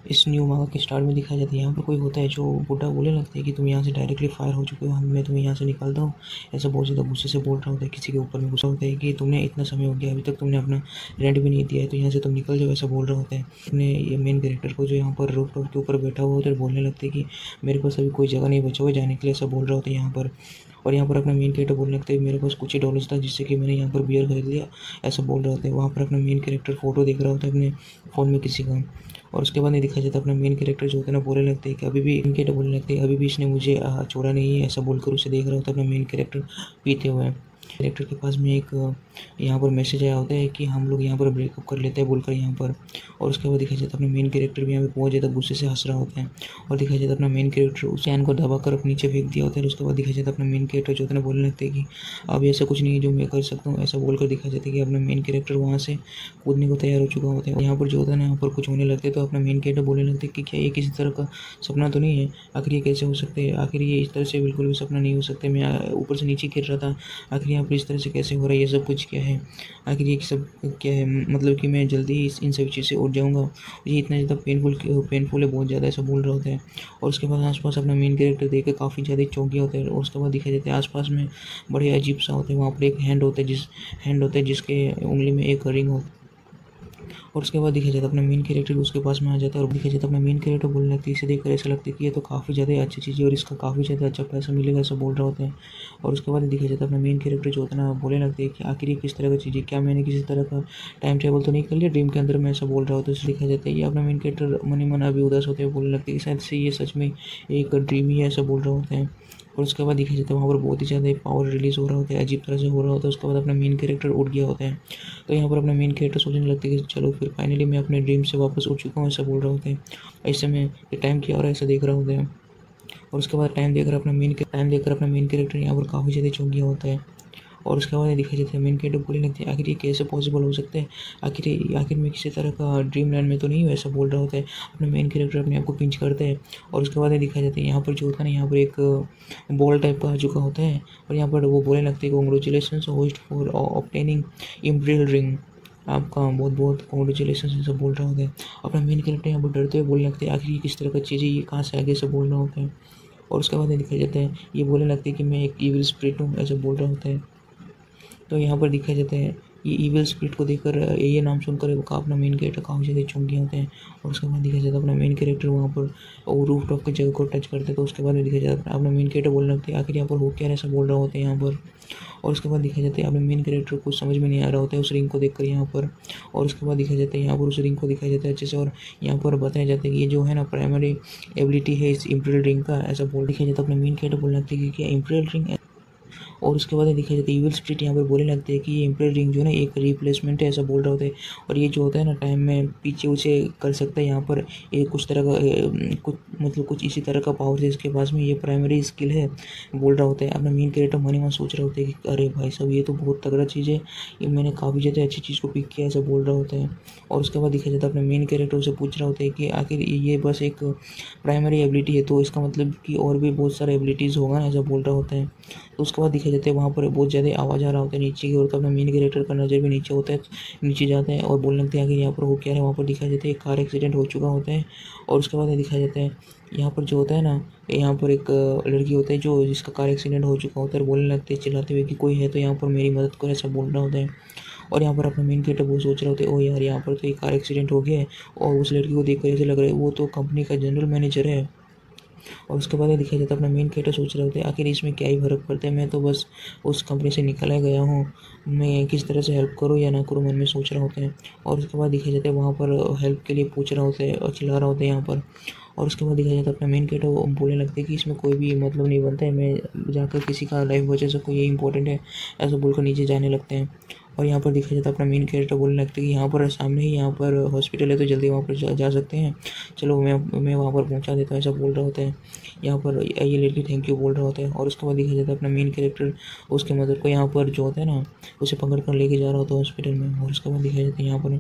इस न्यू मांगा के स्टार्ट में दिखाया जाता है। यहाँ पर कोई होता है जो बूढ़ा बोलने लगता है कि तुम यहाँ से डायरेक्टली फायर हो चुके हो, मैं तुम्हें यहाँ से निकालता हूँ। ऐसा बहुत ज़्यादा गुस्से से बोल रहा होता है, किसी के ऊपर में गुस्सा होता है कि तुमने इतना समय हो गया अभी तक तुमने अपना रेंट भी नहीं दिया है, तो यहाँ से तुम निकल जाओ, ऐसा बोल रहा होता है। अपने ये मेन कैरेक्टर को जो यहाँ पर रूफ टॉप के ऊपर बैठा हुआ होता है बोलने लगता है कि मेरे पास अभी कोई जगह नहीं बचा हुआ जाने के लिए, ऐसा बोल रहा होता है यहाँ पर। और यहाँ पर अपना मेन कैरेक्टर बोलने लगता है मेरे पास कुछ ही डॉलर्स था जिससे कि मैंने यहाँ पर बियर खरीद लिया, ऐसा बोल रहा होता है। वहाँ पर अपना मेन कैरेक्टर फ़ोटो देख रहा होता है अपने फ़ोन में किसी का। और उसके बाद नहीं दिखाया जाता अपना मेन कैरेक्टर जो होता है ना बोलने लगते हैं कि अभी भी इनके बोलने लगते हैं अभी भी इसने मुझे छोड़ा नहीं है, ऐसा बोलकर उसे देख रहा होता है अपना मेन कैरेक्टर पीते हुए। कैरेक्टर के पास में एक यहाँ पर मैसेज आया होता है कि हम लोग यहाँ पर ब्रेकअप कर लेते हैं बोलकर यहाँ पर। और उसके बाद दिखाया जाता है अपना मेन कैरेक्टर भी यहाँ पे बहुत ज़्यादा गुस्से से हंस रहा होता है। और दिखाया जाता है अपना मेन कैरेक्टर उस चैन को दबाकर अपने नीचे फेंक दिया होता है। उसके बाद दिखाया जाता है अपना मेन कैरेक्टर जो होता है ना बोलने लगते हैं कि अब ऐसा कुछ नहीं है जो मैं कर सकता हूँ, ऐसा बोलकर दिखाया जाता है कि अपना मेन कैरेक्टर वहाँ से कूदने को तैयार हो चुका होता है। यहाँ पर जो होता है ना यहाँ पर कुछ होने लगते हैं तो अपना मेन कैरेक्टर बोलने लगते हैं कि क्या ये किसी तरह का सपना तो नहीं है, आखिर ये कैसे हो सकते हैं, आखिर ये इस तरह से बिल्कुल भी सपना नहीं हो सकते, मैं ऊपर से नीचे गिर रहा था, आखिर यहाँ पर इस तरह से कैसे हो रहा है, ये सब कुछ क्या है, आखिर ये सब क्या है, मतलब कि मैं जल्दी ही इन सब चीज़ से उठ जाऊँगा, ये इतना ज़्यादा पेनफुल है बहुत ज़्यादा, ऐसा बोल रहा होता है। और उसके बाद आसपास अपना मेन कैरेक्टर देख के काफ़ी ज़्यादा चौंक गया होता है। और उसके बाद दिखाई देता है आसपास में बड़े अजीब सा होता है, वहाँ पर एक हैंड होता है जिसके उंगली में एक रिंग होता है। और उसके बाद दिखाया जाता है अपना मेन कैरेक्टर उसके पास में आ जाता है और दिखाया जाता है अपना मेन कैरेक्टर बोलने लगता है, इसे देखकर ऐसा लगता है कि ये तो काफ़ी ज़्यादा अच्छी चीज़ है और इसका काफ़ी ज़्यादा अच्छा पैसा मिलेगा, ऐसा बोल रहा होता है। और उसके बाद दिखाया जाता है अपना मेन कैरेक्टर जो होता है ना बोलने लगते हैं कि आखिर ये किस तरह की चीज़ है, क्या मैंने किसी तरह का टाइम ट्रेवल तो नहीं कर लिया ड्रीम के अंदर में, ऐसा बोल रहा होता है। उससे दिखाया जाता है ये अपना मेन कैरेक्टर मन ही मन अभी उदास होते हुए बोलने लगते हैं कि शायद से ये सच में एक ड्रीम ही है, ऐसा बोल रहा होता है। और उसके बाद दिखाया जाता है वहाँ पर बहुत ही ज़्यादा पावर रिलीज़ हो रहा होता है, अजीब तरह से हो रहा होता है। उसके बाद अपना मेन कैरेक्टर उठ गया होता है। तो यहाँ पर अपना मेन कैरेक्टर सोचने लगता है कि चलो फिर फाइनली मैं अपने ड्रीम से वापस उठ चुका हूँ, ऐसा बोल रहा होता है। ऐसे में ये टाइम क्या हो रहा है ऐसा देख रहा होता है। और उसके बाद टाइम देखकर अपना मेन कैरेक्टर यहाँ पर काफ़ी ज़्यादा चौंक गया होता है। और उसके बाद दिखाई जाता है मेन कैरेक्टर बोलने लगते हैं आखिर ये कैसे पॉसिबल हो सकता है, आखिर मैं किसी तरह का ड्रीम लैंड में तो नहीं हूँ, ऐसा बोल रहा होता है। अपना मेन कैरेक्टर अपने आप को पिंच करता है। और उसके बाद दिखाया जाता है यहाँ पर जो होता है ना यहाँ पर एक बॉल टाइप का आ चुका होता है। और यहाँ पर वो बोलने लगते हैं congratulation host for obtaining imperial ring, आपका बहुत बहुत कॉन्ग्रेचुलेसन ऐसा बोल रहा होता है। अपना मेन कैरेक्टर यहाँ पर डरते हुए बोलने लगते हैं आखिर ये किस तरह का चीज़ है, ये कहाँ से आगे से बोल रहा होता है। और उसके बाद दिखाया जाता है ये बोलने लगते हैं कि मैं एक ईविल स्पिरिट हूँ, ऐसा बोल रहा होता है। तो यहाँ पर दिखाया जाता है ये ईविल स्पिरिट को देखकर ये नाम सुनकर वो अपना मेन कैरेक्टर काफ़ी ज़्यादा चौंक गए होते हैं। और उसके बाद दिखाया जाता है अपना मेन कैरेक्टर वहाँ पर वो रूफ टॉप की जगह को टच करते हैं। तो उसके बाद में दिखाया जाता है अपना मेन कैरेक्टर बोलने लगते हैं आखिर यहाँ पर हो क्या ऐसा बोल रहा होता है यहाँ पर। और उसके बाद दिखाया जाता है अपने मेन कैरेक्टर को समझ में नहीं आ रहा होता है उस रिंग को देखकर यहाँ पर। और उसके बाद दिखाया जाता है यहाँ पर उस रिंग को दिखाया जाता है अच्छे से। और यहाँ पर बताया जाता है कि ये जो है ना प्राइमरी एबिलिटी है इस इम्पीरियल रिंग का, ऐसा बोल दिखाया जाता है। अपने मेन कैरेक्टर बोलने लगते हैं कि क्या इम्पीरियल रिंग। और उसके बाद दिखाया जाता है ईविल स्पिरिट यहाँ पर बोलने लगते हैं कि ये इम्पीरियल रिंग जो है ना एक रिप्लेसमेंट है, ऐसा बोल रहा होता है। और ये जो होता है ना टाइम में पीछे उसे कर सकता है यहाँ पर, ये कुछ तरह का कुछ मतलब कुछ इसी तरह का पावर है इसके पास में, ये प्राइमरी स्किल है बोल रहा होता है। अपना मेन कैरेक्टर मन ही मन सोच रहा होता है कि अरे भाई साहब ये तो बहुत तगड़ा चीज़ है, ये मैंने काफ़ी ज़्यादा अच्छी चीज़ को पिक किया, ऐसा बोल रहा होता है। और उसके बाद दिखाया जाता है अपना मेन कैरेक्टर उसे पूछ रहा होता है कि आखिर ये बस एक प्राइमरी एबिलिटी है तो इसका मतलब कि और भी बहुत सारे एबिलिटीज़ होगा ना, ऐसा बोल रहा होता है। तो उसके बाद दिखाई जाता है वहाँ पर बहुत ज़्यादा आवाज़ आ रहा होता है नीचे की ओर। तो अपना मेन कैरेक्टर का नज़र भी नीचे होता है, नीचे जाता है और बोलने लगते हैं कि यहाँ पर हो क्या है। वहाँ पर दिखाया जाता है एक कार एक्सीडेंट हो चुका होता है। और उसके बाद दिखाया जाता है यहाँ पर जो होता है ना यहाँ पर एक लड़की होता है जो जिसका कार एक्सीडेंट हो चुका होता है और बोलने लगते हैं चिल्लाते हुए कि कोई है तो यहाँ पर मेरी मदद करो, ऐसा बोल रहा होता है। और यहाँ पर अपना मेन कैरेक्टर वो सोच रहे होते हैं ओ यार यहाँ पर तो एक कार एक्सीडेंट हो गया है। और उस लड़की को देख कर ऐसे लग रहा है वो तो कंपनी का जनरल मैनेजर है। और उसके बाद ये दिखाया जाता है अपना मेन कैरेक्टर सोच रहे होते हैं आखिर इसमें क्या ही फ़र्क पड़ता है, मैं तो बस उस कंपनी से निकला गया हूँ, मैं किस तरह से हेल्प करूँ या ना करूँ मन में सोच रहा होता है। और उसके बाद दिखाया जाता है वहाँ पर हेल्प के लिए पूछ रहा होता है और चिल्ला रहा होता है यहाँ पर। और उसके बाद दिखाया जाता है अपना मेन कैरेक्टर बोलने लगते हैं कि इसमें कोई भी मतलब नहीं बनता है, मैं जाकर किसी का लाइफ बचा सकूँ ये इंपॉर्टेंट है, ऐसा बोलकर नीचे जाने लगते हैं। और यहाँ पर दिखाया जाता है अपना मेन कैरेक्टर बोलने लगता है कि यहाँ पर सामने ही यहाँ पर हॉस्पिटल है तो जल्दी वहाँ पर जा सकते हैं, चलो मैं वहाँ पर पहुँचा देता हूँ, ऐसा बोल रहा होता है। यहाँ पर ये लड़की थैंक यू बोल रहा होता है। और उसके बाद दिखाया जाता है अपना मेन कैरेक्टर उसके मदर को यहाँ पर जो होता है ना उसे पकड़ कर लेके जा रहा होता है हॉस्पिटल में। और उसके बाद दिखाया जाता है यहाँ पर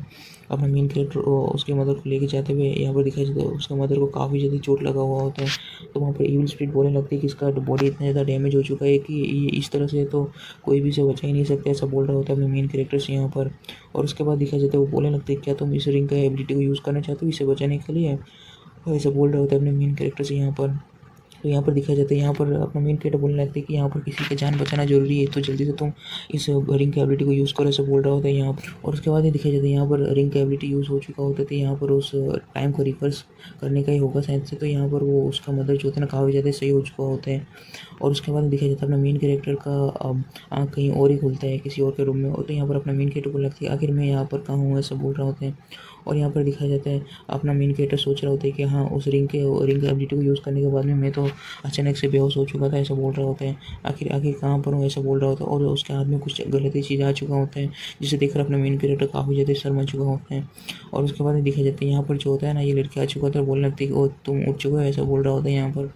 अपना मेन कैरेक्टर उसके मदर को लेके जाते हुए यहाँ पर दिखाया जाता है उसके मदर को काफ़ी ज़्यादा चोट लगा हुआ होता है। तो वहाँ पर ईविल स्पिरिट बोलने लगती है कि इसका बॉडी इतना ज़्यादा डैमेज हो चुका है कि ये इस तरह से तो कोई भी इसे बचा ही नहीं सकता, ऐसा बोल रहा होता है अपने मेन कैरेक्टर से यहाँ पर। और उसके बाद दिखाया जाता है वो बोलने लगते हैं क्या तुम इस रिंग का एबिलिटी को यूज़ करना चाहते हो इसे बचाने के लिए। और ऐसा बोल रहा होता है अपने मेन कैरेक्टर से यहाँ पर। तो यहाँ पर दिखाया जाता है, यहाँ पर अपना मेन कैरेक्टर बोलने लगता है कि यहाँ पर किसी का जान बचाना जरूरी है, तो जल्दी से तुम इस रिंग की एबिलिटी को यूज़ करो, ऐसा बोल रहा होता है यहाँ पर। और उसके बाद ये दिखाया जाता है यहाँ पर रिंग का एबिलिटी यूज़ हो चुका होता है, तो यहाँ पर उस टाइम को रिवर्स करने का ही होगा शायद से। तो यहाँ पर वो उसका मदर जो होता है ना काफ़ी ज़्यादा सही हो चुका होता है। और उसके बाद दिखाया जाता है अपना मेन कैरेक्टर का आँख कहीं और ही खुलता है किसी और के रूम में। और तो यहाँ पर अपना मेन कैरेक्टर को लगती है आखिर मैं यहाँ पर कहाँ हूँ, ऐसा बोल रहा होता है। और यहाँ पर दिखाया जाता है अपना मेन कैरेक्टर सोच रहा होता है कि हाँ उस रिंग का एबिलिटी को यूज़ करने के बाद में मैं तो अचानक से बेहोश हो चुका था, ऐसा बोल रहा होता है। आखिर आखिर कहाँ पर हूँ, ऐसा बोल रहा होता है। और उसके हाथ में कुछ गलत ही चीज़ आ चुका होता है, जिसे देखकर अपना मेन कैरेक्टर काफ़ी ज़्यादा शर्मा चुका होता है। और उसके बाद दिखाया जाता है यहाँ पर जो होता है ना ये लड़की आ चुका था और बोलने लगती है कि ओ तुम उठ चुके हो, ऐसा बोल रहा होता है यहाँ पर।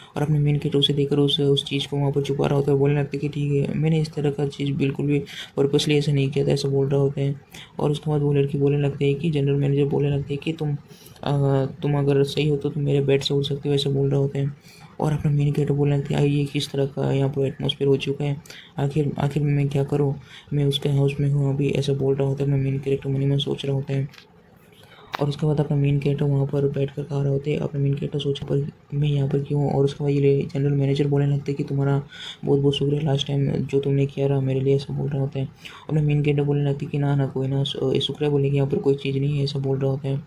और अपने मेन कैरेक्टर उसे देखकर उस चीज़ को वहाँ पर छुपा रहा होता है, बोलने लगता है कि ठीक है मैंने इस तरह का चीज़ बिल्कुल भी पर्पसली ऐसा नहीं किया था, ऐसा बोल रहा होता है। और उसके बाद वो लड़की बोलने लगती है कि जनरल मैनेजर बोलने लगते हैं कि तुम अगर सही हो तो तुम मेरे बेड से उड़ सकते हो, ऐसा बोल रहा होता है। और अपना मेन कैरेक्टर बोलने लगते हैं ये किस तरह का यहाँ पर एटमॉस्फेयर हो चुका है, आखिर आखिर मैं क्या करूँ, मैं उसके हाउस में हूँ अभी, ऐसा बोल रहा होता है। अपना मेन कैरेक्टर मन ही मन सोच रहा होता है। और उसके बाद अपना मेन कैरेक्टर वहाँ पर बैठ कर खा रहे होते हैं। अपना मेन कैरेक्टर सोचा पर मैं यहाँ पर क्यों हूँ। और उसके बाद ये जनरल मैनेजर बोलने लगते हैं कि तुम्हारा बहुत बहुत शुक्रिया लास्ट टाइम जो तुमने किया रहा मेरे लिए, ऐसा बोल रहा होता है। अपना मेन कैरेक्टर बोलने लगती है कि ना कोई ना शुक्रिया बोलने की यहाँ पर कोई चीज़ नहीं है, ऐसा बोल रहा होता है।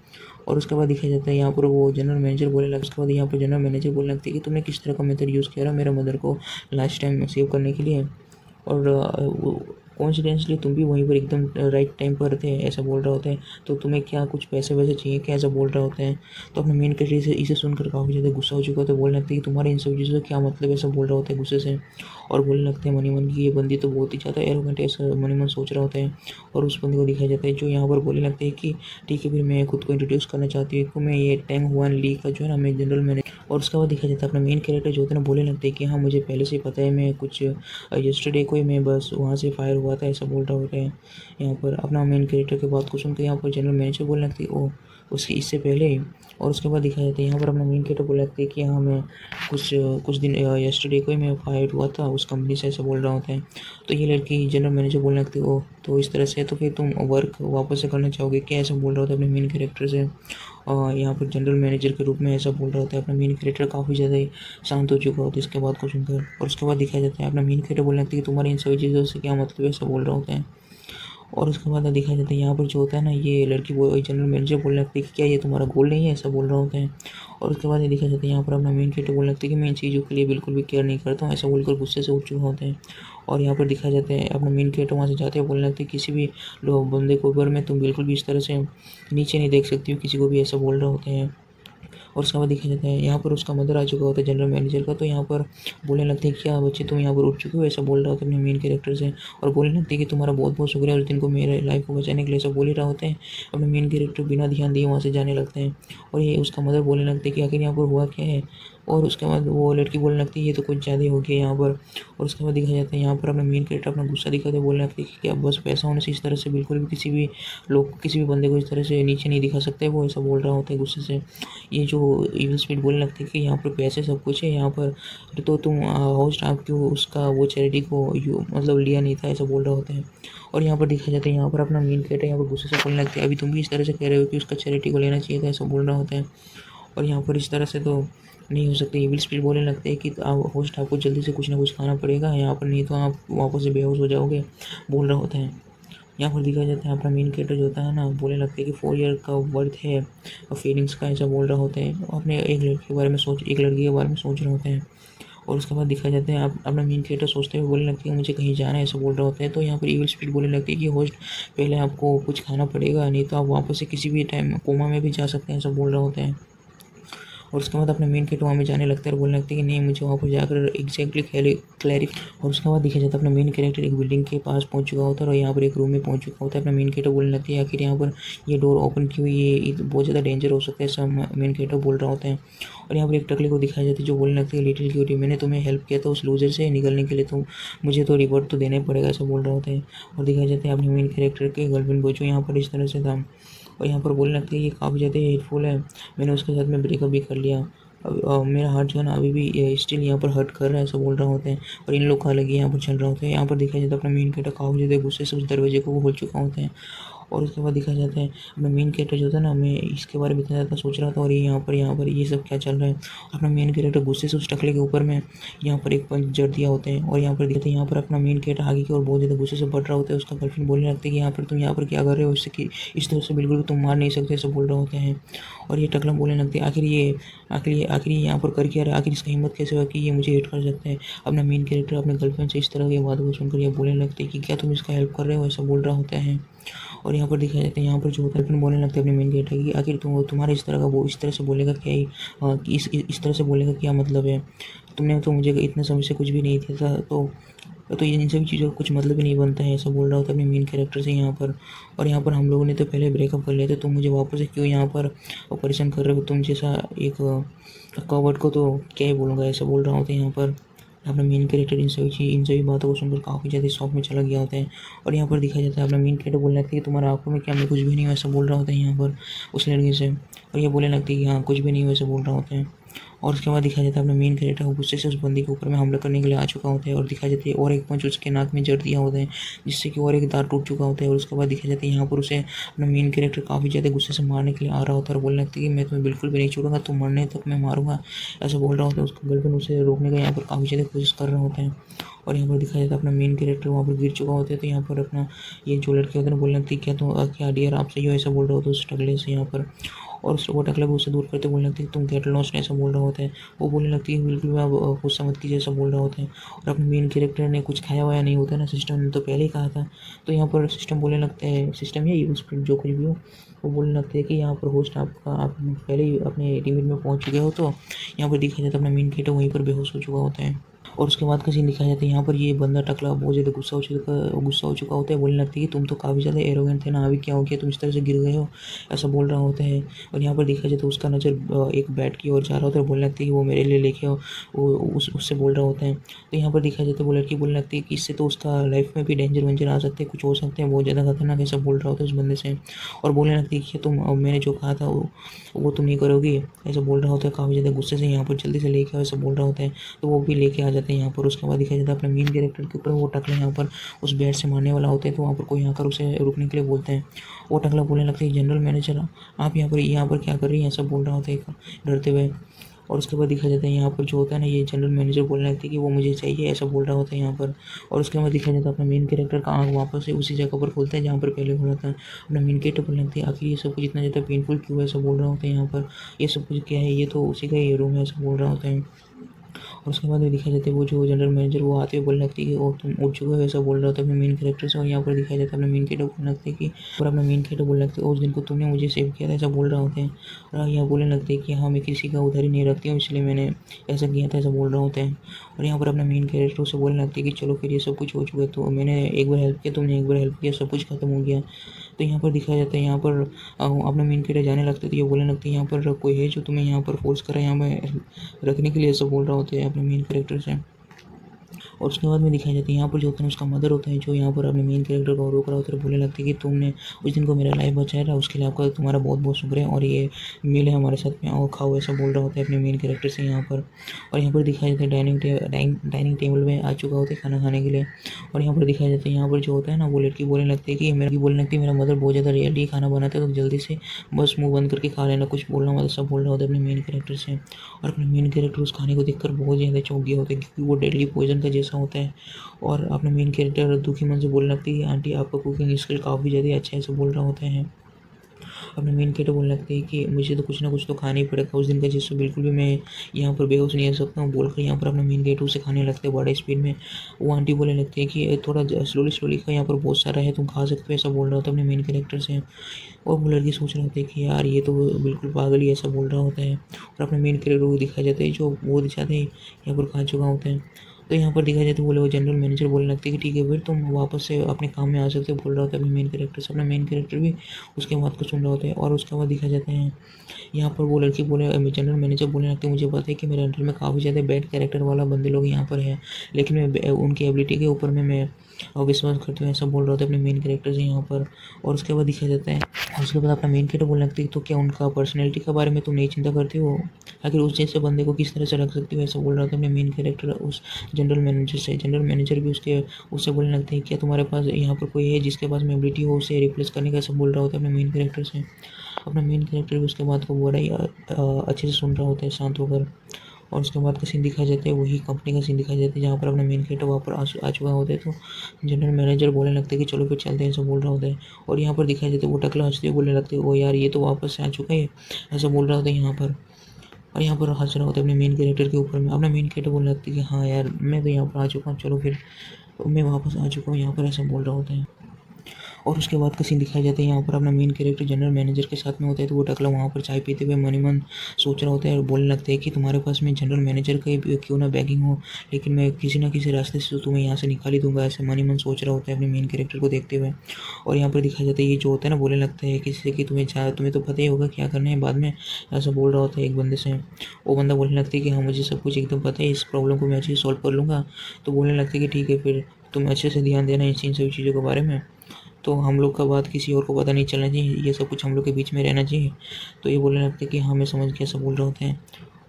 और उसके बाद दिखाया जाता है यहाँ पर वो जनरल मैनेजर बोलने लगता है। उसके बाद यहाँ पर जनरल मैनेजर बोलने लगती है कि तुमने किस तरह का मेथड यूज़ किया रहा मेरे मदर को लास्ट टाइम सेव करने के लिए, और कोइंसिडेंटली तुम भी वहीं पर एकदम राइट टाइम पर थे, ऐसा बोल रहा होता है। तो तुम्हें क्या कुछ पैसे वैसे चाहिए क्या, ऐसा बोल रहा होता है। तो अपने मेन कैरेक्टर इसे सुनकर काफ़ी ज़्यादा गुस्सा हो चुका होता है, बोलने लगता है कि तुम्हारे इन सब चीज़ों से क्या मतलब, ऐसा बोल रहा होता है गुस्से से। और बोलने लगते हैं मनी मन की ये बंदी तो बहुत ही ज़्यादा एरोगेंट है, ऐसा मनी मन सोच रहा होता है। और उस बंदी को दिखाया जाता है जो यहाँ पर बोलने लगते हैं कि ठीक है फिर मैं खुद को इंट्रोड्यूस करना चाहती हूँ कि मैं ये टैंग हुआन ली का जो है ना मैं जनरल मैनेजर। और उसके बाद दिखाया जाता है अपना मेन कैरेक्टर जो होता है ना बोलने लगते हैं कि हाँ मुझे पहले से ही पता है, मैं कुछ यस्टरडे को ही मैं बस वहाँ से फायर हुआ था, ऐसा बोल रहा होता है यहाँ पर। अपना मेन कैरेक्टर की बात को सुनकर यहाँ पर जनरल मैनेजर बोलने लगती है ओ उसकी इससे पहले ही। और उसके बाद दिखाया जाता है यहाँ पर अपना मेन कैरेक्टर बोलने लगते हैं कि हाँ मैं कुछ दिन यस्टरडे को ही मैं फायर हुआ था उस कंपनी से, ऐसा बोल रहा होता है। तो ये लड़की जनरल मैनेजर बोलने लगती है ओ तो इस तरह से तो फिर तुम वर्क वापस से करना चाहोगे क्या, ऐसा बोल रहा होता है अपने मेन कैरेक्टर से। यहाँ पर जनरल मैनेजर के रूप में ऐसा बोल रहा होता है। अपना मेन कैरेक्टर काफ़ी ज़्यादा ही शांत हो चुका होता है इसके बाद को सुनकर। और उसके बाद दिखाया जाता है अपना मेन कैरेक्टर बोलने लगता है कि तुम्हारी इन सभी चीज़ों से क्या मतलब है, ऐसा बोल रहा होता है। और उसके बाद दिखाया जाता है यहाँ पर जो होता है ना ये लड़की वो जनरल मैनेजर बोलने लगती है कि क्या ये तुम्हारा गोल नहीं है, ऐसा बोल रहा होता है। और उसके बाद ये दिखाया जाता है यहाँ पर अपना मेन कैरेक्टर बोलने लगता है कि मैं इन चीज़ों के लिए बिल्कुल भी केयर नहीं करता हूँ, ऐसा बोलकर गुस्से से उठ चुका होता है। और यहाँ पर दिखाया जाता है अपना मेन कैरेक्टर वहाँ से जाते हैं बोलने लगते हैं किसी भी लोग बंदे को ऊपर में तुम बिल्कुल भी इस तरह से नीचे नहीं देख सकती हो किसी को भी, ऐसा बोल रहा होता है। और उसके बाद देखा जाता है यहाँ पर उसका मदर आ चुका होता है जनरल मैनेजर का। तो यहाँ पर बोलने लगते हैं क्या बच्चे तुम यहाँ पर उठ चुके हो, ऐसा बोल रहा होता है अपने मेन कैरेक्टर से। और बोलने लगते हैं कि तुम्हारा बहुत बहुत शुक्रिया उस दिन को मेरे लाइफ को बचाने के लिए, ऐसा बोल ही रहा होते हैं। अपने मेन कैरेक्टर बिना ध्यान दिए वहाँ से जाने लगते हैं। और ये उसका मदर बोलने लगते हैं कि आखिर यहाँ पर हुआ क्या है। और उसके बाद वो लड़की बोलने लगती है ये तो कुछ ज़्यादा हो गया यहाँ पर। और उसके बाद दिखाया जाता है यहाँ पर अपना मेन कैरेक्टर अपना गुस्सा दिखाते हैं, बोलने लगते हैं कि क्या बस पैसा होने से इस तरह से बिल्कुल भी किसी भी लोग किसी भी बंदे को इस तरह से नीचे नहीं दिखा सकते, वो ऐसा बोल रहा होता है गुस्से से। ये जो इविल स्पिरिट बोलने लगते हैं कि यहाँ पर पैसे सब कुछ है यहाँ पर, तो तुम होस्ट आप क्यों उसका वो चैरिटी को मतलब लिया नहीं था, ऐसा बोल रहा होता है। और यहाँ पर देखा जाता है यहाँ पर अपना मेन कैरेक्टर यहाँ पर गुस्से से बोलने लगते हैं अभी तुम भी इस तरह से कह रहे हो कि उसका चैरिटी को लेना चाहिए था, ऐसा बोल रहा होता है। और यहाँ पर इस तरह से तो नहीं हो सकती। इविल स्पिरिट बोलने लगते हैं कि होस्ट आपको जल्दी से कुछ ना कुछ खाना पड़ेगा यहाँ पर, नहीं तो आप वापस से बेहोश हो जाओगे, बोल रहा होता है। यहाँ पर दिखाया जाता है अपना मेन कैरेक्टर जो होता है ना बोलने लगते हैं कि 4 ईयर का वर्थ है और फीलिंग्स का, ऐसा बोल रहा होता है। अपने एक लड़की के बारे में सोच रहे होते हैं। और उसके बाद दिखाया जाता है आप अपना मेन कैरेक्टर सोचते हुए बोलने लगती है मुझे कहीं जाना है, ऐसा बोल रहा होता है। तो यहाँ पर इविल स्पिरिट बोलने लगती है कि होस्ट पहले आपको कुछ खाना पड़ेगा, नहीं तो आप वापस से किसी भी टाइम कोमा में भी जा सकते हैं, ऐसा बोल रहा होता है। और उसके बाद अपने मेन कैरेक्टर वहाँ में जाने लगता है और बोलने लगता है कि नहीं मुझे वहाँ पर जाकर एग्जैक्टली क्लैरिफाई। और उसके बाद देखा जाता है अपना मेन कैरेक्टर एक बिल्डिंग के पास पहुँच चुका होता है और यहाँ पर एक रूम में पहुँच चुका होता है। अपना मेन कैरेक्टर बोलने लगती है आखिर यहाँ पर ये डोर ओपन की हुई ये बहुत ज़्यादा डेंजर हो सकता है, ऐसा मेन कैरेक्टर बोल रहा होता है। और यहाँ पर एक टकले को दिखाया जाता है जो बोलने लगती है लिटिल क्यूटी मैंने तुम्हें हेल्प किया था उस लूजर से निकलने के लिए, तो मुझे तो रिवॉर्ड तो देना ही पड़ेगा, ऐसा बोल रहा होता है। और दिखाया जाता है अपने मेन कैरेक्टर के गर्लफ्रेंड को जो यहाँ पर इस तरह से था। और यहाँ पर बोलने लगती है ये काफ़ी ज़्यादा हेल्पफुल है, मैंने उसके साथ में ब्रेकअप भी कर लिया, मेरा हार्ट जो है ना अभी भी स्टिल यहाँ पर हर्ट कर रहा है, ऐसा बोल रहा होता है। और इन लोग का अलग ही यहाँ पर चल रहा होता है। यहाँ पर देखा जाता है अपना मेन कैरेक्टर काफ़ी ज़्यादा गुस्से से उस दरवाजे को खोल चुका होता है। और उसके बाद दिखाया जाता है अपना मेन कैरेक्टर जो था ना, मैं इसके बारे में इतना ज़्यादा सोच रहा था और ये यहाँ पर ये सब क्या चल रहा है। अपना मेन कैरेक्टर गुस्से से उस टकले के ऊपर में यहाँ पर एक पंच जड़ दिया होते हैं और यहाँ पर दिखते हैं यहाँ पर अपना मेन कैरेक्टर आगे की ओर बहुत ज़्यादा गुस्से से बढ़ रहा होता है। उसका गर्लफ्रेंड बोलने लगती है कि यहाँ पर तुम यहाँ पर क्या कर रहे हो, इससे कि इस तरह से बिल्कुल भी तुम मार नहीं सकते, ऐसा बोल रहे होते हैं। और ये टकला बोलने लगते हैं आखिर ये यहाँ पर कर क्या रहा है, आखिर इसका हिम्मत कैसे हुआ कि ये मुझे हिट कर सकता है। अपना मेन कैरेक्टर अपने गर्लफ्रेंड से इस तरह की बातों को सुनकर ये बोलने लगते हैं कि क्या तुम इसका हेल्प कर रहे हो, ऐसा बोल रहा होता है। और यहाँ पर दिखाया जाता है यहाँ पर जो होता है फिर बोलने लगते हैं अपने मेन कैरेक्टर की आखिर तुम्हारे इस तरह का वो इस तरह से बोलेगा क्या ही, कि इस तरह से बोलेगा क्या मतलब है, तुमने तो मुझे इतने समय से कुछ भी नहीं दिया था, तो ये इन सभी चीज़ों का कुछ मतलब ही नहीं बनता है, ऐसा बोल रहा होता है अपने मेन कैरेक्टर से यहाँ पर। और यहाँ पर हम लोगों ने तो पहले ब्रेकअप कर लिया था, तुम मुझे वापस से क्यों यहाँ पर परेशान कर रहे हो, तुम जैसा एक कवर्ड को तो क्या ही बोलूँगा, ऐसा बोल रहा होता है यहाँ पर। अपना मेन कैरेक्टर इन सभी बातों को सुनकर काफ़ी ज़्यादा शॉक में चला गया होता है। और यहाँ पर दिखाया जाता है अपना मेन कैरेक्टर बोलने लगता है कि तुम्हारा आंखों में क्या, मैं कुछ भी नहीं हूँ, ऐसा बोल रहा होता है यहाँ पर उस लड़के से। और ये बोलने लगती है कि हाँ कुछ भी नहीं हूँ, ऐसा बोल रहा होता है। और उसके बाद दिखाया जाता है अपना मेन कैरेक्टर गुस्से से उस बंदी के ऊपर में हमला करने के लिए आ चुका होता है और दिखाया जाता है और एक पंच उसके नाक में जड़ दिया होता है जिससे कि और एक दांत टूट चुका होता है। और उसके बाद दिखाया जाता है यहाँ पर उसे अपना मेन कैरेक्टर काफ़ी ज़्यादा गुस्से से मारने के लिए आ रहा होता है और बोलने लगता है कि मैं तुम्हें बिल्कुल भी नहीं छोड़ूंगा, तुम मरने तक मैं मारूंगा, ऐसा बोल रहा होता है। उसका गर्लफ्रेंड उसे रोकने का यहाँ पर काफ़ी ज़्यादा कोशिश कर रहा होता है। और यहाँ पर दिखाया जाता है अपना मेन कैरेक्टर वहाँ पर गिर चुका होता है, तो यहाँ पर अपना ये जो लड़के होते हैं बोलने लगती है क्या डियर आप सही हो, ऐसा बोल रहा होता है उस टकले से यहाँ पर। और वो टकला भी उससे दूर करते बोलने लगती है तुम गेट लॉस्ट, ऐसा बोल रहा होता है। वो बोलने लगती है बिल्कुल भी आप गुस्सा मत कीजिए, ऐसा बोल रहा होता है। और अपने मेन कैरेक्टर ने कुछ खाया वाया नहीं होता है ना, सिस्टम ने तो पहले ही कहा था, तो यहाँ पर सिस्टम बोलने लगते हैं, सिस्टम या यूज जो कुछ भी हो, वो बोलने लगते हैं कि यहाँ पर होस्ट आप पहले ही अपने लिमिट में पहुँच चुके हो। तो यहाँ पर दिखाया जाता है अपना मेन कैरेक्टर वहीं पर बेहोश हो चुका होता है। और उसके बाद का सीन दिखाया जाता है यहाँ पर ये बंदा टकला बहुत ज़्यादा गुस्सा हो चुका होता है, बोलने लगती है कि तुम तो काफ़ी ज़्यादा एरोगेंट थे ना, अभी क्या हो गया, तुम इस तरह से गिर गए हो, ऐसा बोल रहा होता है। और यहाँ पर देखा जाए तो उसका नज़र एक बैट की ओर जा रहा होता है, बोलने लगती है कि वो मेरे लिए लेके आओ, वो उससे बोल रहा होता है। तो यहाँ पर देखा जाए तो वो लड़की बोलने लगती है कि इससे तो उसका लाइफ में भी डेंजर वेंजर आ सकते हैं, कुछ हो सकते हैं, बहुत ज़्यादा खतरनाक, ऐसा बोल रहा होता है उस बंदे से। और बोलने लगती है कि मैंने जो कहा था वो तुम नहीं करोगी, ऐसा बोल रहा होता है काफ़ी ज़्यादा गुस्से से, यहाँ पर जल्दी से लेके आओ, ऐसा बोल रहा होता है। तो वो भी लेके आ जाते हैं यहाँ पर। उसके बाद दिखाया जाता है अपने मेन कैरेक्टर के ऊपर वो टकला यहाँ पर उस बेड से मारने वाला होता है, तो वहाँ पर कोई आकर उसे रुकने के लिए बोलते हैं। वो टकला बोलने लगता है जनरल मैनेजर आप यहाँ पर क्या कर रही हैं, ऐसा बोल रहा होता है डरते हुए। और उसके बाद दिखा जाता है यहाँ पर जो होता है ना, ये जनरल मैनेजर बोलने लगती है कि वो मुझे चाहिए, ऐसा बोल रहा होता है यहाँ पर। और उसके बाद दिखा जाता है अपना मेन कैरेक्टर का आँख वापस से उसी जगह पर खुलता है जहाँ पर पहले खुला था। अपना मेन कैरेक्टर बोलने लगती है आखिर ये सब कुछ इतना ज़्यादा पेनफुल क्यों है, ऐसा बोल रहा होता है यहाँ पर। ये सब कुछ क्या है, ये तो उसी का ये रूम है, ऐसा बोल रहा होता है। और उसके बाद दिखाया जाता है वो जो जनरल मैनेजर वो आते हुए बोलने लगती है कि वो तुम उठ चुके हो, ऐसा बोल रहा होता है अपने मेन कैरेक्टर से। और यहाँ पर दिखाया जाता है अपना मेन कैरेक्टर बोलने लगता है कि और अपना मेन कैरेक्टर बोलने लगता है उस दिन को तुमने मुझे सेव किया था, ऐसा बोल रहा होता है। और यहाँ बोलने लगते हैं कि हाँ मैं किसी का उधारी नहीं रखती हूँ, इसलिए मैंने ऐसा किया था, ऐसा बोल रहा होता है। और यहाँ पर अपना मेन कैरेक्टर से बोलने लगती है कि चलो फिर ये सब कुछ हो चुका है, तो मैंने एक बार हेल्प किया, तुमने एक बार हेल्प किया, सब कुछ खत्म हो गया। तो यहाँ पर दिखाया जाता है यहाँ पर अपना मेन कैरेक्टर जाने लगता है, तो ये बोलने लगती है यहाँ पर कोई है जो तुम्हें यहाँ पर फोर्स कर रहा है यहाँ पर रखने के लिए, ऐसा बोल रहा होता है अपने मेन कैरेक्टर से। और उसके बाद में दिखाया जाता है यहाँ पर जो होता है उसका मदर होता है जो यहाँ पर अपने मेन कैरेक्टर को रोक रहा होता है, बोलने लगती है कि तुमने उस दिन को मेरा लाइफ बचाया था, उसके लिए आपका तुम्हारा बहुत बहुत शुक्रिया, और ये मील है हमारे साथ में आओ खाओ, ऐसा बोल रहा होता है अपने मेन कैरेक्टर से यहाँ पर। और यहाँ पर दिखाया जाता है डाइनिंग टेबल में आ चुका होता है खाना खाने के लिए। और यहाँ पर दिखाया जाता है यहाँ पर जो होता है ना, वो लड़की बोलने लगती है कि मेरा मदर बहुत ज़्यादा रियली खाना बनाता है, तो जल्दी से बस मुँह बंद करके खा लेना, कुछ बोलना मतलब सब बोल रहा होता है अपने मेन कैरेक्टर से। और अपने मेन कैरेक्टर उस खाने को देखकर बहुत ज़्यादा चौंक गया होता है क्योंकि वो डेडली पॉइजन का जैसा होता है। और अपने मेन कैरेक्टर दुखी मन से बोलने लगती है आंटी आपका कुकिंग स्किल काफ़ी ज़्यादा अच्छा है, ऐसे बोल रहा होता है। अपने मेन कैरेक्टर बोलने लगते हैं कि मुझे तो कुछ ना कुछ तो खाना ही पड़ेगा उस दिन का, जिससे बिल्कुल भी मैं यहाँ पर बेहोश नहीं आ सकता हूँ, बोलकर यहाँ पर अपने मेन कैरेक्टर से खाने लगते हैं बड़ा स्पीड में। वो आंटी बोलने लगती है कि थोड़ा स्लोली खा, यहाँ पर बहुत सारा है, तुम खा सकते हो, ऐसा बोल रहा होता है अपने मेन कैरेक्टर से। और वो लड़की सोच रहा होता है कि यार ये तो बिल्कुल पागल ही ऐसा बोल रहा होता है। और अपने मेन कैरेक्टर को दिखाया जाता है जो बहुत ज़्यादा यहाँ पर खा चुका होता है। तो यहाँ पर देखा जाए तो वो जनरल मैनेजर बोलने लगते हैं कि ठीक है फिर तुम वापस से अपने काम में आ सकते हो, बोल रहा होता है अपने मेन कैरेक्टर से। अपना मेन कैरेक्टर भी उसके बात को सुन रहा होता है। और उसके बाद दिखा जाता है यहाँ पर वो लड़की जनरल मैनेजर बोलने लगते हैं मुझे पता है कि मेरे अंडर में काफ़ी ज़्यादा बैड कैरेक्टर वाला बंदे लोग यहाँ पर है, लेकिन मैं उनकी एबिलिटी के ऊपर में मैं विश्वास करते हुए ऐसा बोल रहा था अपने मेन कैरेक्टर से यहाँ पर। और उसके बाद दिखाया जाता है, और उसके बाद अपना मेन कैरेक्टर बोलने लगती है तो क्या उनका पर्सनैलिटी के बारे में तुम नहीं चिंता करती हो, आखिर उस जैसे बंदे को किस तरह से रख सकती हो, ऐसा बोल रहा था अपने मेन कैरेक्टर उस जनरल मैनेजर से। जनरल मैनेजर भी उससे बोलने लगते हैं क्या तुम्हारे पास यहाँ पर कोई है जिसके पास में एबिलिटी हो उसे रिप्लेस करने का, ऐसा बोल रहा होता है अपने मेन कैरेक्टर से। अपना मेन कैरेक्टर भी उसके बात को बड़ा ही अच्छे से सुन रहा होता है शांत होकर। और उसके बाद का सीन दिखाया जाता है, वही कंपनी का सीन दिखाया जाता है जहाँ पर अपना मेन कैरेक्टर वहाँ पर आ चुका होता है। तो जनरल मैनेजर बोलने लगता है कि चलो फिर चलते हैं, ऐसा बोल रहा होता है। और यहाँ पर दिखाया जाता है वो टकला हंसते हुए बोलने लगते हैं ओ यार ये तो वापस से आ चुका है, ऐसा बोल रहा होता है यहाँ पर। और यहाँ पर हंस रहा होता है अपने मेन कैरेक्टर के ऊपर में। अपना मेन कैरेक्टर बोलने लगता है कि हाँ यार मैं तो यहाँ पर आ चुका हूँ, चलो फिर मैं वापस आ चुका हूँ यहाँ पर, ऐसा बोल रहा होता है। और उसके बाद का सीन दिखाया जाता है यहाँ पर अपना मेन कैरेक्टर जनरल मैनेजर के साथ में होता है। तो वो टकला वहाँ पर चाय पीते हुए मन ही मन सोच रहा होता है और बोलने लगता है कि तुम्हारे पास में जनरल मैनेजर का क्यों ना बैगिंग हो, लेकिन मैं किसी ना किसी रास्ते से तुम्हें यहाँ से निकाल ही दूंगा, ऐसे मन ही मन सोच रहा होता है अपने मेन कैरेक्टर को देखते हुए। और यहाँ पर दिखाया जाता है ये जो होता है ना बोलने लगता है किसी से कि तुम्हें तो पता ही होगा क्या करना है बाद में, ऐसा बोल रहा होता है एक बंदे से। वो बंदा बोलने लगता है कि हाँ मुझे सब कुछ एकदम पता है, इस प्रॉब्लम को मैं अच्छे से सॉल्व कर लूँगा। तो बोलने लगता है कि ठीक है फिर तुम अच्छे से ध्यान देना इन सभी चीज़ों के बारे में, तो हम लोग का बात किसी और को पता नहीं चलना चाहिए, ये सब कुछ हम लोग के बीच में रहना चाहिए। तो ये बोलने लगते हैं कि हाँ मैं समझ गया, सब बोल रहे होते हैं।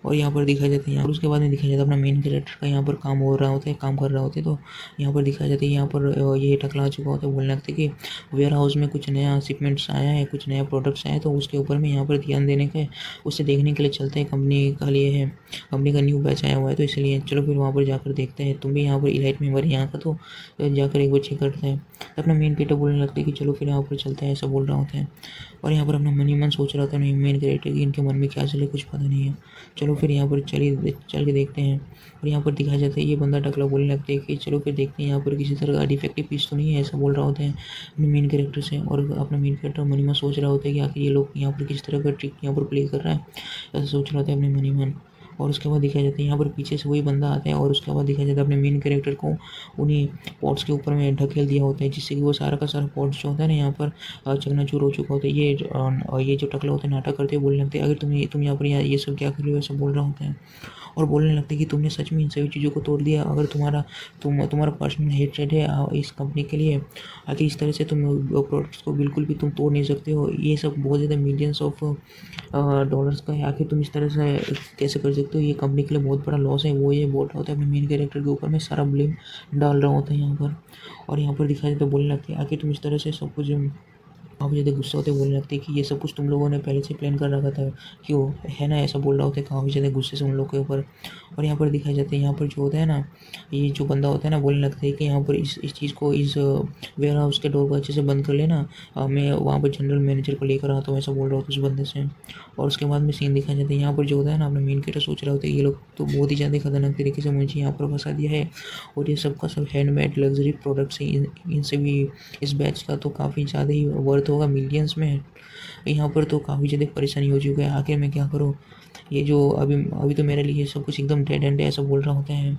और यहाँ पर दिखाया जाता है यहाँ पर उसके बाद में दिखाया जाता है अपना मेन कैरेक्टर का यहाँ पर काम हो रहा होता है, काम कर रहा होता है। तो यहाँ पर दिखाया जाता है यहाँ पर ये टकला चुका होता है, बोलने लगता है कि वेयर हाउस में कुछ नया शिपमेंट्स आया है, कुछ नया प्रोडक्ट्स आया है, तो उसके ऊपर में यहाँ पर ध्यान देने का उसे देखने के लिए चलते हैं, कंपनी का लिए है, कंपनी का न्यू बैच आया हुआ है तो इसलिए चलो फिर वहाँ पर जाकर देखते हैं। तुम भी यहाँ पर इलाइट मेंबर यहाँ का, तो जाकर एक बार चेक करते हैं। अपना मेन कैरेक्टर बोलने लगता है कि चलो फिर यहाँ पर चलते हैं, ऐसा बोल रहा होता है। और यहाँ पर अपना मन ही मन सोच रहा था मेन कैरेक्टर की इनके मन में क्या चले कुछ पता नहीं है, चलो फिर यहाँ पर चल के देखते हैं। और यहाँ पर दिखाया जाता है ये बंदा टकला बोलने लगता है कि चलो फिर देखते हैं यहाँ पर किसी तरह का डिफेक्टिव पीस तो नहीं है, ऐसा बोल रहा होता है अपने मेन कैरेक्टर से। और अपना मेन कैरेक्टर मन ही मन सोच रहा होता है कि आखिर ये लोग यहाँ पर किस तरह का ट्रिक यहाँ पर प्ले कर रहा है, ऐसा सोच रहा होता है अपने मन ही मन। और उसके बाद दिखाया जाता है यहाँ पर पीछे से वही बंदा आता है और उसके बाद दिखाया जाता है अपने मेन कैरेक्टर को उन्हीं पॉट्स के ऊपर में ढकेल दिया होता है, जिससे कि वो सारा का सारा पॉट्स जो होता है ना यहाँ पर चकनाचूर हो चुका होता है। ये जो टकला होता है नाटक करते हुए बोलने लगते हैं अगर तुम यहाँ पर ये सब क्या कर रहे हो, ऐसा बोल रहा होता है। और बोलने लगते हैं कि तुमने सच में इन सभी चीज़ों को तोड़ दिया, अगर तुम्हारा पर्सनल हेट्रेड है इस कंपनी के लिए, आखिर इस तरह से तुम प्रोडक्ट्स को बिल्कुल भी तुम तोड़ नहीं सकते हो, ये सब बहुत ज़्यादा मिलियंस ऑफ डॉलर्स का है, आखिर तुम इस तरह से कैसे कर सकते हो, ये कंपनी के लिए बहुत बड़ा लॉस है। वो ये बोल रहा होता है अपने मेन कैरेक्टर के ऊपर में सारा ब्लेम डाल रहा होता है यहाँ पर। और यहाँ पर दिखाया जाता है बोलने लगते हैं आखिर तुम इस तरह से सब कुछ काफ़ी ज़्यादा गुस्सा होते बोलने लगते हैं कि ये सब कुछ तुम लोगों ने पहले से प्लान कर रखा था क्यों, है ना, ऐसा बोल रहा होता है काफ़ी ज़्यादा गुस्से से उन लोग के ऊपर। और यहाँ पर दिखाया जाता है यहाँ पर जो होता है ना ये जो बंदा होता है ना बोलने लगता है कि यहाँ पर इस चीज़ को इस वेयर हाउस के डोर को अच्छे से बंद कर लेना, मैं वहाँ पर जनरल मैनेजर को लेकर आता हूँ, ऐसा बोल रहा होता है उस बंदे से। और उसके बाद में सीन दिखाया जाता है यहाँ पर जो होता है ना अपना मेन कैरेक्टर सोच रहा होता है ये लोग तो बहुत ही ज़्यादा खतरनाक तरीके से मुझे यहाँ पर फंसा दिया है, और ये सबका सब हैंडमेड लग्जरी प्रोडक्ट्स हैं, इनसे भी इस बैच का तो काफ़ी ज़्यादा ही वर्थ होगा मिलियंस में। यहाँ पर तो काफ़ी ज़्यादा परेशानी हो चुकी है, आखिर मैं क्या करूँ, ये जो अभी तो मेरे लिए सब कुछ एकदम डेड एंड है, ऐसा बोल रहा होता है।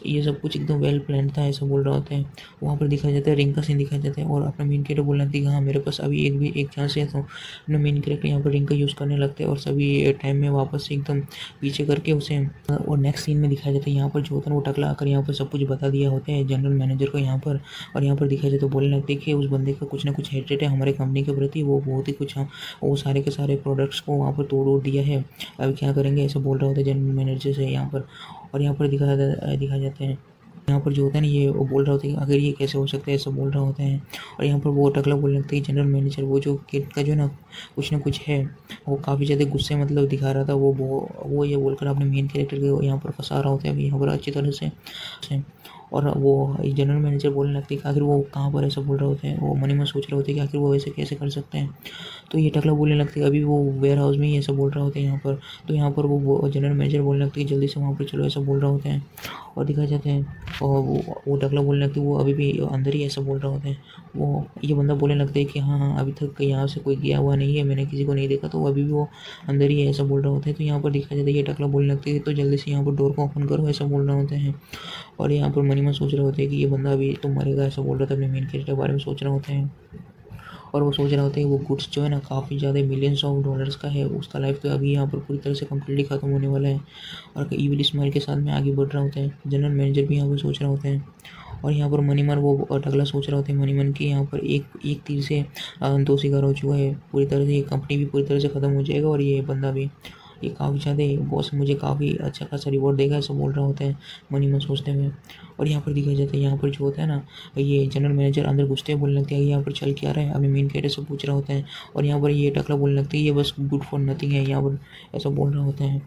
ये सब कुछ एकदम वेल प्लान था, ऐसा बोल रहा होता है। वहाँ पर दिखाया जाता है रिंग का सीन दिखाया जाता है और अपना मेन कैरेक्टर बोलना था कि हाँ मेरे पास अभी एक चांस है, तो अपना मेन कैरेक्टर यहाँ पर रिंग का यूज़ करने लगते हैं और सभी टाइम में वापस से एकदम पीछे करके उसे। और नेक्स्ट सीन में दिखाया जाता है यहाँ पर जो होता है वो टकला आकर यहाँ पर सब कुछ बता दिया होता है जनरल मैनेजर को यहाँ पर। और यहाँ पर दिखाया जाता है बोलने लगते हैं कि उस बंदे का कुछ ना कुछ हेट्रेड है हमारे कंपनी के प्रति, वो बहुत ही कुछ वो सारे के सारे प्रोडक्ट्स को वहाँ पर तोड़ दिया है, अभी क्या करेंगे, ऐसा बोल रहा होता है जनरल मैनेजर से यहाँ पर। और यहाँ पर दिखाया जाता है यहाँ पर जो होता है ना ये वो बोल रहा होता है कि अगर ये कैसे हो सकता है, ऐसा बोल रहा होता है। और यहाँ पर वो टकला बोलने लगता है कि जनरल मैनेजर वो जो किड का जो ना कुछ है वो काफ़ी ज़्यादा गुस्से मतलब दिखा रहा था, वो ये बोलकर अपने मेन कैरेक्टर को यहाँ पर फंसा रहा होता है अभी यहाँ पर अच्छी तरह से। और वो जनरल मैनेजर बोलने लगते हैं कि आखिर वो कहाँ पर ऐसा बोल रहे होते हैं, वो मन ही मन सोच रहे होते हैं कि आखिर वो ऐसे कैसे कर सकते हैं। तो ये टकला बोलने लगते हैं अभी वो वेयर हाउस में ही ऐसा बोल रहा होता है यहाँ पर। तो यहाँ पर वो जनरल मैनेजर बोलने लगते हैं जल्दी से वहाँ पर चलो, ऐसा बोल रहा होता है। और दिखाया जाता है और वो टकला बोलने लगते हैं वो अभी भी अंदर ही ऐसा बोल रहा होता है। वो ये बंदा बोलने लगता है कि हाँ अभी तक यहाँ से कोई गया हुआ नहीं है, मैंने किसी को नहीं देखा, तो अभी भी वो अंदर ही ऐसा बोल रहा होता है। तो यहाँ पर दिखाया जाता है ये टकला बोलने लगते हैं तो जल्दी से यहाँ पर डोर को ओपन करो, ऐसा बोल रहा होता है। और यहाँ पर मन ही मन सोच रहे होते हैं कि ये बंदा अभी तो मरेगा, ऐसा बोल रहा था, अपने मेन कैरेक्टर के बारे में सोच रहे होते हैं। और वो सोच रहे होते हैं वो गुड्स जो है ना काफ़ी ज़्यादा मिलियंस ऑफ डॉलर्स का है, उसका लाइफ तो अभी यहाँ पर पूरी तरह से कम्प्लीटली ख़त्म होने वाला है। और ईविल स्माइल के साथ में आगे बढ़ रहा होता है। जनरल मैनेजर भी यहाँ पर सोच रहे होते हैं। और यहाँ पर मनीमन वो टकला सोच रहा होता है मनीमन की यहाँ पर एक तीर से दो शिकार हो चुका है, पूरी तरह से ये कंपनी भी पूरी तरह से ख़त्म हो जाएगा और ये बंदा भी। ये काफ़ी ज़्यादा बॉस मुझे काफ़ी अच्छा खासा रिवॉर्ड देगा, ऐसा बोल रहा होता है मन ही मन सोचते हुए। और यहाँ पर दिखाया जाता है, यहाँ पर जो होता है ना, ये जनरल मैनेजर अंदर घुसते हुए बोलने लगते हैं यहाँ पर चल क्या रहा है, अपने मेन कैरेक्टर से पूछ रहा होता है। और यहाँ पर ये टकला बोलने लगता है ये बस गुड फॉर नथिंग है, यहाँ पर ऐसा बोल रहा होता है।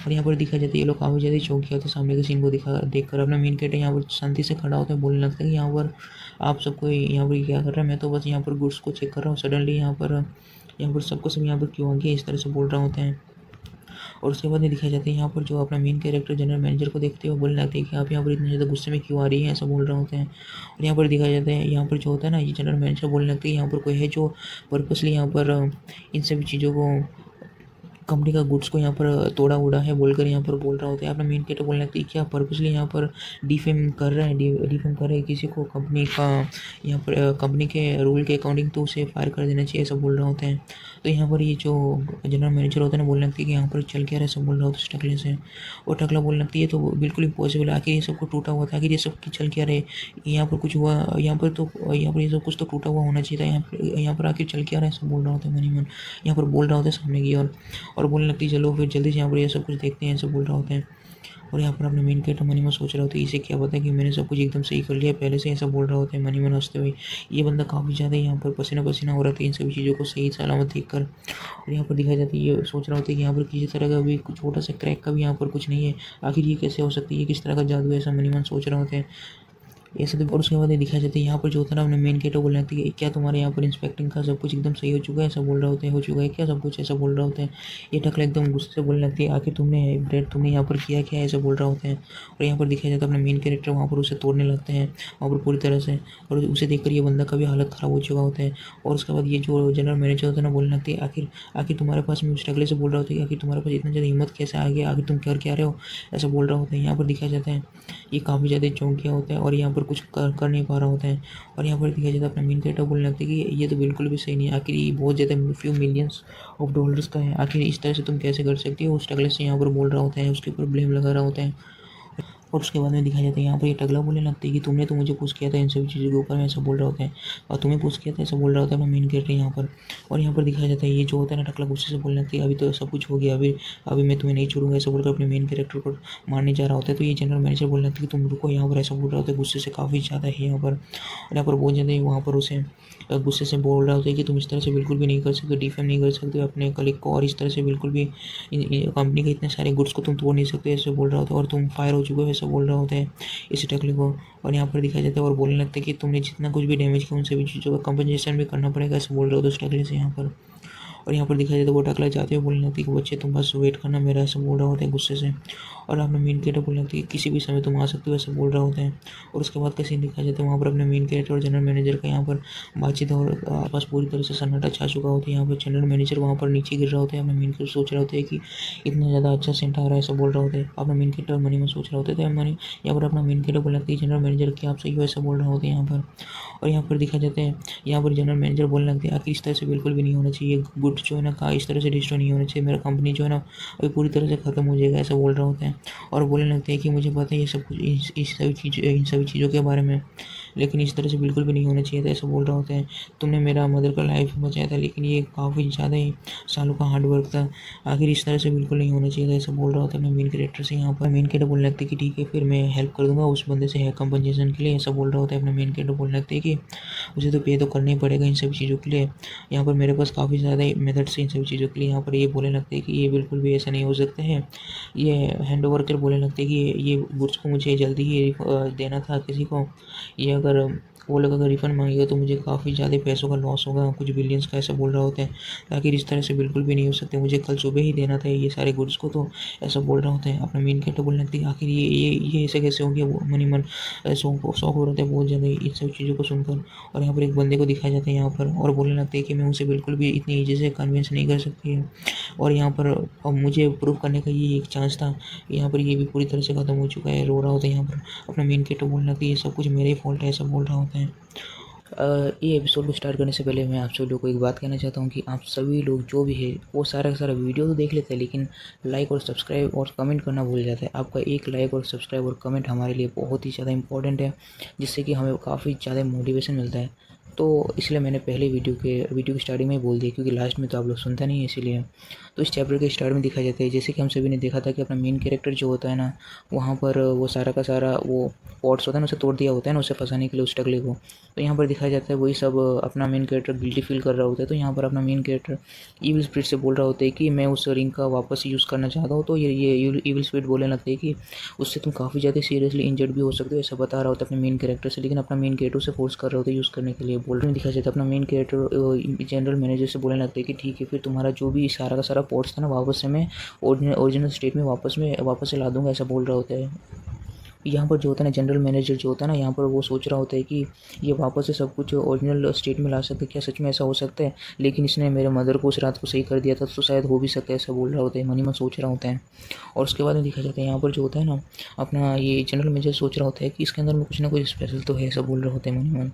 और यहाँ पर दिखा जाता है ये लोग काफ़ी ज़्यादा चौंक होते हैं सामने के सीन को देखकर। अपना मेन कैरेक्टर यहाँ पर शांति से खड़ा होता है, बोलने लगता है कि यहाँ पर आप सबको यहाँ पर क्या कर रहा है, मैं तो बस यहाँ पर गुड्स को चेक कर रहा हूँ। सडनली यहाँ पर सबको सब यहाँ पर क्यों आ गया, इस तरह से बोल रहा होता है। और उसके बाद में दिखाया जाता है यहाँ पर जो अपना मेन कैरेक्टर जनरल मैनेजर को देखते हुए बोलने लगते हैं कि आप यहाँ पर इतने ज़्यादा गुस्से में क्यों आ रही है, ऐसा बोल रहा होता है। और यहाँ पर दिखाया जाता है यहाँ पर जो होता है ना, ये जनरल मैनेजर बोलने लगते हैं यहाँ पर कोई है जो पर्पसली यहाँ पर इन सभी चीज़ों को, कंपनी का गुड्स को यहाँ पर तोड़ा उड़ा है बोलकर यहाँ पर बोल रहा होता है। अपना मेन कैरेक्टर बोलने लगता है क्या पर्पसली यहाँ पर डिफेम कर रहा है, डिफेम कर रहा है किसी को, कंपनी का यहाँ पर कंपनी के रूल के अकॉर्डिंग तो उसे फायर कर देना चाहिए, ऐसा बोल रहा होता है। तो यहाँ पर ये जो जनरल मैनेजर होता है ना, बोलने लगती है कि यहाँ पर चल क्या रहा है, सब बोल रहा होता है टकले से। और टकला बोलने लगती है तो बिल्कुल इम्पॉसिबल है, आखिर ये सब कुछ टूटा हुआ था, आखिर ये सब चल क्या रहे, यहाँ पर कुछ हुआ, यहाँ पर ये सब कुछ तो टूटा हुआ होना चाहिए था, यहाँ पर आखिर चल क्या रहा है, सब बोल रहा होता है मन ही मन, यहाँ पर बोल रहा होता है सामने की ओर। और बोलने लगती है चलो फिर जल्दी से यहाँ पर ये सब कुछ देखते हैं, ऐसा बोल रहा होता है। और यहाँ पर अपने मेन कैरेक्टर मनी में सोच रहा होता है इसे क्या पता कि मैंने सब कुछ एकदम सही कर लिया पहले से, ऐसा बोल रहा होता है मनी मन हंसते हुए। ये बंदा काफ़ी ज़्यादा यहाँ पर पसीना पसीना हो रहा था इन सभी चीज़ों को सही सलामत देख कर। और यहाँ पर दिखाया जाता है ये सोच रहा होता है कि यहाँ पर किसी तरह का भी छोटा सा क्रैक का भी यहाँ पर कुछ नहीं है, आखिर ये कैसे हो सकती है, ये किस तरह का जादू है, ऐसा मनी मन सोच रहा होता है। ऐसे तो। और उसके बाद ये दिखाया जाता है यहाँ पर जो होता है ना, अपने मेन कैरेक्टर बोलने लगती है क्या तुम्हारे यहाँ पर इंस्पेक्टिंग का सब कुछ एकदम सही हो चुका है, ऐसा बोल रहा होता है, हो चुका है क्या सब कुछ, ऐसा बोल रहा होता है। ये टकला एकदम गुस्से से बोलने लगती है आखिर तुमने यहाँ पर किया क्या, ऐसा बोल रहा होता है। और यहाँ पर दिखाया जाता है अपना मेन कैरेक्टर वहाँ पर उसे तोड़ने लगते हैं वहाँ पर पूरी तरह से, और उसे देखकर ये बंदा का भी हालत ख़राब हो चुका होता है। और उसके बाद ये जो जनरल मैनेजर होता है ना, बोलने लगती है आखिर तुम्हारे पास, में उस टकले से बोल रहा होता है आखिर तुम्हारे पास इतना ज़्यादा हिम्मत कैसे आ गया, आखिर तुम कर क्या रहे हो, ऐसा बोल रहा होता है। यहाँ पर दिखाया जाता है ये काफ़ी ज़्यादा चौंकिया होता है और यहाँ पर कुछ कर नहीं पा रहा होता है। और यहाँ पर दिखाया जाता है अपना मेन कैरेक्टर बोलने लगता है कि ये तो बिल्कुल भी सही नहीं है, आखिर ये बहुत ज़्यादा फ्यू मिलियंस ऑफ डॉलर्स का है, आखिर इस तरह से तुम कैसे कर सकती हो, उस टकले से यहाँ पर बोल रहा होता है, उसके ऊपर ब्लेम लगा रहा होता है। और उसके बाद में दिखाया जाता है यहाँ पर ये टकला बोलने लगता है कि तुमने तो मुझे पूछ किया था इन सभी चीज़ों के ऊपर में, ऐसा बोल रहा होता है, और तुम्हें पूछ किया था, ऐसा बोल रहा होता है अपना मेन कैरेक्टर यहाँ पर। और यहाँ पर दिखाया जाता है ये जो होता है ना, टकला गुस्से से बोलने लगती है अभी तो सब कुछ हो गया, अभी मैं तुम्हें नहीं छोड़ूंगा, ऐसा बोलकर अपने मेन कैरेक्टर को मारने जा रहा होता है। तो ये जनरल मैनेजर बोलने लगता है कि तुम रुको यहाँ पर, ऐसा बोल रहा होता है गुस्से से काफ़ी ज़्यादा है यहाँ पर। और यहाँ पर बहुत ज़्यादा वहाँ पर उसे गुस्से से बोल रहा होता है कि तुम इस तरह से बिल्कुल भी नहीं कर सकते, डिफेम नहीं कर सकते अपने कलीग को, और इस तरह से बिल्कुल भी कंपनी के इतने सारे गुड्स को तुम तोड़ नहीं सकते, ऐसे बोल रहा होता है। और तुम फायर हो चुके हो, ऐसा बोल रहा होता है इस टकले को। और यहाँ पर दिखाया जाता है और बोलने लगता है कि तुमने जितना कुछ भी डैमेज किया उन सभी चीज़ों का कंपनसेशन भी करना पड़ेगा, ऐसा बोल रहा होता है उस टकले से यहाँ पर। और यहाँ पर दिखाया जाता है वो टकला जाते हुए बोलने लगती है कि बच्चे तुम बस वेट करना मेरा, ऐसा बोल रहा होता है गुस्से से। और अपने मेन कैरेक्टर बोलने लगती है किसी भी समय तुम आ सकते हो, ऐसा बोल रहा होता है। और उसके बाद का सीन दिखाया जाता है वहाँ पर अपने मेन कैरेक्टर और जनरल मैनेजर का यहाँ पर बातचीत, और आपस पूरी तरह से सन्नाटा छा चुका होता है। यहाँ पर जनरल मैनेजर वहाँ पर नीचे गिर रहा होता है, अपने मेन कैरेक्टर सोच रहा होता है कि इतना ज़्यादा अच्छा सेंट आ रहा है, ऐसा बोल रहा होता है। अपना मेन कैरेक्टर मनी में सोच रहा होता है, मनी यहाँ पर अपना मेन कैरेक्टर बोलने लगती है जनरल मैनेजर कि आप सही हो, ऐसा बोल रहा होता है यहाँ पर। और यहाँ पर दिखा जाता है यहाँ पर जनरल मैनेजर बोलने लगते हैं आखिर इस तरह से बिल्कुल भी नहीं होना चाहिए, गुड जो है ना का इस तरह से डिस्ट्रॉय नहीं होना चाहिए, मेरा कंपनी जो है ना अभी पूरी तरह से ख़त्म हो जाएगा, ऐसा बोल रहा होता है। और बोलने लगते हैं कि मुझे पता है ये सब कुछ इन सभी चीज़ों के बारे में, लेकिन इस तरह से बिल्कुल भी नहीं होना चाहिए था, ऐसा बोल रहा होता है। तुमने मेरा मदर का लाइफ बचाया था, लेकिन ये काफ़ी ज़्यादा ही सालों का हार्डवर्क था, आखिर इस तरह से बिल्कुल नहीं होना चाहिए था, ऐसा बोल रहा होता है अपने मेन कैरेक्टर से। यहाँ पर मेन कैरेक्टर बोलने लगते हैं कि ठीक है फिर मैं हेल्प कर दूंगा उस बंदे से कंपनसेशन के लिए, ऐसा बोल रहा होता है। अपने मेन कैरेक्टर बोलने लगते हैं कि मुझे तो पे तो करना ही पड़ेगा इन सभी चीज़ों के लिए, यहाँ पर मेरे पास काफ़ी ज़्यादा मेथड्स हैं इन सभी चीज़ों के लिए। यहाँ पर ये बोलने लगते हैं कि ये बिल्कुल भी ऐसा नहीं हो सकता है, ये हैंड ओवर कर बोलने लगते हैं कि ये गुड्स को मुझे जल्दी ही देना था किसी को, ये अगर वो लोग अगर रिफ़ंड मांगेगा तो मुझे काफ़ी ज़्यादा पैसों का लॉस होगा, कुछ बिलियंस का, ऐसा बोल रहा होता है। ताकि इस तरह से बिल्कुल भी नहीं हो सकते, मुझे कल सुबह ही देना था ये सारे गुड्स को, तो ऐसा बोल रहा होता है। अपना मेन कैरेक्टर बोलने लगती है आखिर ये ऐसे कैसे हो गया, वो मनी मन शौक हो रहा है बहुत ज़्यादा इन सब चीज़ों को सुनकर। और यहाँ पर एक बंदे को दिखाया जाता है यहाँ पर, और बोलने लगते हैं कि मैं उसे बिल्कुल भी इतनी ईजी से कन्विंस नहीं कर सकती है, और यहाँ पर अब मुझे प्रूव करने का ये एक चांस था, यहाँ पर ये भी पूरी तरह से ख़त्म हो चुका है, रो रहा होता है यहाँ पर। अपना मेन कैरेक्टर बोलने लगती है ये सब कुछ मेरा ही फॉल्ट है, ऐसा बोल रहा होता है। ये एपिसोड को स्टार्ट करने से पहले मैं आप सभी लोगों को एक बात कहना चाहता हूँ कि आप सभी लोग जो भी है वो सारा का सारा वीडियो तो देख लेते हैं, लेकिन लाइक और सब्सक्राइब और कमेंट करना भूल जाता है। आपका एक लाइक और सब्सक्राइब और कमेंट हमारे लिए बहुत ही ज़्यादा इंपॉर्टेंट है, जिससे कि हमें काफ़ी ज़्यादा मोटिवेशन मिलता है। तो इसलिए मैंने पहले वीडियो की स्टार्टिंग में ही बोल दिया, क्योंकि लास्ट में तो आप लोग सुनते नहीं है इसीलिए। तो इस चैप्टर के स्टार्ट में दिखाया जाता है, जैसे कि हम सभी ने देखा था कि अपना मेन कैरेक्टर जो होता है ना, वहाँ पर वो सारा का सारा वो पॉट्स होता है ना, उसे तोड़ दिया होता है ना, उसे फंसाने के लिए उस टकले को। तो यहाँ पर दिखाया जाता है वही सब अपना मेन कैरेक्टर गिल्टी फील कर रहा होता है। तो यहाँ पर अपना मेन कैरेक्टर ईविल स्पिरिट से बोल रहा होता है कि मैं उस रिंग का वापस यूज़ करना चाहता हूँ। तो ये ईविल स्पिरिट बोलने लगता है कि उससे तुम काफ़ी ज़्यादा सीरियसली इंजर्ड भी हो सकते हो, ऐसा बता रहा होता है अपने मेन कैरेक्टर से। लेकिन अपना मेन कैरेक्टर से फोर्स कर रहा होता है यूज़ करने के लिए। बोल रहे दिखाया जाता है अपना मेन कैरेक्टर जनरल मैनेजर से बोलने लगता है कि ठीक है, फिर तुम्हारा जो भी सारा का सारा पॉट्स था ना, वापस से मैं ओरिजिनल स्टेट में वापस से ला दूँगा, ऐसा बोल रहा होता है। यहाँ पर जो होता है ना, जनरल मैनेजर जो होता है ना, यहाँ पर वो सोच रहा होता है कि ये वापस से सब कुछ ओरिजिनल स्टेट में ला सकते हैं, क्या सच में ऐसा हो सकता है? लेकिन इसने मेरे मदर को उस रात को सही कर दिया था, तो शायद हो भी सकता है, ऐसा बोल रहा होता है, मन ही मन सोच रहा होता है। और उसके बाद में देखा जाता है यहाँ पर जो होता है ना, अपना ये जनरल मैनेजर सोच रहा होता है कि इसके अंदर में कुछ ना कुछ स्पेशल तो है, ऐसा बोल रहे होते हैं मन ही मन।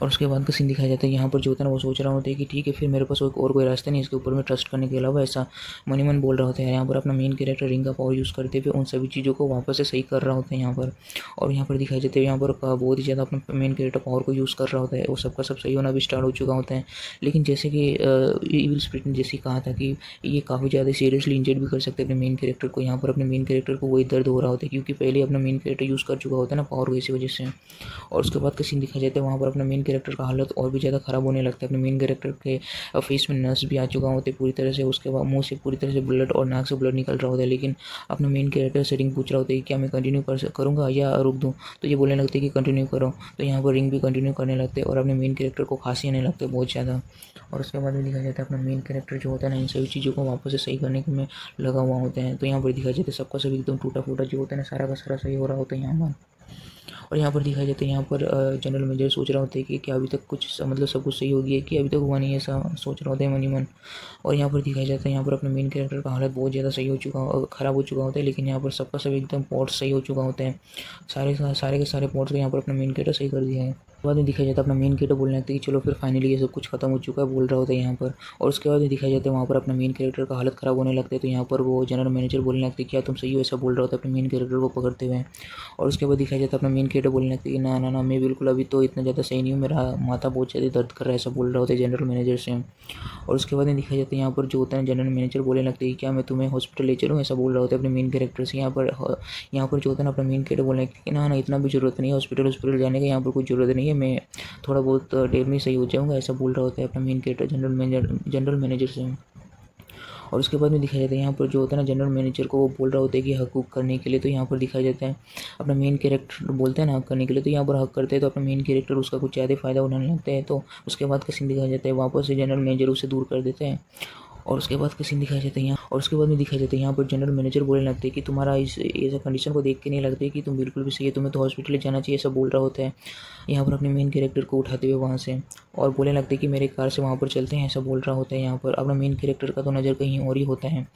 और उसके बाद का सीन दिखाया जाता है, यहाँ पर जो होता है ना, वो सोच रहा होता है कि ठीक है, फिर मेरे पास और कोई रास्ता नहीं इसके ऊपर में ट्रस्ट करने के अलावा, ऐसा मन ही मन बोल रहा होता है। यहाँ पर अपना मेन कैरेक्टर रिंग का पावर यूज़ करते हुए उन सभी चीज़ों को वापस से सही कर रहा होता है यहाँ पर। और यहाँ पर दिखाई जाते हैं, यहाँ पर बहुत ही ज़्यादा अपना मेन कैरेक्टर पावर को यूज़ कर रहा होता है, वो सबका सब सही होना भी स्टार्ट हो चुका होता है। लेकिन जैसे कि ईविल स्पिरिट ने जैसे कहा था कि ये काफ़ी ज़्यादा सीरियसली इंजर्ड भी कर सकते हैं अपने मेन कैरेक्टर को, यहाँ पर अपने मेन कैरेक्टर को वही दर्द हो रहा होता है, क्योंकि पहले अपना मेन कैरेक्टर यूज़ कर चुका होता है ना पावर की इसी वजह से। और उसके बाद का सीन दिखाया जाता है, वहाँ पर अपना मेन कैरेक्टर का हालत और भी ज़्यादा ख़राब होने लगता है। अपने मेन कैरेक्टर के फेस में नस भी आ चुका होता है पूरी तरह से, उसके बाद मुंह से पूरी तरह से ब्लड और नाक से ब्लड निकल रहा होता है। लेकिन अपना मेन कैरेक्टर से रिंग पूछ रहा होता है कि क्या मैं कंटिन्यू करूँगा या रुक दूँ? तो ये बोलने लगते हैं कि कंटिन्यू करो। तो यहाँ पर रिंग भी कंटिन्यू करने लगते हैं और अपने मेन कैरेक्टर को खांसी आने लगते हैं बहुत ज़्यादा। और उसके बाद भी दिखाया जाता है अपना मेन कैरेक्टर जो होता है ना, इन सभी चीज़ों को वापस से सही करने में लगा हुआ होता है। तो यहाँ पर दिखाया जाता है सबका सब एकदम टूटा फूटा जो होता है ना, सारा का सारा सही हो रहा होता है यहाँ पर। और यहाँ पर दिखाया जाता है, यहाँ पर जनरल मैनेजर सोच रहा होता है कि क्या अभी तक कुछ मतलब सब कुछ सही हो गया है कि अभी तक हुआ नहीं है, ऐसा सोच रहा होता है मन ही मन। और यहाँ पर दिखाया जाता है, यहाँ पर अपने मेन कैरेक्टर का हालत बहुत ज़्यादा सही हो चुका ख़राब हो चुका होता है। लेकिन यहाँ पर सबका सब एकदम पॉट्स सही हो चुका होता है, सारे के सारे पॉट्स को यहाँ पर अपना मेन कैरेक्टर सही कर दिया है। बाद में दिखाया जाता है अपना मेन कैरेक्टर बोलने लगता है कि चलो फिर फाइनली ये सब कुछ खत्म हो चुका है, बोल रहा होता है यहाँ पर। और उसके बाद में दिखाया जाता है वहाँ पर अपना मेन कैरेक्टर का हालत ख़राब होने लगता है। तो यहाँ पर वो जनरल मैनेजर बोलने लगते हैं क्या तुम सही हो, ऐसा बोल रहा होता है अपने मेन कैरेक्टर को पकड़ते हुए। और उसके बाद दिखाया जाता है अपना मेन कैरेक्टर बोलने लगता है कि ना ना ना, मैं बिल्कुल अभी तो इतना ज़्यादा सही नहीं हूँ, मेरा माथा बहुत ज़्यादा दर्द कर रहा है, ऐसा बोल रहा होता है जनरल मैनेजर से। और उसके बाद में दिखाया जाता है यहाँ पर जो होता है जनरल मैनेजर बोलने लगते हैं क्या मैं तुम्हें हॉस्पिटल ले चलूँ, ऐसा बोल रहा होता है अपने मेन कैरेक्टर से। यहाँ पर जो होता है ना, अपना मेन कैरेक्टर बोलने लगता है कि ना ना, इतना भी ज़रूरत नहीं है हॉस्पिटल जाने का, यहाँ पर कोई ज़रूरत नहीं है, मैं थोड़ा बहुत देर में सही हो जाऊँगा, ऐसा बोल रहा होता है अपना मेन कैरेक्टर जनरल मैनेजर से। और उसके बाद में दिखाया जाता है यहाँ पर जो होता है ना, जनरल मैनेजर को वो बोल रहा होता है कि हक करने के लिए। तो यहाँ पर दिखाया जाता है अपना मेन कैरेक्टर बोलता है ना हक करने के लिए, तो यहाँ पर हक करते हैं तो अपना मेन कैरेक्टर उसका कुछ ज़्यादा फ़ायदा उठाने लगता है। तो उसके बाद का सीन दिखाया जाता है, वापस से जनरल मैनेजर उसे दूर कर देते हैं। और उसके बाद का सीन दिखाया जाता है यहाँ, और उसके बाद में दिखाया जाता है यहाँ पर जनरल मैनेजर बोलने लगते हैं कि तुम्हारा इस ऐसा कंडीशन को देख के नहीं लगता है कि तुम बिल्कुल भी सही है, तुम्हें तो हॉस्पिटल जाना चाहिए, ऐसा बोल रहा होता है यहाँ पर अपने मेन कैरेक्टर को उठाते हुए वहाँ से। और बोलने लगते हैं कि मेरे कार से वहाँ पर चलते हैं, ऐसा बोल रहा होता है यहाँ पर। अपना मेन कैरेक्टर का तो नज़र कहीं और ही होता है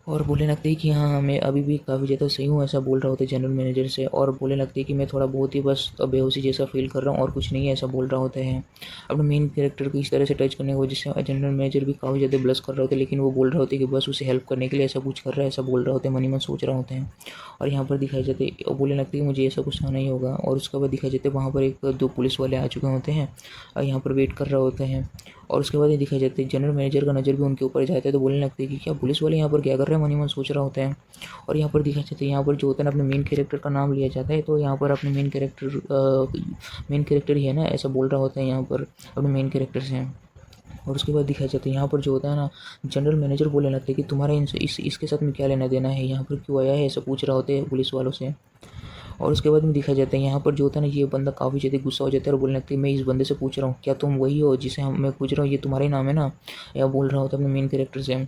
और बोलने लगते हैं कि हाँ मैं अभी भी काफ़ी ज़्यादा सही हूँ, ऐसा बोल रहा होता है जनरल मैनेजर से। और बोलने लगते हैं कि मैं थोड़ा बहुत ही बस बेहोशी जैसा फील कर रहा हूँ और कुछ नहीं है, ऐसा बोल रहा होता है। अपने मेन कैरेक्टर को इस तरह से टच करने की वजह से जनरल मैनेजर भी काफ़ी ज़्यादा ब्लश कर रहा होता है, लेकिन वो बोल रहा होता है कि बस उसे हेल्प करने के लिए ऐसा कुछ कर रहा है, ऐसा बोल रहा होता है, मन ही मन सोच रहा होता है। और यहाँ पर दिखाई जाते हैं, बोलने लगते हैं कि मुझे ऐसा कुछ नहीं होगा। और उसके बाद दिखाई जाते हैं वहाँ पर एक दो पुलिस वाले आ चुके होते हैं और यहाँ पर वेट कर रहे होते हैं। और उसके बाद ये दिखाई जाते हैं जनरल मैनेजर का नज़र भी उनके ऊपर जाता है, तो बोलने लगते हैं कि क्या पुलिस वाले यहाँ पर क्या कर रहे हैं, मन ही मन सोच रहा होता है। और यहाँ पर दिखाई जाता है, यहाँ पर जो होता है ना, अपने मेन कैरेक्टर का नाम लिया जाता है, तो यहाँ पर अपने मेन कैरेक्टर ही है ना, ऐसा बोल रहा होता है यहाँ पर अपने मेन कैरेक्टर से। और उसके बाद दिखाया जाता है यहाँ पर जो होता है ना, जनरल मैनेजर बोलने लगते हैं कि तुम्हारा इसके साथ में क्या लेना देना है, यहाँ पर क्यों आया है, ऐसा पूछ रहा होता है पुलिस वालों से। और उसके बाद में दिखाया जाता है यहाँ पर जो होता है ना, ये बंदा काफ़ी ज़्यादा गुस्सा हो जाता है और बोलने लगता है मैं इस बंदे से पूछ रहा हूँ क्या तुम वही हो जिसे मैं पूछ रहा हूँ, ये तुम्हारा ही नाम है ना, या बोल रहा होता है अपने मेन कैरेक्टर से।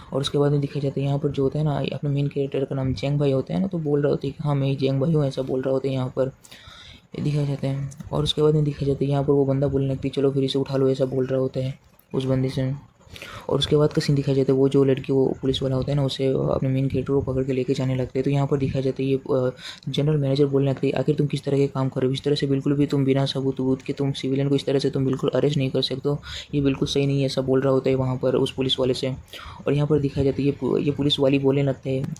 और उसके बाद में दिखाया जाता है यहाँ पर जो होता है ना, अपने मेन कैरेक्टर का नाम जेंग भाई होता है ना, तो बोल रहा होता है कि हाँ मैं ही जेंग भाई हूँ, ऐसा बोल रहा होता है यहाँ पर, ये दिखाया जाता है। और उसके बाद में दिखाया जाता है यहाँ पर वो बंदा बोलने लगती है चलो फिर इसे उठा लो, ऐसा बोल रहा होता है उस बंदे से। और उसके बाद का सीन दिखाया जाता है, वो जो लड़की वो पुलिस वाला होता है ना, उसे अपने मेन कैरेक्टर को पकड़ के लेके जाने लगते हैं। तो यहाँ पर दिखाया जाता है ये जनरल मैनेजर बोलने लगते हैं आखिर तुम किस तरह के काम कर रहे हो, इस तरह से बिल्कुल भी तुम बिना सबूत के तुम सिविलियन को इस तरह से तुम बिल्कुल अरेस्ट नहीं कर सकते हो, ये बिल्कुल सही नहीं है, ऐसा बोल रहा होता है वहाँ पर उस पुलिस वाले से। और यहाँ पर दिखाया जाता है ये पुलिस वाली बोलने लगते हैं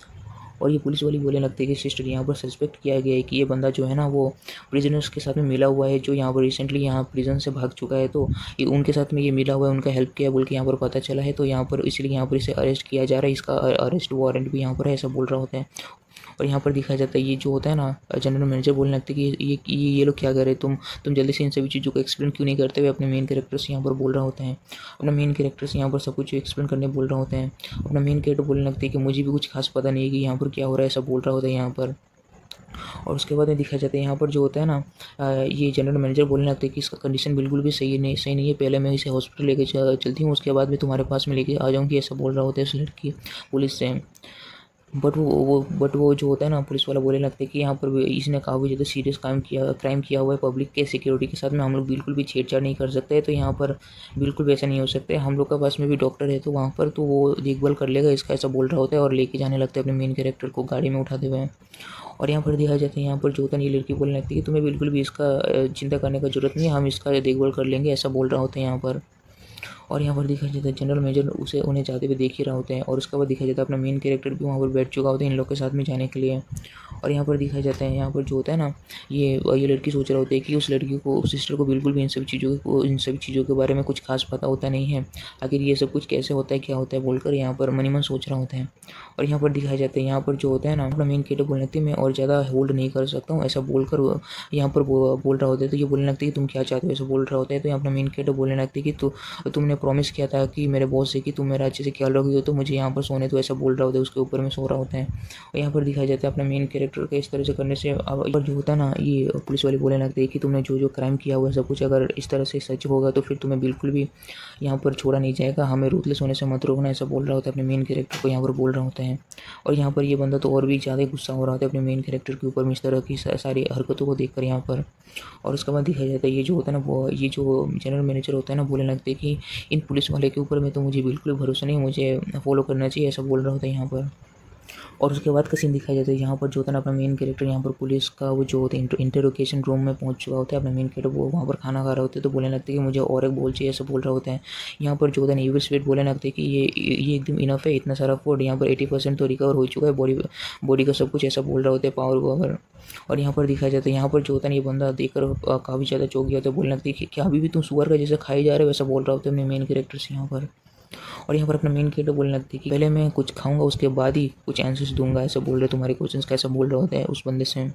और ये पुलिस वाली बोलने लगती है कि सिस्टर यहाँ पर सस्पेक्ट किया गया है कि ये बंदा जो है ना वो प्रिजनर्स के साथ में मिला हुआ है, जो यहाँ पर रिसेंटली यहाँ प्रिजन से भाग चुका है, तो ये उनके साथ में ये मिला हुआ है, उनका हेल्प किया बोल के यहाँ पर पता चला है, तो यहाँ पर इसलिए यहाँ पर इसे अरेस्ट किया जा रहा है, इसका अरेस्ट वारंट भी यहाँ पर है, ऐसा बोल रहा होता है। और यहाँ पर दिखाया जाता है ये जो होता है ना जनरल मैनेजर बोलने लगते हैं कि ये लोग क्या कर रहे हैं, तुम जल्दी से इन सभी चीज़ों को एक्सप्लेन क्यों नहीं करते हुए अपने मेन कैरेक्टर से यहाँ पर बोल रहा होता है। अपना मेन कैरेक्टर से यहाँ पर सब कुछ एक्सप्लेन करने बोल रहा होता है। अपना मेन कैरेक्टर बोलने लगते हैं कि मुझे भी कुछ खास पता नहीं है कि यहाँ पर क्या हो रहा है, ऐसा बोल रहा होता है यहाँ पर। और उसके बाद में दिखाया जाता है यहाँ पर जो होता है ना ये जनरल मैनेजर बोलने लगते हैं कि इसका कंडीशन बिल्कुल भी सही नहीं है, पहले मैं इसे हॉस्पिटल लेके चलती हूँ, उसके बाद मैं तुम्हारे पास में लेके आ जाऊँगी, ऐसा बोल रहा होता है उस लड़की पुलिस से। बट वो जो होता है ना पुलिस वाला बोलने लगता है कि यहाँ पर इसने काफ़ी ज़्यादा सीरियस क्राइम किया हुआ है पब्लिक के सिक्योरिटी के साथ में, हम लोग बिल्कुल भी छेड़छाड़ नहीं कर सकते, तो यहाँ पर बिल्कुल वैसा नहीं हो सकता है, हम लोग के पास में भी डॉक्टर है तो वहाँ पर तो वो देखभाल कर लेगा इसका, ऐसा बोल रहा होता है। और लेके जाने लगता है अपने मेन कैरेक्टर को गाड़ी में उठाते हुए। और यहाँ पर दिखाया जाता है यहाँ पर जो होता है ये लड़की बोलने लगती है कि तुम्हें बिल्कुल भी इसका चिंता करने का जरूरत नहीं है, हम इसका देखभाल कर लेंगे, ऐसा बोल रहा होता है यहाँ पर। और यहाँ पर दिखाया जाता है जनरल मेजर उन्हें जाते हुए देख ही रहा होते हैं। और उसके बाद दिखाया जाता है अपना मेन कैरेक्टर भी वहाँ पर बैठ चुका होता है इन लोग के साथ में जाने के लिए। और यहाँ पर दिखाया जाता है यहाँ पर जो होता है ना ये लड़की सोच रहा होता है कि उस लड़की को सिस्टर को बिल्कुल भी इन सभी चीज़ों के बारे में कुछ खास पता होता नहीं है, आखिर ये सब कुछ कैसे होता है क्या होता है बोलकर यहाँ पर मन ही मन सोच रहा होता है। और यहाँ पर दिखाया जाता है यहाँ पर जो होता है ना अपना मेन कैरेक्टर बोलने लगती है मैं और ज़्यादा होल्ड नहीं कर सकता हूँ, ऐसा बोलकर यहाँ पर बोल रहा होता है। तो ये बोलने लगती है कि तुम क्या चाहते हो, ऐसा बोल रहा होता है। तो यहाँ अपना मेन कैरेक्टर बोलने लगती है कि तुमने प्रॉमिस किया था कि मेरे बॉस से कि तुम मेरा अच्छे से ख्याल रखोगे, हो तो मुझे यहाँ पर सोने, तो ऐसा बोल रहा होता है, उसके ऊपर में सो रहा होता है। और यहाँ पर दिखाया जाता है अपना मेन कैरेक्टर के इस तरह से करने से अब जो होता है ना ये पुलिस वाले बोलने लगते हैं कि तुमने जो क्राइम किया हुआ है सब कुछ अगर इस तरह से सच होगा तो फिर तुम्हें बिल्कुल भी यहाँ पर छोड़ा नहीं जाएगा, हमें रूथलेस होने से मत रोकना, ऐसा बोल रहा होता है अपने मेन कैरेक्टर को यहाँ पर बोल रहा होता है। और यहाँ पर ये बंदा तो और भी ज़्यादा गुस्सा हो रहा होता है अपने मेन कैरेक्टर के ऊपर में इस तरह की सारी हरकतों को देखकर यहाँ पर। और उसके बाद दिखाया जाता है ये जो होता है ना वो ये जो जनरल मैनेजर होता है ना बोलने लगते हैं कि इन पुलिस वाले के ऊपर में तो मुझे बिल्कुल भरोसा नहीं, मुझे फॉलो करना चाहिए, ऐसा बोल रहा होता है यहाँ पर। और उसके बाद का सीन दिखाया जाता है यहाँ पर जो होता है ना अपना मेन कैरेक्टर यहाँ पर पुलिस का वो जो होता है इंटरोगेशन रूम में पहुंच चुका होता है, अपना मेन कैरेक्टर वो वहाँ पर खाना खा रहा होता है, तो बोलने लगते हैं कि मुझे और एक बोल चाहिए, ऐसा बोल रहा होता है। यहाँ पर जो होता है ईविल स्पिरिट बोलने लगते हैं कि ये एकदम इनफ है, इतना सारा फूड यहाँ पर 80% तो रिकवर हो चुका है बॉडी का सब कुछ, ऐसा बोल रहा होता है पावर। और यहाँ पर दिखाया जाता है यहाँ पर जो होता है ये बंदा देखकर काफ़ी ज़्यादा चौंक गया होता है, बोलने लगती है कि क्या अभी भी तुम सुअर का जैसे खाए जा रहे हो, वैसा बोल रहा होता है अपने मेन कैरेक्टर से यहाँ पर। और यहाँ पर अपना मेन कैरेक्टर बोलने लगती है कि पहले मैं कुछ खाऊंगा उसके बाद ही कुछ आंसर्स दूंगा, ऐसा बोल रहे तुम्हारे क्वेश्चंस का, ऐसा बोल रहा होता है उस बंदे से।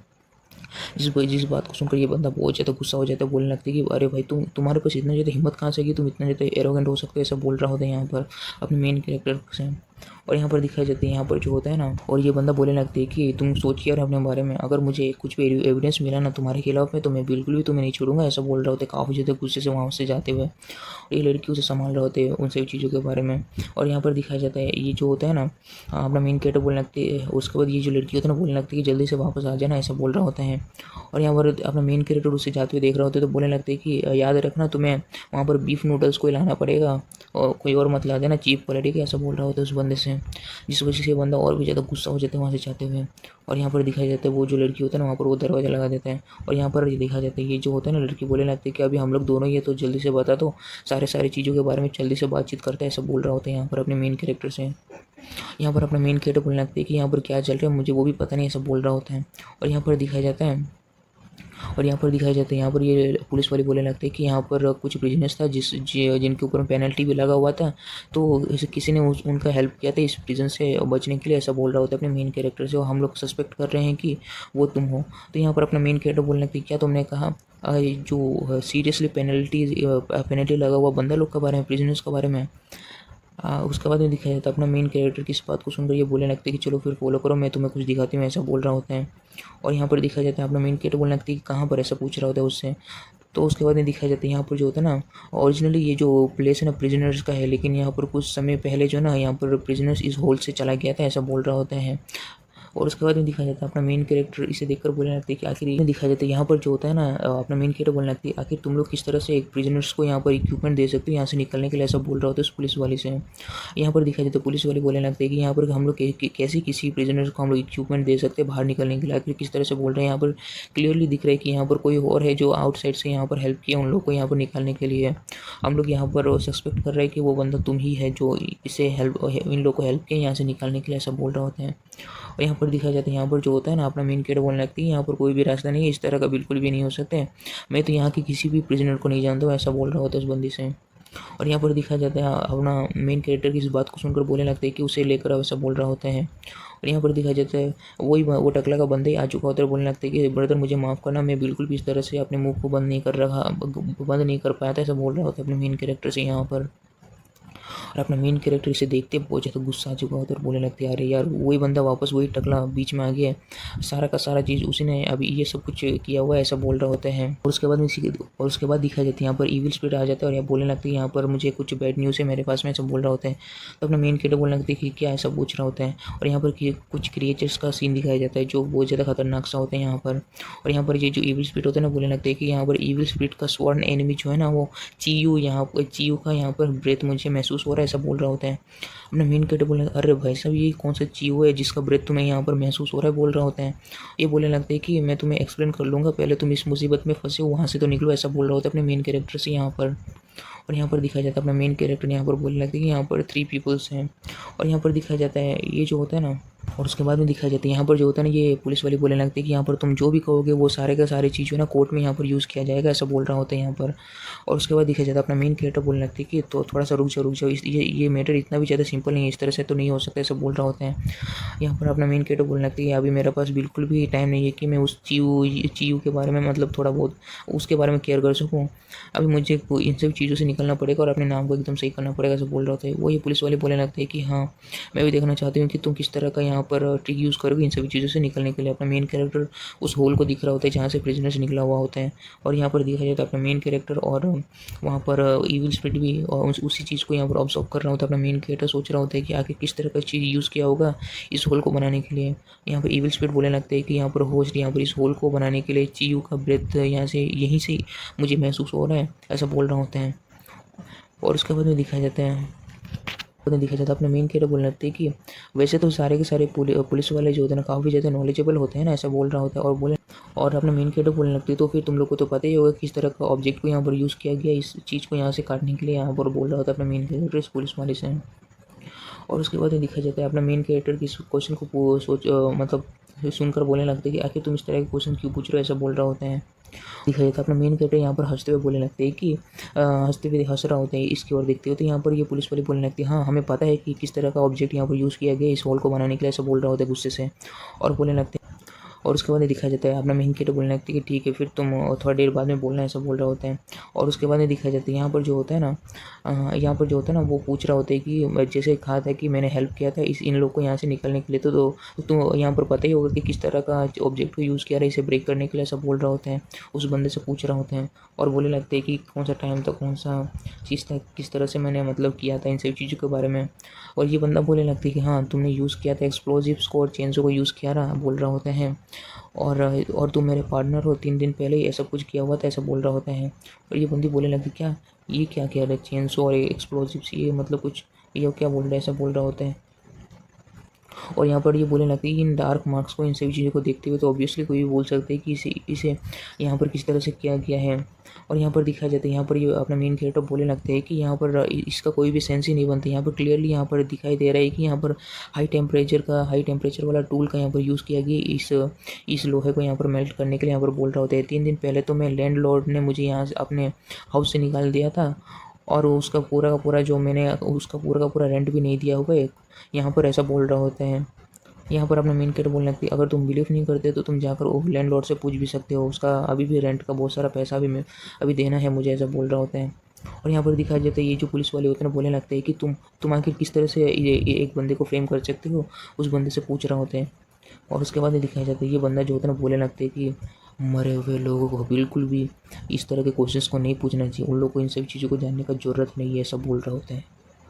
जिस बात को सुनकर ये बंदा बहुत ज़्यादा गुस्सा हो जाता है, बोलने लगता है कि अरे भाई तुम्हारे पास इतना ज़्यादा हिम्मत कहाँ से कि तुम इतना ज़्यादा एरोगेंट हो सकते हो, ऐसा बोल रहा होता है यहाँ पर अपने मेन कैरेक्टर से। और यहाँ पर दिखाई जाती है यहाँ पर जो होता है ना और ये बंदा बोलने लगता है कि तुम सोच के अपने बारे में, अगर मुझे कुछ भी एविडेंस मिला ना तुम्हारे खिलाफ में तो मैं बिल्कुल भी तुम्हें नहीं छोड़ूंगा, ऐसा बोल रहा होता है काफ़ी ज़्यादा गुस्से से वहाँ से जाते हुए। ये लड़की उसे संभाल रहे होते हैं उन सभी चीज़ों के बारे में। और यहाँ पर दिखाया जाता है ये जो होता है ना अपना मेन कैरेक्टर बोलने लगती है, उसके बाद ये जो लड़की होती है ना बोलने लगती है कि जल्दी से वापस आ जाना, ऐसा बोल रहा होता है। और यहाँ पर अपना मेन कैरेक्टर उससे जाते हुए देख रहा होता है, तो बोलने लगते हैं कि याद रखना तुम्हें वहाँ पर बीफ नूडल्स को लाना पड़ेगा और कोई और मत ला देना चीप क्वालिटी का, ऐसा बोल रहा होता है उस बंदे से, जिस वजह से बंदा और भी ज़्यादा गुस्सा हो जाता है वहाँ से जाते हुए। और यहाँ पर दिखाया जाता है वो जो लड़की होता है ना वहाँ पर वो दरवाज़ा लगा देता है। और यहाँ पर देखा जाता है ये जो होता है ना लड़की बोलने लगती है कि अभी हम लोग दोनों ही है तो जल्दी से बता दो, सारी चीज़ों के बारे में जल्दी से बातचीत करता है, ऐसा बोल रहा होता है यहाँ पर अपने मेन कैरेक्टर से। यहाँ पर अपना मेन कैरेक्टर बोलने लगता है कि यहाँ पर क्या चल रहा है मुझे वो भी पता नहीं, ऐसा बोल रहा होता है। और यहाँ पर दिखाया जाता है यहाँ पर ये पुलिस वाले बोलने लगते हैं कि यहाँ पर कुछ बिजनेस था जिनके ऊपर पेनल्टी भी लगा हुआ था, तो किसी ने उनका हेल्प किया था इस प्रिजन से बचने के लिए, ऐसा बोल रहा होता है अपने मेन कैरेक्टर से, और हम लोग सस्पेक्ट कर रहे हैं कि वो तुम हो। तो यहाँ पर अपना मेन कैरेक्टर बोलने लगते क्या तुमने कहा जो सीरियसली पेनल्टी लगा हुआ बंदा लोग के बारे में, प्रिजनर्स के बारे में। उसके बाद में दिखाया जाता है अपना मेन कैरेक्टर की इस बात को सुनकर ये बोलने लगते हैं कि चलो फिर फॉलो करो, मैं तुम्हें कुछ दिखाती हूँ, ऐसा बोल रहा होता है। और यहाँ पर दिखाया जाता है अपना मेन कैरेक्टर बोलने लगता है कि कहाँ पर, ऐसा पूछ रहा होता है उससे। तो उसके बाद में दिखाया जाता है यहाँ पर जो होता है ना ओरिजिनली ये जो प्लेस है ना प्रिजनर्स का है, लेकिन यहाँ पर कुछ समय पहले जो ना यहाँ पर प्रिजनर्स इस होल से चला गया था, ऐसा बोल रहा होता है। और उसके बाद में दिखाया जाता है अपना मेन कैरेक्टर इसे देखकर बोलने लगती है कि आखिर ये दिखाया जाता है यहाँ पर जो होता है ना अपना मेन कैरेक्टर बोलने लगती है आखिर तुम लोग किस तरह से एक प्रिजनर्स को यहाँ पर इक्विपमेंट दे सकते हो यहाँ से निकलने के लिए, ऐसा बोल रहा होता है उस पुलिस वाले से। यहाँ पर दिखाया जाता है पुलिस वाले बोलने लगते हैं कि यहाँ पर हम लोग कैसे किसी प्रिजनर्स को हम लोग इक्विपमेंट दे सकते हैं बाहर निकलने के लिए, आखिर किस तरह से बोल रहे हैं। यहाँ पर क्लियरली दिख रहा है कि यहाँ पर कोई और है जो आउटसाइड से यहाँ पर हेल्प किया उन लोग को यहाँ पर निकालने के लिए। हम लोग यहाँ पर सस्पेक्ट कर रहे हैं कि वो बंदा तुम ही है जो इसे हेल्प इन लोग को हेल्प किया यहाँ से निकालने के लिए, ऐसा बोल रहा होता है। और यहाँ पर दिखाया जाता है यहाँ पर जो होता है ना अपना मेन कैरेक्टर बोलने लगती है यहाँ पर कोई भी रास्ता नहीं है, इस तरह का बिल्कुल भी नहीं हो सकता है, मैं तो यहाँ की किसी भी प्रिजनर को नहीं जानता हूँ, ऐसा बोल रहा होता है उस बंदी से। और यहाँ पर दिखाया जाता है अपना मेन कैरेक्टर की इस बात को सुनकर बोलने लगता है कि उसे लेकर वैसा बोल रहा होता है। और यहाँ पर दिखाया जाता है वो टकला का बंदा ही आ चुका होता है, बोलने लगता है कि ब्रदर मुझे माफ़ करना, मैं बिल्कुल भी इस तरह से अपने मुंह को बंद नहीं कर पाया था, ऐसा बोल रहा होता है अपने मेन कैरेक्टर से यहाँ पर। और अपना मेन कैरेक्टर इसे देखते बहुत ज़्यादा गुस्सा आ चुका होता है और बोलने लगते हैं अरे यार वही बंदा वापस वही टकला बीच में आ गया है, सारा का सारा चीज़ उसी ने अभी ये सब कुछ किया हुआ है, ऐसा बोल रहा होता है। और उसके बाद दिखाई जाती है यहाँ पर ईविल स्पिरिट आ जाता है और यहाँ बोलने लगती है यहाँ पर मुझे कुछ बैड न्यूज़ है मेरे पास में, ऐसा बोल रहा होता है। तो अपना मेन कैरेक्टर बोलने लगती है कि क्या, ऐसा पूछ रहा होता है। और यहाँ पर कुछ क्रिएचर्स का सीन दिखाया जाता है जो बहुत ज़्यादा खतरनाक सा होता है यहाँ पर। और यहाँ पर ये जो ईविल स्पिरिट होता है ना, बोलने लगते हैं कि यहाँ पर ईविल स्पिरिट का स्वर्ण एनिमी जो है ना वो चीयू का यहाँ पर ब्रेथ मुझे महसूस हो रहा है, ऐसा बोल रहा होता है। अपना मेन कैरेक्टर बोलने अरे भाई साहब ये कौन सा चीयू है जिसका ब्रेथ तुम्हें यहाँ पर महसूस हो रहा है, बोल रहा होता है। ये बोलने लगता है कि मैं तुम्हें एक्सप्लेन कर लूँगा, पहले तुम इस मुसीबत में फंसे हो वहाँ से तो निकलो, ऐसा बोल रहा होता है अपने मेन कैरेक्टर से यहाँ पर। और यहाँ पर दिखाया जाता है अपना मेन कैरेक्टर यहाँ पर बोलने लगता है कि यहाँ पर 3 पीपल्स हैं। और यहाँ पर दिखाया जाता है ये जो होता है ना, और उसके बाद में दिखाया जाता है यहाँ पर जो होता है ना ये पुलिस वाली बोलने लगती है कि यहाँ पर तुम जो भी कहोगे वो सारे का सारी चीज़ जो है ना कोर्ट में यहाँ पर यूज़ किया जाएगा, ऐसा बोल रहा होता है यहाँ पर। और उसके बाद दिखाया जाता है अपना मेन कैरेक्टर बोलने लगती है कि तो थोड़ा सा रुक जाओ ये मैटर इतना भी ज़्यादा सिंपल नहीं है, इस तरह से तो नहीं हो सकता, ऐसा बोल रहा होता है। यहाँ पर अपना मेन कैरेक्टर बोलने लगती है अभी मेरे पास बिल्कुल भी टाइम नहीं है कि मैं उस चीयू के बारे में मतलब थोड़ा बहुत उसके बारे में केयर कर सकूँ, अभी मुझे इन सब चीज़ों से निकलना पड़ेगा और अपने नाम को एकदम सही करना पड़ेगा, ऐसा बोल रहा होता है। वही पुलिस वाले बोलने लगते हैं कि हाँ मैं भी देखना चाहती हूँ कि तुम किस तरह का यहाँ पर ट्रिक यूज़ करोगे इन सभी चीज़ों से निकलने के लिए। अपना मेन कैरेक्टर उस होल को दिख रहा होता है जहाँ से प्रिजनर से निकला हुआ होता है। और यहाँ पर देखा जाता है अपना मेन कैरेक्टर और वहाँ पर ईविल स्पिरिट भी और उसी चीज़ को यहाँ पर ऑब्जर्व कर रहा होता है। अपना मेन कैरेक्टर सोच रहा होता है कि आखिर किस तरह का चीज़ यूज़ किया होगा इस होल को बनाने के लिए। यहाँ पर ईविल स्पिरिट बोलने लगता है कि यहाँ पर होस्ट यहाँ पर इस होल को बनाने के लिए चीयू का ब्रेथ यहीं से मुझे महसूस हो रहा है, ऐसा बोल रहा होता है। और उसके बाद में दिखाया जाता है अपने मेन कैरेक्टर बोलने लगते हैं कि वैसे तो सारे के सारे पुलिस वाले जो होते हैं ना काफ़ी ज़्यादा नॉलेजेबल होते हैं ना, ऐसा बोल रहा होता है। और अपने मेन कैरेक्टर बोलने लगती है तो फिर तुम लोग को तो पता ही होगा किस तरह का ऑब्जेक्ट को यहाँ पर यूज़ किया गया इस चीज़ को यहाँ से काटने के लिए, यहाँ पर बोल रहा होता है अपना मेन कैरेक्टर इस पुलिस वाले से। और उसके बाद दिखाया जाता है अपना मेन कैरेक्टर की क्वेश्चन को मतलब सुनकर बोलने लगते हैं कि आखिर तुम इस तरह के क्वेश्चन क्यों पूछ रहे हो, ऐसा बोल रहा होता है। दिखाया जाता है अपना मेन कैरेक्टर यहाँ पर हंसते हुए बोलने लगते हैं कि हंसते हुए हंस रहा होता है इसकी ओर देखते हुए। तो यहाँ पर ये पुलिस वाले बोलने लगती है हाँ हमें पता है कि किस तरह का ऑब्जेक्ट यहाँ पर यूज़ किया गया इस हॉल को बनाने के लिए, ऐसा बोल रहा होता है गुस्से से और बोलने लगते हैं। और उसके बाद दिखाया जाता है अपना मेन कैरेक्टर बोलने लगती है कि ठीक है फिर तुम थोड़ा देर बाद में बोलना, ऐसा बोल रहा होता है। और उसके बाद दिखाया जाता है यहाँ पर जो होता है ना वो पूछ रहा होता है कि जैसे कहा था कि मैंने हेल्प किया था इन लोग को यहाँ से निकलने के लिए, तो तुम यहाँ पर पता ही होगा कि किस तरह का ऑब्जेक्ट को यूज़ किया रहा है इसे ब्रेक करने के लिए, ऐसा बोल रहा होता है। उस बंदे से पूछ रहा होता है और बोलने लगते हैं कि कौन सा टाइम था, कौन सा चीज़ था, किस तरह से मैंने मतलब किया था इन सभी चीज़ों के बारे में। और ये बंदा बोलने लगता है कि हाँ तुमने यूज़ किया था एक्सप्लोजिव्स को और चेंजों को यूज़ किया रहा, बोल रहा होता है। और तुम मेरे पार्टनर हो, 3 दिन पहले ही ऐसा कुछ किया हुआ था, ऐसा बोल रहा होता है। और ये बंदी बोलने लगती क्या कह रहा है चेंसो और एक्सप्लोजिव्स, ये मतलब कुछ ये क्या बोल रहा है, ऐसा बोल रहा होता है। और यहाँ पर ये बोलने लगती है कि इन डार्क मार्क्स को इन सभी चीज़ों को देखते हुए तो ऑब्वियसली कोई भी बोल सकते हैं कि इसे यहाँ पर किस तरह से किया गया है। और यहाँ पर दिखाया जाता है यहाँ पर ये अपना मेन कैरेक्टर बोलने लगते हैं कि यहाँ पर इसका कोई भी सेंस ही नहीं बनता। यहाँ पर क्लियरली यहाँ पर दिखाई दे रहा है कि यहाँ पर हाई टेम्परेचर वाला टूल का यहाँ पर यूज़ किया गया इस लोहे को यहाँ पर मेल्ट करने के लिए, यहाँ पर बोल रहा होता है। 3 दिन पहले तो मैं लैंडलॉर्ड ने मुझे यहाँ से अपने हाउस से निकाल दिया था और उसका पूरा का पूरा रेंट भी नहीं दिया हुआ है यहाँ पर, ऐसा बोल रहा होता है। यहाँ पर अपना मेन कैरेक्टर बोलने लगती है अगर तुम बिलीव नहीं करते तो तुम जाकर वो लैंडलॉर्ड से पूछ भी सकते हो, उसका अभी भी रेंट का बहुत सारा पैसा अभी देना है मुझे, ऐसा बोल रहा होता है। और यहाँ पर दिखाया जाता है ये जो पुलिस वाले होते हैं बोलने लगते हैं कि तुम आखिर किस तरह से ये एक बंदे को फ्रेम कर सकते हो, उस बंदे से पूछ रहा होता है। और उसके बाद दिखाया जाता है ये बंदा जो होता है ना बोलने लगते हैं कि मरे हुए लोगों को बिल्कुल भी इस तरह के क्वेश्चंस को नहीं पूछना चाहिए, उन लोगों को इन सभी चीज़ों को जानने का ज़रूरत नहीं है, ऐसा बोल रहा होता है।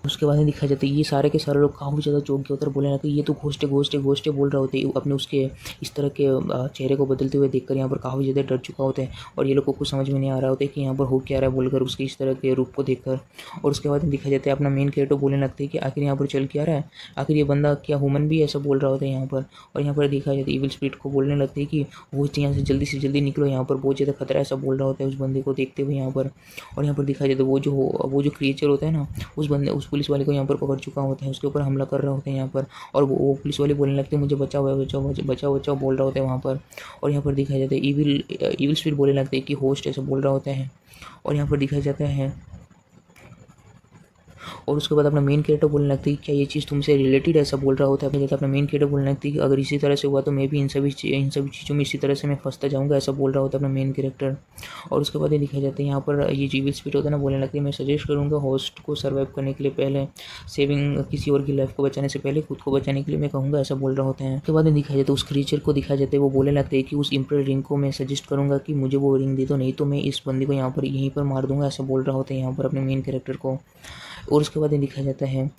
उसके बाद दिखाया जाता है ये सारे के सारे लोग काफ़ी ज़्यादा चौंक के उतर बोलने लगते हैं ये तो घोस्ट बोल रहे होते हैं अपने उसके इस तरह के चेहरे को बदलते हुए देखकर यहाँ पर काफ़ी ज़्यादा डर चुका होता है। और ये लोग को कुछ समझ में नहीं आ रहा होता है कि यहाँ पर हो क्या रहा है बोलकर उसके इस तरह के रूप को देखकर। और उसके बाद दिखाया जाता है अपना मेन कैरेक्टर बोलने लगते हैं कि आखिर यहाँ पर चल क्या रहा है, आखिर ये बंदा क्या ह्यूमन भी ऐसा बोल रहा होता है यहाँ पर। और यहाँ पर दिखाया जाता है ईविल स्पिरिट को बोलने लगते हैं कि वो यहाँ से जल्दी निकलो, यहाँ पर बहुत ज़्यादा खतरा ऐसा बोल रहा होता है उस बंदे को देखते हुए यहाँ पर। और यहाँ पर दिखाया जाता है वो जो क्रिएचर होता है ना उस पुलिस वाले को यहाँ पर पकड़ चुका होता है, उसके ऊपर हमला कर रहे होते हैं यहाँ पर। और वो पुलिस वाले बोलने लगते हैं मुझे बचाओ बचाओ बचाओ बचाओ बोल रहे होते हैं वहाँ पर। और यहाँ पर दिखाया जाता है ईविल स्पिरिट बोलने लगते हैं कि होस्ट ऐसा बोल रहा होता है। और यहाँ पर दिखाया जाता है और उसके बाद अपना मेन कैरेक्टर बोलने लगती है क्या ये चीज़ तुमसे रिलेटेड ऐसा बोल रहा होता है। अपने अपना मेन कैरेक्टर बोलने लगती है कि अगर इसी तरह से हुआ तो मैं भी इन सभी चीज़ों में इसी तरह से मैं फंसता जाऊँगा, ऐसा बोल रहा होता है अपना मेन कैरेक्टर। और उसके बाद ये दिखाया जाता है यहाँ पर ये जो इविल स्पिरिट होता है ना बोलने लगती है मैं सजेस्ट करूँगा होस्ट को सर्वाइव करने के लिए पहले सेविंग किसी और की लाइफ को बचाने से पहले खुद को बचाने के लिए मैं कहूँगा, ऐसा बोल रहा होता है। उसके बाद दिखाया जाता है उस क्रीचर को दिखाया जाता है वो बोलने लगता है कि उस इम्परल रिंग को मैं सजेस्ट करूँगा कि मुझे वो रिंग दे दो, नहीं तो मैं इस बंदी को यहाँ पर यहीं पर मार दूंगा, ऐसा बोल रहा होता है यहाँ पर अपने मेन कैरेक्टर को। और उसके बाद ये दिखाया जाता है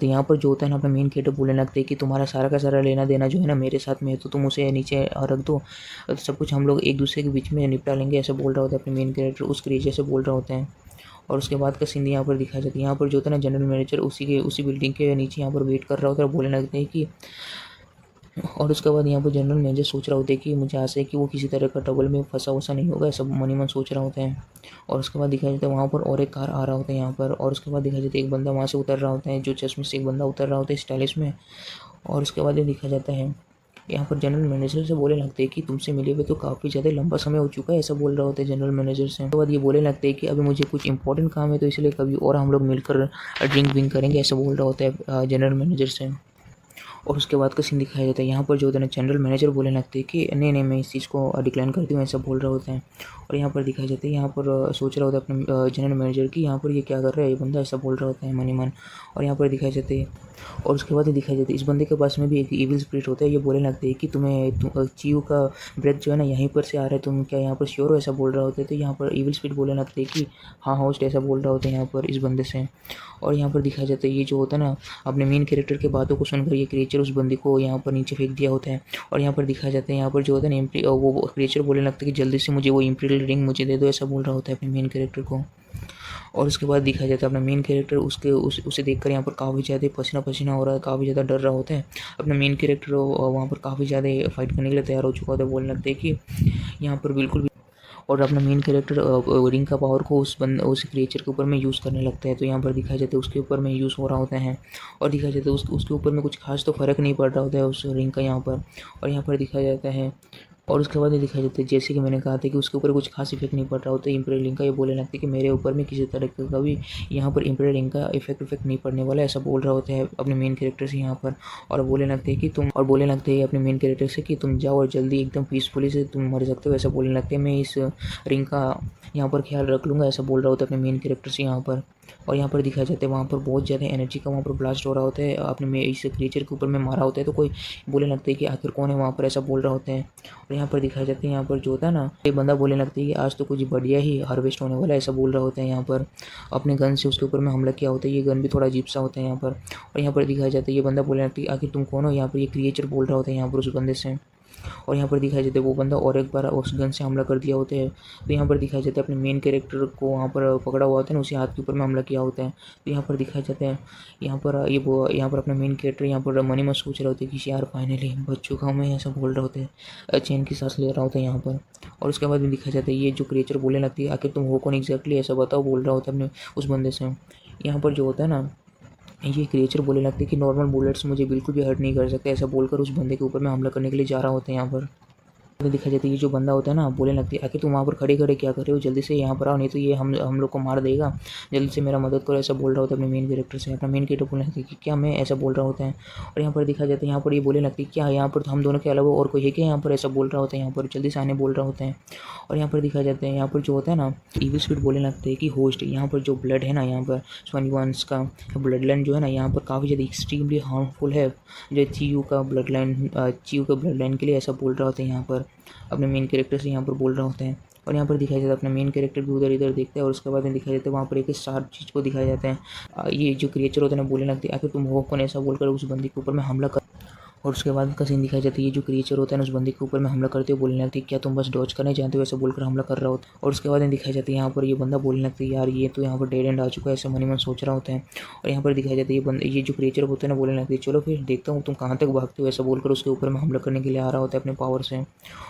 यहाँ पर जो होता है ना अपना मेन कैरेक्टर बोलने लगते हैं कि तुम्हारा सारा का सारा लेना देना जो है ना मेरे साथ में है, तो तुम उसे नीचे रख दो, सब कुछ हम लोग एक दूसरे के बीच में निपटा लेंगे, ऐसा बोल रहा होता है अपने मेन कैरेक्टर उस क्रिएचर से बोल रहा होता है। और उसके बाद का सीन यहाँ पर दिखाया जाता है यहाँ पर जो होता है ना जनरल मैनेजर उसी बिल्डिंग के नीचे यहाँ पर वेट कर रहा होता है, बोलने लगते हैं कि और उसके बाद यहाँ पर जनरल मैनेजर सोच रहा होता है कि मुझे आशा है कि वो किसी तरह का ट्रबल में फंसा वसा नहीं होगा, ऐसा मन ही मन सोच रहा होता है। और उसके बाद दिखाया जाता है वहाँ पर और एक कार आ रहा होता है यहाँ पर। और उसके बाद दिखाया जाता है एक बंदा वहाँ से उतर रहा होता है, जो चश्मे से एक बंदा उतर रहा होता है स्टाइलिश में। और उसके बाद ये दिखाया जाता है यहाँ पर जनरल मैनेजर से बोलने लगते हैं कि तुमसे मिले हुए तो काफ़ी ज़्यादा लंबा समय हो चुका है, ऐसा बोल रहा होता है जनरल मैनेजर से। उसके बाद ये बोलने लगते हैं कि अभी मुझे कुछ इंपॉर्टेंट काम है तो इसलिए कभी और हम लोग मिलकर ड्रिंक विंक करेंगे, ऐसा बोल रहा होता है जनरल मैनेजर से। और उसके बाद का सीन दिखाया जाता है यहाँ पर जो होता है ना जनरल मैनेजर बोलने लगते हैं कि नहीं मैं इस चीज़ को डिक्लाइन करती हूँ, ऐसा बोल रहा होता है। और यहाँ पर दिखाया जाता है यहाँ पर सोच रहा होता है अपने जनरल मैनेजर की यहाँ पर ये क्या कर रहा है ये बंदा, ऐसा बोल रहा होता है मन ही मन। और यहाँ पर दिखाया जाता है और उसके बाद ये दिखाया जाता है इस बंदे के पास में भी एक इविल स्पिरिट होता है, ये बोलने लगते हैं कि चीयू का ब्रेथ जो है ना यहीं पर से आ रहा है, तुम क्या यहाँ पर श्योर हो, ऐसा बोल रहा होता है। तो यहाँ पर इविल स्पिरिट बोलने लगते हैं कि हाँ होस्ट, ऐसा बोल रहा होता है यहाँ पर इस बंदे से। और यहाँ पर दिखाया जाता है ये जो होता है ना अपने मेन कैरेक्टर के बातों को सुनकर ये क्रिएचर उस बंदे को यहाँ पर नीचे फेंक दिया होता है। और यहाँ पर दिखाया जाता है यहाँ पर जो होता है ना वो क्रिएचर बोलने लगता है कि जल्दी से मुझे वो इम्पीरियल रिंग मुझे दे दो, ऐसा बोल रहा होता है अपने मेन कैरेक्टर को। और उसके बाद दिखाया जाता है अपना मेन कैरेक्टर उसे देखकर यहाँ पर काफ़ी ज़्यादा पसीना पसीना हो रहा है, काफ़ी ज़्यादा डर रहा होता है। अपना मेन कैरेक्टर वहाँ पर काफ़ी ज़्यादा फाइट करने के लिए तैयार हो चुका होता है, बोलने लगते हैं कि यहाँ पर बिल्कुल भी। और अपना मेन कैरेक्टर रिंग का पावर को उस क्रिएचर के ऊपर में यूज़ करने लगता है, तो यहाँ पर दिखाया जाता है उसके ऊपर में यूज़ हो रहा होता है। और दिखाया जाता है उसके ऊपर में कुछ खास तो फ़र्क नहीं पड़ रहा होता है उस रिंग का यहाँ पर। और यहाँ पर दिखाया जाता है और उसके बाद ये दिखाया जाता है जैसे कि मैंने कहा था कि उसके ऊपर कुछ खास इफेक्ट नहीं पड़ रहा होता है इम्पीरियल रिंग का, ये बोलने लगता है कि मेरे ऊपर में किसी तरह का भी यहाँ पर इम्पीरियल रिंग का इफेक्ट नहीं पड़ने वाला, ऐसा बोल रहा होता है अपने मेन कैरेक्टर से यहाँ पर। और बोलने लगते हैं अपने मेन कैरेक्टर से कि तुम जाओ और जल्दी एकदम पीसफुली से तुम मर सकते हो, ऐसा बोलने लगते हैं मैं इस रिंग का यहाँ पर ख्याल रख लूँगा, ऐसा बोल रहा होता है अपने मेन कैरेक्टर से यहाँ पर। और यहाँ पर दिखाया जाता है वहाँ पर बहुत ज़्यादा एनर्जी का वहाँ पर ब्लास्ट हो रहा होता है, आपने इस क्रिएचर के ऊपर में मारा होता है तो कोई बोलने लगता है कि आखिर कौन है वहाँ पर, ऐसा बोल रहा होता है। और यहाँ पर दिखाया जाता है यहाँ पर जो होता है ना ये बंदा बोलने लगता है कि आज तो कुछ बढ़िया ही हार्वेस्ट होने वाला है, ऐसा बोल रहा होता है यहाँ पर। अपने गन से उसके ऊपर में हमला किया होता है, ये गन भी थोड़ा अजीब सा होता है यहाँ पर। और यहाँ पर दिखाया जाता है ये बंदा बोलने लगता है आखिर तुम कौन हो, यहाँ पर ये क्रिएचर बोल रहा होता है यहाँ पर उस बंदे से। और यहाँ पर दिखाया जाता है वो बंदा और एक बार उस गन से हमला कर दिया होता है, तो यहाँ पर दिखाया जाता है अपने मेन कैरेक्टर को वहाँ पर पकड़ा हुआ होता है ना उसी हाथ के ऊपर में हमला किया होता है। तो यहाँ पर दिखाया जाता है यहाँ पर अपना मेन कैरेक्टर यहाँ पर मनी मत सोच रहे होते हैं कि यार फाइनली बच चुका हूँ मैं, ऐसा बोल रहा होता है, चैन की सांस ले रहा होता है यहाँ पर। और उसके बाद भी दिखाया जाता है ये जो क्रिएचर बोलने लगती है आखिर तुम हो कौन एग्जैक्टली, ऐसा बताओ, बोल रहा होता है अपने उस बंदे से। यहाँ पर जो होता है ना ये क्रिएचर बोलने लगते हैं कि नॉर्मल बुलेट्स मुझे बिल्कुल भी हर्ट नहीं कर सकते, ऐसा बोलकर उस बंदे के ऊपर में हमला करने के लिए जा रहा होता है यहाँ पर। तो दिखाई जाती है ये जो बंदा होता है ना बोलने लगती है आखिर तुम वहाँ पर खड़े खड़े क्या कर रहे हो, जल्दी से यहाँ पर आओ नहीं तो ये हम लोग को मार देगा, जल्दी से मेरा मदद करो, ऐसा बोल रहा होता है अपने मेन कैरेक्टर से। अपना मेन कैरेक्टर बोलने लगती है कि क्या मैं, ऐसा बोल रहा होता है। और यहाँ पर दिखा जाता है यहाँ पर ये बोलने लगती है क्या यहाँ पर हम दोनों के अलावा और कोई है क्या यहाँ पर, ऐसा बोल रहा होता है यहाँ पर, जल्दी से आने बोल रहा होता है। और यहाँ पर दिखा जाता है यहाँ पर जो होता है ना इविल स्पिरिट बोलने लगते हैं कि होस्ट यहाँ पर जो ब्लड है ना यहाँ पर स्वानिवान्स का ब्लड लाइन जो है ना यहाँ पर काफ़ी ज़्यादा एक्सट्रीमली हार्मफुल है जो चीयू का ब्लड लाइन के लिए, ऐसा बोल रहा होता है यहाँ पर अपने मेन कैरेक्टर से यहाँ पर बोल रहा होता है। और यहाँ पर दिखाया जाता है अपना मेन कैरेक्टर भी उधर इधर देखता है और उसके बाद में दिखाया जाता है वहाँ पर एक शार्प चीज़ को दिखाया जाता है। ये जो क्रिएचर होता है ना बोलने लगती है आखिर तुम हो कौन, ऐसा बोलकर उस बंदी के ऊपर में हमला कर। और उसके बाद का सीन दिखाई जाती है ये जो क्रिएचर होता है ना उस बंदी के ऊपर में हमला करते हुए बोलने लगती है क्या तुम बस डॉज करने जानते हो, ऐसा बोलकर हमला कर रहा होता है। और उसके बाद दिखाई जाती है यहाँ पर ये बंदा बोलने लगता है यार ये तो यहाँ पर डेड एंड आ चुका है, ऐसा मन ही मन सोच रहा होता है। और यहाँ पर दिखाई जाती है ये जो क्रिएचर होता है ना बोलने लगती है चलो फिर देखता हूँ तुम कहाँ तक भागते हो, ऐसा बोलकर उसके ऊपर में हमला करने के लिए आ रहा होता है अपने पावर से।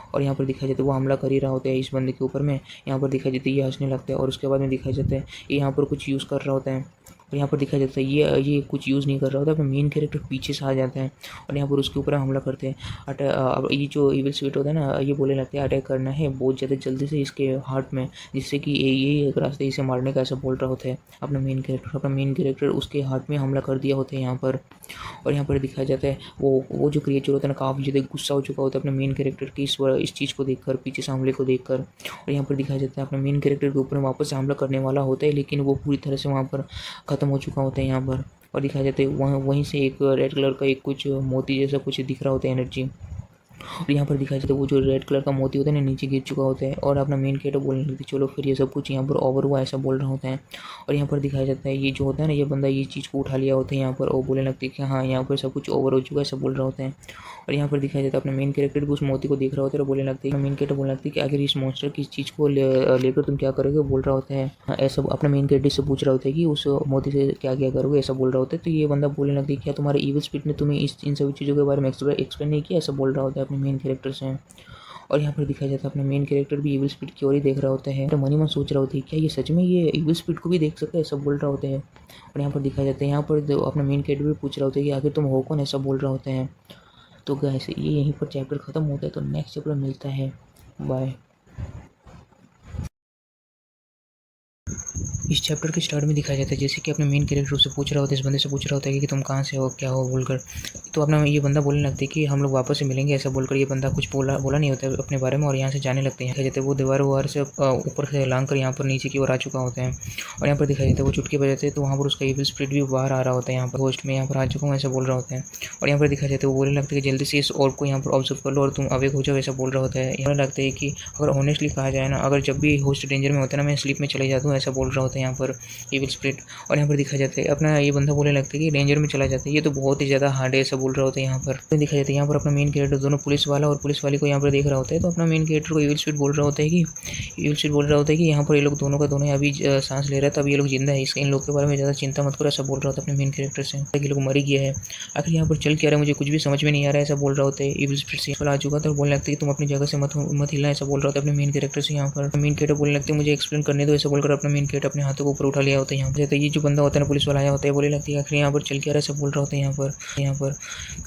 और यहाँ पर दिखाई जाता है वो हमला कर ही रहा होता है इस बंदे के ऊपर में, यहाँ पर दिखाई जाती है ये हंसने लगता है। और उसके बाद में दिखाई जाता है ये यहाँ पर कुछ यूज़ कर रहा होता है। और यहाँ पर दिखाया जाता है ये कुछ यूज़ नहीं कर रहा होता, अपना मेन कैरेक्टर पीछे से आ जाता है और यहाँ पर उसके ऊपर हमला करते हैं। अब ये जो इविल स्पिरिट होता है ना, ये बोलने लगता है अटैक करना है बहुत ज़्यादा जल्दी से इसके हार्ट में, जिससे कि ये एक रास्ते इसे मारने का ऐसा बोल रहा होता है अपना मेन कैरेक्टर उसके हार्ट में हमला कर दिया होता है यहाँ पर। और यहाँ पर दिखाया जाता है वो जो क्रिएचर होता है ना, काफ़ी ज़्यादा गुस्सा हो चुका होता है अपने मेन कैरेक्टर की इस चीज़ को देखकर, पीछे से हमले को देखकर। और यहाँ पर दिखाया जाता है अपने मेन कैरेक्टर के ऊपर वापस से हमला करने वाला होता है, लेकिन वो पूरी तरह से वहाँ पर ख़त्म हो चुका होता है यहाँ पर। और दिखाया जाता है वहीं से एक रेड कलर का एक कुछ मोती जैसा कुछ दिख रहा होता है एनर्जी। और यहाँ पर दिखाया जाता है वो जो रेड कलर का मोती होता है ना, नीचे गिर चुका होता है और अपना मेन कैरेक्टर बोलने लगती है चलो फिर ये सब कुछ यहाँ पर ओवर हुआ, ऐसा बोल रहा होता है। और यहाँ पर दिखाया जाता है ये जो होता है ना, ये बंदा ये चीज़ को उठा लिया होता है यहाँ पर और बोलने लगती है कि हाँ यहाँ पर सब कुछ ओवर हो चुका है, ऐसा बोल रहा होता है। और यहाँ पर दिखाया जाता है अपना मेन कैरेक्टर भी उस मोती को देख रहा होता है और बोलने लगता है, मेन कैरेक्टर बोलने लगती है कि अगर इस मॉन्स्टर की इस चीज़ को लेकर तुम क्या करोगे, बोल रहा होता है। ऐसा अपना मेन कैरेक्टर से पूछ रहा होता है कि उस मोती से क्या क्या करोगे, ऐसा बोल रहा होता है। तो ये बंदा बोलने लगता है क्या तुम्हारे इविल स्पिरिट ने तुम्हें इन सभी चीज़ों के बारे में एक्सप्लेन नहीं किया, ऐसा बोल रहा होता है अपने मेन कैरेक्टर से। और यहाँ पर दिखाया जाता है अपना मेन कैरेक्टर भी इविल स्पिरिट की ओर ही देख रहा होता है, तो मन ही मन सोच रहा होता है क्या ये सच में ये इविल स्पिरिट को भी देख सकता है, ऐसा बोल रहा होता है। और यहाँ पर दिखाया जाता है यहाँ पर अपना मेन कैरेक्टर भी पूछ रहा होता है कि आखिर तुम हो कौन, ऐसा बोल रहा होता है। तो गाइस ये यहीं पर चैप्टर ख़त्म होता है, तो नेक्स्ट चैप्टर मिलता है। बाय। इस चैप्टर के स्टार्ट में दिखाया जाता है जैसे कि अपने मेन कैरेक्टर उससे पूछ रहा होता है, इस बंदे से पूछ रहा होता है कि तुम कहाँ से हो, क्या हो बोलकर। तो अपना ये बंदा बोलने लगता है कि हम लोग वापस से मिलेंगे, ऐसा बोलकर ये बंदा कुछ बोला नहीं होता है अपने बारे में और यहाँ से जाने लगते हैं। दिखाया जाता है वो दीवार से ऊपर से लांग कर यहाँ पर नीचे की ओर आ चुका होता है। और यहाँ पर दिखाया जाता है वो चुटकी बजाते हैं तो वहाँ पर उसका इविल स्पिरिट भी बाहर आ रहा होता है, यहाँ पर होस्ट में यहाँ पर आ चुका हूँ, ऐसा बोल रहा होता है। और यहाँ पर दिखाया जाता है वो बोलने लगता है कि जल्दी से इस ऑर्ब को यहाँ पर ऑब्जर्व कर लो और तुम अवेक हो जाओ, ऐसा बोल रहा होता है। यहाँ लगता है कि अगर ऑनेस्टली कहा जाए ना, अगर जब भी होस्ट डेंजर में होता है ना, मैं स्लीप में चले जाता हूँ, ऐसा बोल रहा होता है यहाँ पर इविल स्पिरिट। और यहाँ पर दिखाया जाता है अपना ये बंदा बोलने लगता है कि डेंजर में चला जाता है, ये तो बहुत ही ज़्यादा हार्ड है, ऐसा बोल रहा होता है यहाँ पर। दिखाया जाता है यहाँ पर अपना मेन कैरेक्टर दोनों पुलिस वाला और पुलिस वाली को यहाँ पर देख रहा होता है। तो अपना मेन कैरेक्टर को इविल स्पिरिट बोल रहा होता है कि यहाँ पर ये लोग दोनों का दोनों अभी सांस ले रहा है, तब ये लोग जिंदा है, इसके इन लोग के बारे में ज़्यादा चिंता मत करो, ऐसा बोल रहा होता है अपने मेन कैरेक्टर से। ये लोग मर ही गया है, आखिर यहाँ पर चल क्या रहा है मुझे कुछ भी समझ में नहीं आ रहा है, ऐसा बोल रहा होता है। इविल स्पिरिट से आ चुका था, बोलने लगता है कि तुम अपनी जगह से मत हिलना, ऐसा बोल रहा होता है अपने मेन कैरेक्टर से। यहाँ पर मेन कैरेक्टर बोलने लगते हैं मुझे एक्सप्लेन करने दो, ऐसा बोलकर अपना मेन कैरेक्टर अपने हाथों को ऊपर उठा लिया होता है। यहाँ पर ये जो बंदा होता है ना पुलिस वाला आया होता है, बोले लगती है आखिर यहाँ पर चल क्या रहा है, सब बोल रहा होता है यहाँ पर।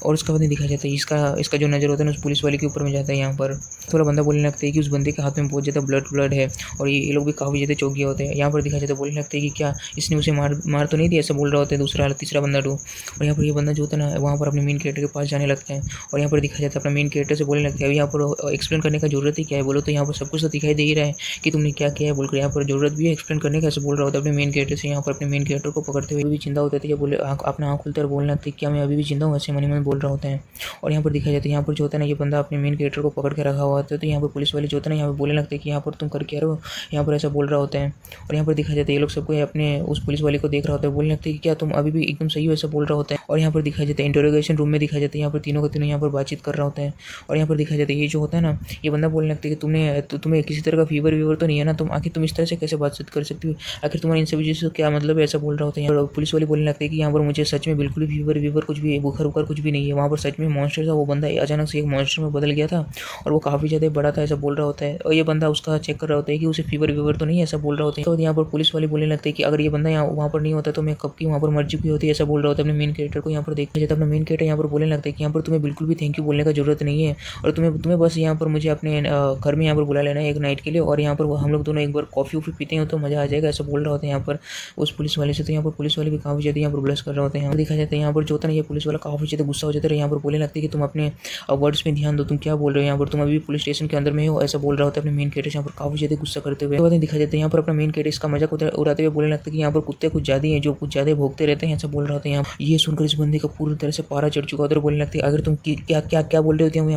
और उसका बाद दिखाया जाता है इसका जो नज़र होता है ना उस पुलिस वाले के ऊपर में जाता है। यहाँ पर थोड़ा बंदा बोलने लगता है कि उस बंदे के हाथ में बहुत ज़्यादा ब्लड है और ये लोग भी काफ़ी ज़्यादा चौंक गए होते हैं। यहाँ पर दिखाया जाता है बोलने लगता है कि क्या इसने उसे मार तो नहीं दिया, ऐसा बोल रहा होता है तीसरा बंदा टू। और यहाँ पर ये बंदा जो होता है ना वहाँ पर अपने मेन कैरेक्टर के पास जाने लगता है और यहाँ पर दिखाया जाता है अपना मेन कैरेक्टर से बोलने लगता है अभी यहाँ पर एक्सप्लेन करने का जरूरत ही क्या है, बोलो तो यहाँ पर सब कुछ तो दिखाई दे ही रहा है कि तुमने क्या किया है बोलकर, यहाँ पर जरूरत भी है एक्सप्लेन करने का, ऐसे बोल रहा होता है अपने मेन कैरेक्टर से। यहाँ पर अपने मेन कैरेक्टर को पकड़ते हुए भी चिंता होता है, बोले अपना आँख खुलता है और बोलने लगता है क्या मैं अभी भी जिंदा हूँ, ऐसे मन बोल रहा होता है। और यहाँ पर दिखाया जाता है यहाँ पर जो होता है ना ये बंदा अपने मेन कैरेक्टर को पकड़ के रखा हुआ होता है। तो यहाँ पर पुलिस वाले जो होता है ना यहाँ पर बोलने लगते हैं कि यहाँ पर तुम कर क्या रहे हो, यहाँ पर ऐसा बोल रहा होता है। और यहाँ पर दिखाया जाता है ये लोग सबको अपने उस पुलिस वाले को देख रहा होता है, बोलने लगते हैं कि क्या तुम अभी भी एकदम सही हो, ऐसा बोल रहा होता है। और यहाँ पर दिखाया जाता है इंटरोगेशन रूम में दिखाया जाता है यहाँ पर तीनों का तीनों यहाँ पर बातचीत कर रहा होता है। और यहाँ पर दिखाया जाता है ये जो होता है ना ये बंदा बोलने लगता है कि तुम्हें किसी तरह का फीवर तो नहीं है ना, तुम आखिर तुम इस तरह से कैसे बातचीत कर सकती हो, आखिर तुम्हारी इन सभी चीज़ों से क्या मतलब है, ऐसा बोल रहा होता है। पुलिस वाले बोलने लगते हैं कि यहाँ पर मुझे सच में बिल्कुल भी फीवर कुछ भी बुखार कुछ भी नहीं है, वहाँ पर सच में मॉन्स्टर था, वो बंदा अचानक से एक मॉन्स्टर में बदल गया था और वो काफ़ी ज़्यादा बड़ा था, ऐसा बोल रहा होता है। और ये बंदा उसका चेक कर रहा होता है कि उसे फीवर तो नहीं है, ऐसा बोल रहा होता है। तो यहाँ पर पुलिस वाले बोलने लगते हैं कि अगर ये बंदा यहाँ वहाँ पर नहीं होता तो मैं कब की वहाँ पर मर चुकी होती है, ऐसा बोल रहा होता है। अपने मेन कैरेक्टर को यहाँ पर देखा जाता है, अपना मेन कैरेक्टर यहाँ पर बोलने लगता है कि यहाँ पर तुम्हें बिल्कुल भी थैंक यू बोलने का जरूरत नहीं है और तुम्हें बस यहाँ पर मुझे अपने घर में यहाँ पर बुला लेना है एक नाइट के लिए और यहाँ पर हम लोग दोनों एक बार कॉफ़ी पीते हैं तो मज़ा आ जाएगा, ऐसा बोल रहा होता है यहाँ पर उस पुलिस वाले से। तो यहाँ पर पुलिस वाले भी काफ़ी ज़्यादा यहाँ पर ब्लश कर रहे होते हैं। यहाँ दिखा जाता है यहाँ पर जो होता है ये पुलिस वाला काफ़ी ज़्यादा गुस्सा हो जाता है, यहाँ पर बोलने लगती है कि तुम अपने वर्ड्स में ध्यान दो, तुम क्या बोल रहे हो, यहाँ पर तुम अभी पुलिस स्टेशन के अंदर में हो, ऐसा बोल रहा होता है अपने मेन कैरेक्टर यहाँ पर काफ़ी ज़्यादा गुस्सा करते हुए। तो दिखा जाता है यहाँ पर अपना मेन कैरेक्टर इसका मजाक उड़ाते हुए बोलने लगता है कि यहाँ पर कुत्ते कुछ ज़्यादा हैं जो कुछ ज़्यादा भोगते रहते हैं, ऐसा बोल रहा होता है। यहाँ ये सुनकर इस बंदे का पूरी तरह से पारा चढ़ चुका होता है, बोलने लगती है अगर तुम क्या बोल रहे होते हैं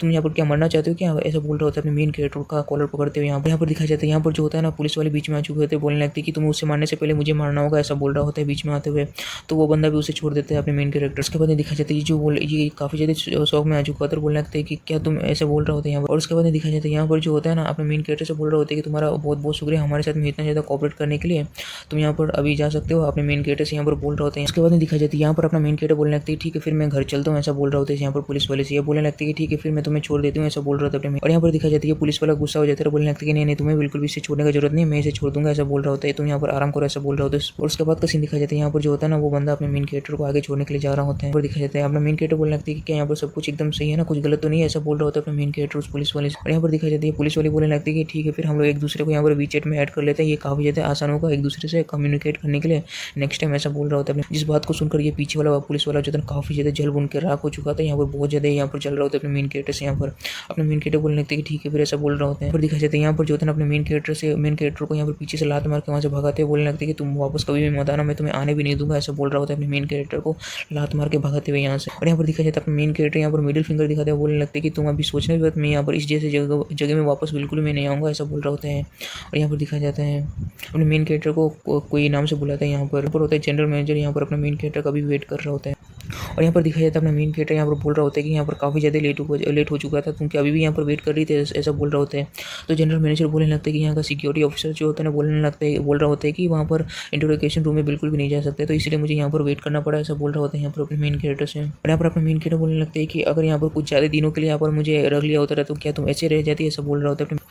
यहाँ पर क्या मरना चाहते हो क्या, ऐसा बोल रहा होता है अपने मेन कैरेक्टर का कॉलर पकड़ते हुए। यहाँ पर दिखा जाता है यहाँ पर जो होता है ना पुलिस वाले बीच में आ चुके होते हैं, बोलने लगते हैं कि तुम उससे मारने से पहले मुझे मारना होगा, ऐसा बोल रहा होता है बीच में आते हुए। तो वो बंदा भी उसे छोड़ देता है अपने मेन कैरेक्टर। उसके बाद दिखा जाता है ये काफ़ी ज़्यादा शौक में आ चुका होता है, बोलने लगता है कि क्या तुम ऐसे बोल रहा होता है यहाँ पर। और उसके बाद दिखा जाता है यहाँ पर जो होता है ना अपने मेन कैरेक्टर से बोल रहा होता है कि तुम्हारा बहुत बहुत शुक्रिया हमारे साथ में इतना ज़्यादा कॉपरेट करने के लिए, तुम यहाँ पर अभी जा सकते हो, अपने मेन कैरेक्टर से यहाँ पर बोल रहा होता है। उसके बाद दिखा जाती है यहाँ पर अपना मेन कैरेक्टर बोलने लगती है ठीक है फिर मैं घर चलता हूँ, ऐसा बोल रहा होता है। यहाँ पर पुलिस वाले से ये बोलने लगती है कि ठीक है फिर मैं तुम्हें छोड़ देती हूँ, ऐसा बोल रहा था अपने। और यहाँ पर दिखा जाती है पुलिस वाला गुस्सा हो जाता है, बोलने लगता है कि नहीं तुम्हें बिल्कुल भी इसे छोड़ने का जरूरत नहीं, मैं इसे छोड़ दूंगा, ऐसा बोल रहा होता है तुम यहाँ पर आराम करो ऐसा बोल रहा होता है। और उसके बाद का सीन दिखाया जाता है यहाँ पर जो होता है ना वो बंदा अपने मेन कैरेक्टर को आगे छोड़ने के लिए जा रहा होता है। दिखाया जाता है अपना मेन कैरेक्टर बोलने लगती है कि क्या यहाँ पर सब कुछ एकदम सही है ना, कुछ गलत तो नहीं है, ऐसा बोल रहा होता है अपना मेन कैरेक्टर उस पुलिस वाले से। और यहाँ पर दिखाई जाती है पुलिस वाले बोलने लगती है कि ठीक है फिर हम लोग एक दूसरे को यहाँ पर वीचैट में ऐड कर लेते हैं, ये काफी ज्यादा आसान होगा एक दूसरे से कम्युनिकेट करने के लिए नेक्स्ट टाइम, ऐसा बोल रहा होता है। जिस बात को सुनकर ये पीछे वाला पुलिस वाला जो था काफी ज्यादा जल बुन के राख हो चुका था, यहाँ पर बहुत ज्यादा यहाँ पर चल रहा होता है अपने मेन कैरेक्टर से। यहाँ पर अपने मेन कैरेक्टर बोलने लगते हैं कि ठीक है फिर ऐसा बोल रहा होता है। पर दिखाई जाता है यहाँ पर जो था अपने मेन कैरेक्टर को यहाँ पर पीछे से लात मार के वहाँ से भगाते हुए बोलने लगते हैं कि तुम वापस कभी भी मत आना, मैं तुम्हें आने भी नहीं दूंगा, ऐसा बोल रहा होता है अपने मेन कैरेक्टर को लात मार के भगाते हुए यहाँ से। और यहाँ पर दिखाया जाता है अपने मेन कैरेक्टर यहाँ पर मिडिल फिंगर दिखाते हैं, बोलने लगते हैं कि तुम अभी सोचने के बाद मैं यहाँ पर इस जैसे जगह में वापस बिल्कुल भी नहीं आऊँगा, ऐसा बोल रहा होता है। और यहाँ पर दिखाया जाता है अपने मेन कैरेक्टर को कोई नाम से बुलाता है, यहाँ पर होता है जनरल मैनेजर, यहाँ पर अपना मेन कैरेक्टर का भी वेट कर रहा होता है। और यहाँ पर दिखाया जाता है अपना मेन कैरेक्टर यहाँ पर बोल रहा होता है कि यहाँ पर काफ़ी ज़्यादा लेट हो चुका था, तुम क्या अभी भी यहाँ पर वेट कर रही थी, ऐसा बोल रहा होता है। तो जनरल मैनेजर बोलने लगता है कि यहाँ का सिक्योरिटी ऑफिसर जो होता है ना बोल रहा होता है कि वहाँ पर इंटरोगेशन रूम में बिल्कुल भी नहीं जा सकते, तो इसलिए मुझे यहाँ पर वेट करना पड़ा, ऐसा बोल रहा होता है यहाँ पर अपने मेन कैरेक्टर से। और यहाँ पर अपने मेन कैरेक्टर बोलने लगता है कि अगर यहाँ पर कुछ ज़्यादा दिनों के लिए यहाँ पर मुझे रख लिया होता है तो क्या तुम ऐसे रह जाती, ऐसा बोल रहा होता है।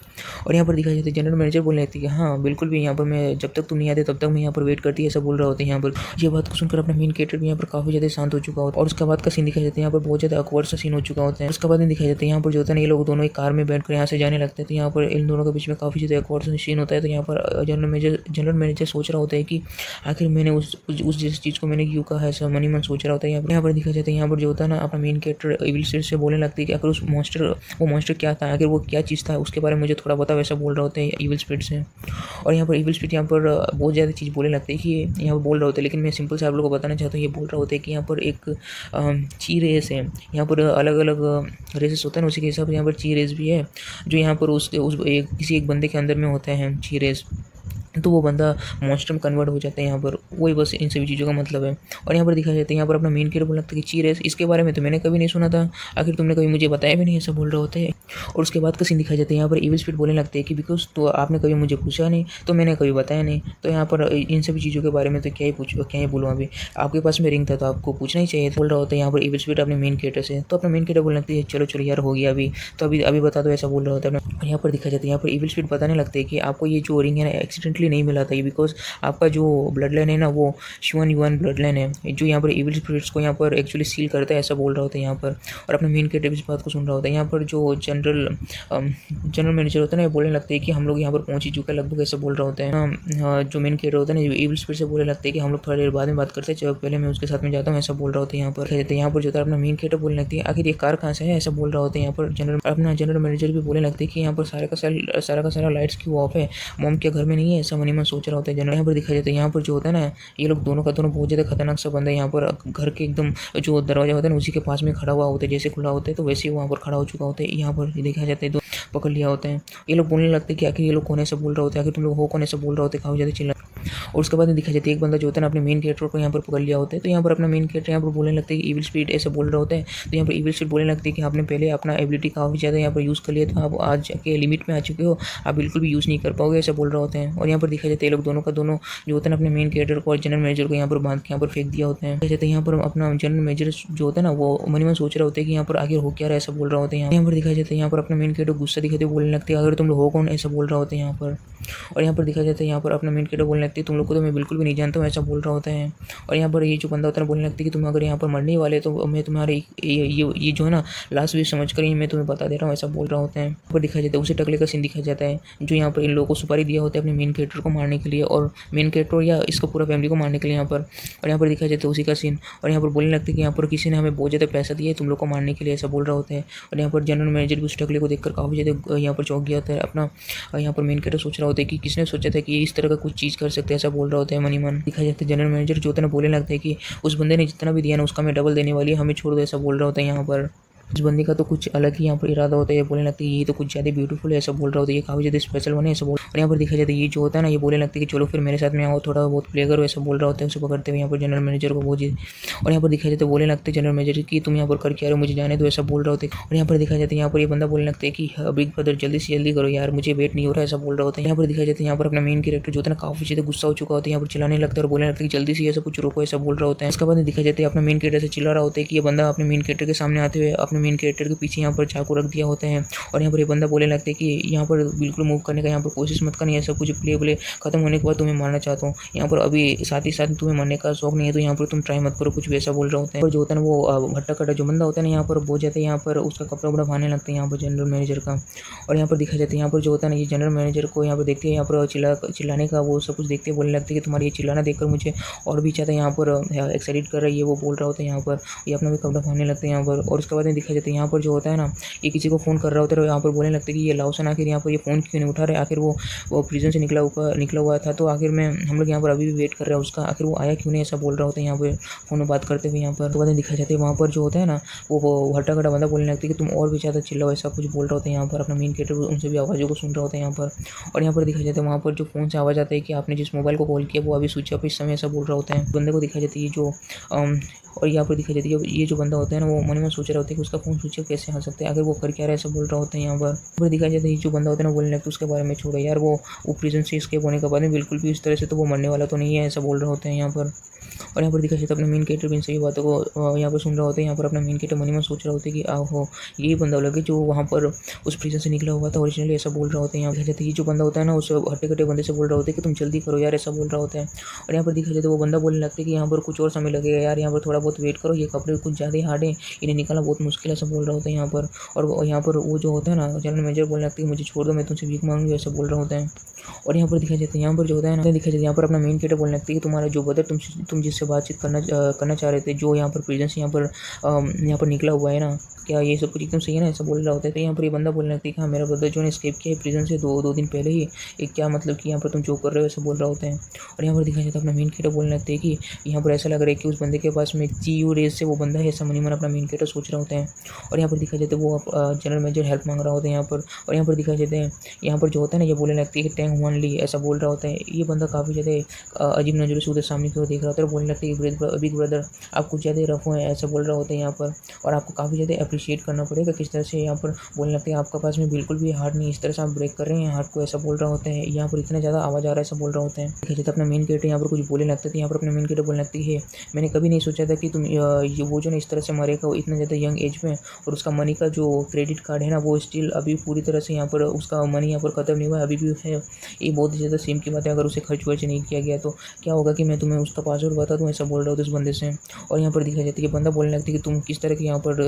और यहाँ पर दिखाया जाता है जनरल मैनेजर बोलने लगती है कि हाँ बिल्कुल भी यहाँ पर मैं जब तक तुम नहीं आते तब तक मैं यहाँ पर वेट करती है, ऐसा बोल रहा होता है। यहाँ पर ये बात को सुनकर अपना मेन कैरेक्टर यहाँ पर काफ़ी ज़्यादा शांत हो चुका होता है। और उसके बाद का सीन दिखाया जाता है यहाँ पर बहुत ज़्यादा अकवर्ड सा सीन हो चुका होता है। उसके बाद दिखाया जाता है यहाँ पर जो होता है ये लोग दोनों एक कार में बैठकर यहाँ से जाने लगते हैं, तो यहाँ पर इन दोनों के बीच में काफ़ी ज़्यादा अकवर्ड सा सीन होता है। तो यहाँ पर जनरल मैनेजर सोच रहा होता है कि आखिर मैंने उस जिस चीज़ को मैंने क्यों कहा है, ऐसा मनी मन सोच रहा होता है। यहाँ पर दिखाया जाता है यहाँ पर जो होता है ना अपना मेन कैरेक्टर इविल स्पिरिट से बोलने लगती है कि आखिर वो मॉन्स्टर क्या था, आखिर वो क्या चीज़ था, उसके बारे में मुझे थोड़ा बताओ, ऐसा बोल रहा होता है इविल स्पिरिट से। और यहाँ पर इविल स्पिरिट यहाँ पर बहुत ज़्यादा चीज़ बोलने लगता है कि यहाँ पर बोल रहा होता है, लेकिन मैं सिंपल से आप लोगों को बताना चाहता हूँ। ये बोल रहा होता है कि यहाँ पर एक ची रेस है, यहाँ पर अलग अलग रेसेस होता है ना, उसी के हिसाब से यहाँ पर ची रेस भी है, जो यहाँ पर किसी एक बंदे के अंदर में होता है ची रेस, तो वो बंदा मॉन्स्टर में कन्वर्ट हो जाता है। यहाँ पर वही बस इन सभी चीज़ों का मतलब है। और यहाँ पर दिखाया जाता है यहाँ पर अपना मेन कैरेक्टर बोलने लगता है कि ची रेस, इसके बारे में तो मैंने कभी नहीं सुना था, आखिर तुमने कभी मुझे बताया भी नहीं, ऐसा बोल रहा होता है। और उसके बाद का सीन दिखाया जाता है यहाँ पर इविल स्पिरिट बोलने लगते हैं कि बिकॉज तो आपने कभी मुझे पूछा नहीं तो मैंने कभी बताया नहीं, तो यहाँ पर इन सभी चीज़ों के बारे में तो क्या ही बोलूँ, अभी आपके पास में रिंग था तो आपको पूछना ही चाहिए, बोल रहा होता है यहाँ पर इविल स्पिरिट अपने मेन कैरेक्टर से। तो अपना मेन कैरेक्टर बोलने लगती है चलो यार हो गया अभी, तो अभी बता दो, ऐसा बोल रहा होता है। और यहाँ पर दिखाया जाता है यहाँ पर इविल स्पिरिट बताने लगते हैं कि आपको ये जो रिंग है ना एक्सीडेंटली नहीं मिला था, ये बिकॉज आपका जो ब्लड लाइन है ना वो शिवन युआन ब्लड लाइन है, जो यहाँ पर इविल स्पिरिट्स को यहाँ पर एक्चुअली सील करता है, ऐसा बोल रहा होता है यहाँ पर। और अपने मेन कैरेक्टर इस बात को सुन रहा होता है। यहाँ पर जो जनरल मैनेजर होता है ना बोलने लगते हैं कि हम लोग यहाँ पर पहुंच ही चुके हैं लगभग, ऐसा बोल रहा होता है। जो मेन कैरेक्टर होता है ना इविल स्पिरिट से बोलने लगते हैं कि हम लोग थोड़ी देर बाद में बात करते हैं, चलो पहले मैं उसके साथ में जाता हूँ, ऐसा बोल रहा होता है। यहाँ पर जो था अपना मेन कैरेक्टर बोलने लगती है आखिर ये कार कहाँ से है, ऐसा बोल रहा होता है। यहाँ पर जनरल मैनेजर भी बोलने लगते हैं कि यहाँ पर सारा का सारा लाइट्स क्यों ऑफ है, मॉम क्या घर में नहीं है, ऐसा मनी मन सोच रहा होता है जनरल। यहाँ पर दिखाया जाता है यहाँ पर जो होता है ना ये लोग दोनों का दोनों बहुत ज़्यादा खतरनाक सा बंदा है। यहाँ पर घर के एकदम जो दरवाजा होता है ना उसी के पास में खड़ा हुआ होता है, जैसे खुला होता है तो वैसे ही वहाँ पर खड़ा हो चुका होता है। यहाँ पर देखा जाता है तो पकड़ लिया होता है। ये लोग बोलने लगते हैं कि आखिर ये लोग कौन ऐसा बोल रहा होता है, आखिर तुम लोग हो कौन ऐसा बोल रहा होता है, काफ़ी ज़्यादा चिल्ला। और उसके बाद दिखाई जाती है एक बंदा जो होता है ना अपने मेन कैरेक्टर को यहाँ पर पकड़ लिया होता है। तो यहाँ पर अपना मेन कैरेक्टर यहाँ पर बोलने लगता है कि इविल स्पिरिट ऐसा बोल रहा होता है। तो यहाँ पर इविल स्पिरिट बोलने लगती है कि आपने पहले अपना एबिलिटी काफ़ी ज़्यादा यहाँ पर यूज़ कर लिया, तो आप आज के लिमिट में आ चुके हो, आप बिल्कुल भी यूज़ नहीं कर पाओगे, ऐसा बोल रहा होता है। और यहाँ पर दिखाई जाता है ये लोग दोनों का दोनों जो होता है ना अपने मेन कैरेक्टर को और जनरल मैनेजर को यहाँ पर बांध के यहाँ पर फेंक दिया होता है। जैसे यहाँ पर अपना जनरल मैनेजर जो होता है ना वो मन में सोच रहा होता है कि यहाँ पर आगे हो क्या रहा है, ऐसा बोल रहा होता है। यहाँ पर दिखाया जाता है यहाँ पर अपना मेन कैरेक्टर गुस्सा दिखाते हुए बोलने लगते हैं अगर तुम लोग हो कौन, ऐसा बोल रहा होता है यहाँ पर। और यहाँ पर दिखाया जाता है यहाँ पर अपना मेन कैरेक्टर बोलने लगती है तुम लोग को तो मैं बिल्कुल भी नहीं जानता हूँ, ऐसा बोल रहा होता है। और यहाँ पर ये जो बंदा होता है बोलने लगती है कि तुम अगर यहाँ पर मरने वाले तो मैं तुम्हारे ये जो है ना लास्ट विश समझ कर ही मैं तुम्हें बता दे रहा हूँ, ऐसा बोल रहा होता है। यहाँ पर दिखाया जाता है उसे टकले का सीन दिखाया जाता है जो यहाँ पर इन लोगों को सुपारी दिया होता है अपने मेन कैरेक्टर को मारने के लिए और मेन कैरेक्टर या इसका पूरा फैमिली को मारने के लिए यहाँ पर। और यहाँ पर दिखाया जाता है उसी का सीन। और यहाँ पर बोलने लगते हैं कि यहाँ पर किसी ने हमें बहुत ज़्यादा पैसा दिया है तुम लोग को मारने के लिए, ऐसा बोल रहा होता है। और यहाँ पर जनरल मैनेजर भी उस टकले को देखकर काफ़ी ज़्यादा यहाँ पर चौंक गया होता है। अपना यहाँ पर मेन कैरेक्टर सोच रहा होता है कि किसने सोचा था कि इस तरह का कुछ चीज़ कर सकते हैं, ऐसा बोल रहा होता है मनी मन। दिखाया जाता है जनरल मैनेजर जो होता है ना बोलने लगता है कि उस बंदे ने जितना भी दिया ना उसका मैं डबल देने वाली है, हमें छोड़ दो, ऐसा बोल रहा होता है। यहाँ पर इस बंदी का तो कुछ अलग ही यहाँ पर इरादा होता है, ये बोलने लगती है ये तो कुछ ज़्यादा ब्यूटीफुल है, ऐसा बोल रहा होता है, ये काफ़ी ज़्यादा स्पेशल बने, ऐसा बोल। और यहाँ पर दिखाया जाता है ये जो होता है ना ये बोलने लगती है कि चलो फिर मेरे साथ में आओ, थोड़ा बहुत प्ले करो, ऐसा बोल रहा होता है उसे पकड़ते हुए यहाँ पर जनरल मैनेजर को वो चीज़। और यहाँ पर दिखाया जाता है बोलने लगते हैं जनरल मैनेजर की तुम यहाँ पर कर क्या रहे हो, मुझे जाने दो, ऐसा बोल रहा होता है। और यहाँ पर दिखाया जाता है यहाँ पर ये बंदा बोलने लगता है कि बिग ब्रदर जल्दी से जल्दी करो यार, मुझे वेट नहीं हो रहा, ऐसा बोल रहा होता है। यहाँ पर दिखाया जाता है यहाँ पर अपना मेन कैरेक्टर जो होता है ना काफ़ी ज़्यादा गुस्सा हो चुका होता है, यहाँ पर चिल्लाने लगता है और बोलने लगता है कि जल्दी से ऐसा कुछ रोको, ऐसा बोल रहा होता है। इसके बाद दिखाया जाता है अपना मेन कैरेक्टर से चिल्ला रहा होता है कि ये बंदा अपने मेन कैरेक्टर के सामने आते हुए अपने मेन कैरेक्टर के पीछे यहाँ पर चाकू रख दिया होता है और यहाँ पर ये बंदा बोलने लगता है कि यहाँ पर बिल्कुल मूव करने का यहाँ पर कोशिश मत करनी, ऐसा कुछ प्ले खत्म होने के बाद तुम्हें मारना चाहता हूँ, यहाँ पर अभी साथ ही साथ तुम्हें मरने का शौक नहीं है तो यहाँ पर तुम ट्राई मत करो, कुछ भी ऐसा बोल रहे होते हैं। और जो होता है ना वो भट्टा कटा जो बंदा होता है ना यहाँ पर बहुत जाते हैं, यहाँ पर उसका कपड़ा वपड़ा फाड़ने लगते हैं यहाँ पर जनरल मैनेजर का। और यहाँ पर दिखा जाता है यहाँ पर जो होता है ना ये जनरल मैनेजर को यहाँ पर देखते हैं, यहाँ पर चिल्लाने का वो सब कुछ देखते हैं, बोलने लगते हैं कि तुम्हारी ये चिल्लाना देखकर मुझे और भी ज़्यादा यहाँ पर एक्साइटेड कर रही है, वो बोल रहा होता है यहाँ पर। ये अपना भी कपड़ा फाड़ने लगते हैं यहाँ पर। और उसके बाद में दिखा जाता है यहाँ पर जो होता है ना ये किसी को फ़ोन कर रहा होता है, यहाँ पर बोलने लगते हैं कि ये लाउसन आखिर यहाँ पर ये फ़ोन क्यों नहीं उठा रहे, आखिर वो प्रिजन से निकला हुआ था तो आखिर में हम लोग यहाँ पर अभी भी वेट कर रहे हैं उसका, आखिर वो आया क्यों नहीं, ऐसा बोल रहा होता है यहाँ पर फ़ोन में बात करते हुए। यहाँ पर तो बातें दिखा जाती है वहाँ पर जो होता है ना वो हट्टा कट्टा बंदा बोलने लगता है कि तुम और भी ज़्यादा चिल्लाओ, ऐसा कुछ बोल रहा होता है यहाँ पर। अपना मेन कैरेक्टर उनसे भी आवाज़ों को सुन रहा होता है यहाँ पर। और यहाँ पर दिखा जाता है वहाँ पर जो फ़ोन से आवाज़ आता है कि आपने जिस मोबाइल को कॉल किया वो अभी स्विच ऑफ इस समय, ऐसा बोल रहा होता है बंदे को। दिखा जाती है जो और यहाँ पर दिखाई जाती है ये जो बंदा होता है ना वो मन में सोच रहा होता है कि उसका फ़ोन स्विच ऑफ कैसे आ सकता है, अगर वो कर क्या रहा है, ऐसा बोल रहा होता है यहाँ पर दिखाई जाता है जो बंदा होता है ना बोलने लगता है उसके बारे में छोड़ो यार, वो प्रिजन से एस्केप होने के बाद में बिल्कुल भी इस तरह से तो वो मरने वाला तो नहीं है, ऐसा बोल रहा होता है यहाँ पर। और यहाँ पर दिखा जाता है अपने मेन कैरेक्टर भी इन सभी बातों को यहाँ पर सुन रहा होता है। यहाँ पर अपना मेन कैरेक्टर मन में सोच रहा होता है कि आहो यही बंदा लगे जो वहाँ पर उस प्रिजन से निकला हुआ था ओरिजिनली, ऐसा बोल रहा होता है। यहाँ दिखा जाता है ये जो बंदा होता है ना उस हट्टे कट्टे बंदे से बोल रहा होता है कि तुम जल्दी करो यार, ऐसा बोल रहा होता है। और यहाँ पर दिखा जाता है वो बंदा बोलने लगता है कि यहाँ पर कुछ और समय लगेगा यार, यहाँ पर थोड़ा बहुत वेट करो, ये कपड़े कुछ ज़्यादा ही हार्ड है, इन्हें निकालना बहुत मुश्किल है, ऐसा बोल रहा होता है यहाँ पर। और यहाँ पर वो जो होता है ना जनरल मैनेजर बोलने लगता है मुझे छोड़ दो, मैं तुमसे भीख मांगूंगी, ऐसा बोल रहा होता है। और यहाँ पर दिखा जाता है यहाँ पर जो होता है ना दिखा जाता है यहाँ पर अपना मेन कैरेक्टर बोलने लगता है कि तुम्हारा जो ब्रदर तुम जिससे बातचीत करना चाह रहे थे, जो यहाँ पर प्रिजन से यहाँ पर निकला हुआ है ना, क्या ये सब कुछ एकदम सही है ना, ऐसा बोल रहा होता है। तो यहाँ पर ये बंदा बोलने लगता है कि हाँ मेरा ब्रदर जो ने एस्केप किया है प्रिजन से दो दिन पहले ही, एक क्या मतलब कि यहाँ पर तुम जो कर रहे हो, ऐसा बोल रहा होता है। और यहाँ पर दिखा जाता है अपना मेन कैरेक्टर बोलने लगता है कि यहाँ पर ऐसा लग रहा है कि उस बंदे के पास में GU रेस से वो बंदा है, ऐसा मन अपना मेन कैरेक्टर सोच रहा होता है। और यहाँ पर दिखा जाता है वो जनरल मैनेजर हेल्प मांग रहा होता है यहाँ पर। और यहाँ पर दिखा जाता है यहाँ पर जो होता है ना ये बोलने लगती है कि टैंक वन ली, ऐसा बोल रहा होता है। ये बंदा काफ़ी ज़्यादा अजीब नज़रों से उधर सामने की ओर देख रहा होता है और बोलने लगता है कि बिग ब्रदर आप कुछ ज़्यादा रफ हैं, ऐसा बोल रहा होता है यहाँ पर। और आपको काफ़ी ज़्यादा अप्रिशिएट करना पड़ेगा किस तरह से यहाँ पर बोलने लगते हैं आपका पास में बिल्कुल भी हार्ट नहीं, इस तरह से आप ब्रेक कर रहे हैं हार्ट को, ऐसा बोल रहा होता है। यहाँ पर इतना ज़्यादा आवाज़ आ रहा है, ऐसा बोल रहा होता है। देखा जाता है अपना मेन कैरेक्टर यहाँ पर कुछ बोलने लगता है, यहाँ पर अपने मेन कैरेक्टर बोलने लगती है मैंने कभी नहीं सोचा था कि तुम वो जो ना इस तरह से मरेगा वो इतना ज़्यादा यंग एज में, और उसका मनी का जो क्रेडिट कार्ड है ना वो स्टिल अभी पूरी तरह से यहाँ पर उसका मनी यहाँ पर ख़त्म नहीं हुआ है, अभी भी है। ये बहुत ज़्यादा सेम की बात है, अगर उसे खर्च वर्च नहीं किया गया तो क्या होगा कि मैं तुम्हें उसका पासवर्ड बता दूँ, ऐसा बोल रहा हूँ उस बंदे से। और यहाँ पर दिखा जाता है कि बंदा बोलने लगता है कि तुम किस तरह के यहाँ पर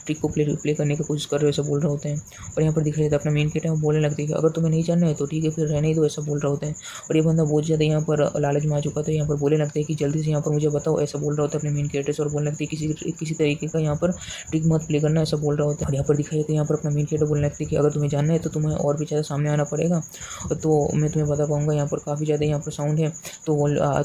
ट्रिक को प्ले करने की कोशिश कर रहे हो, ऐसा बोल रहा होता है। और यहाँ पर दिखा जाता है अपना मेन कैरेक्टर बोलने लगता है कि अगर तुम्हें नहीं जानना है तो ठीक है फिर रहने ही दो, ऐसा बोल रहा होता है। और ये बंदा बहुत ज़्यादा यहाँ पर लालच में आ चुका था, यहाँ पर बोलने लगता है कि जल्दी से यहाँ पर मुझे बताओ, ऐसा बोल रहा होता है अपने मेन कैरेक्टर से। और बोलने लगता है किसी तरीके का यहाँ पर ट्रिक मत प्ले करना, ऐसा बोल रहा होता है। और यहाँ पर दिखा जाता है यहाँ पर अपना मेन कैरेक्टर बोलने लगता है कि अगर तुम्हें जानना है तो तुम्हें और भी ज़्यादा सामने आना पड़ेगा, तो मैं तुम्हें बता पाऊँगा, यहाँ पर काफ़ी ज़्यादा यहाँ पर साउंड है तो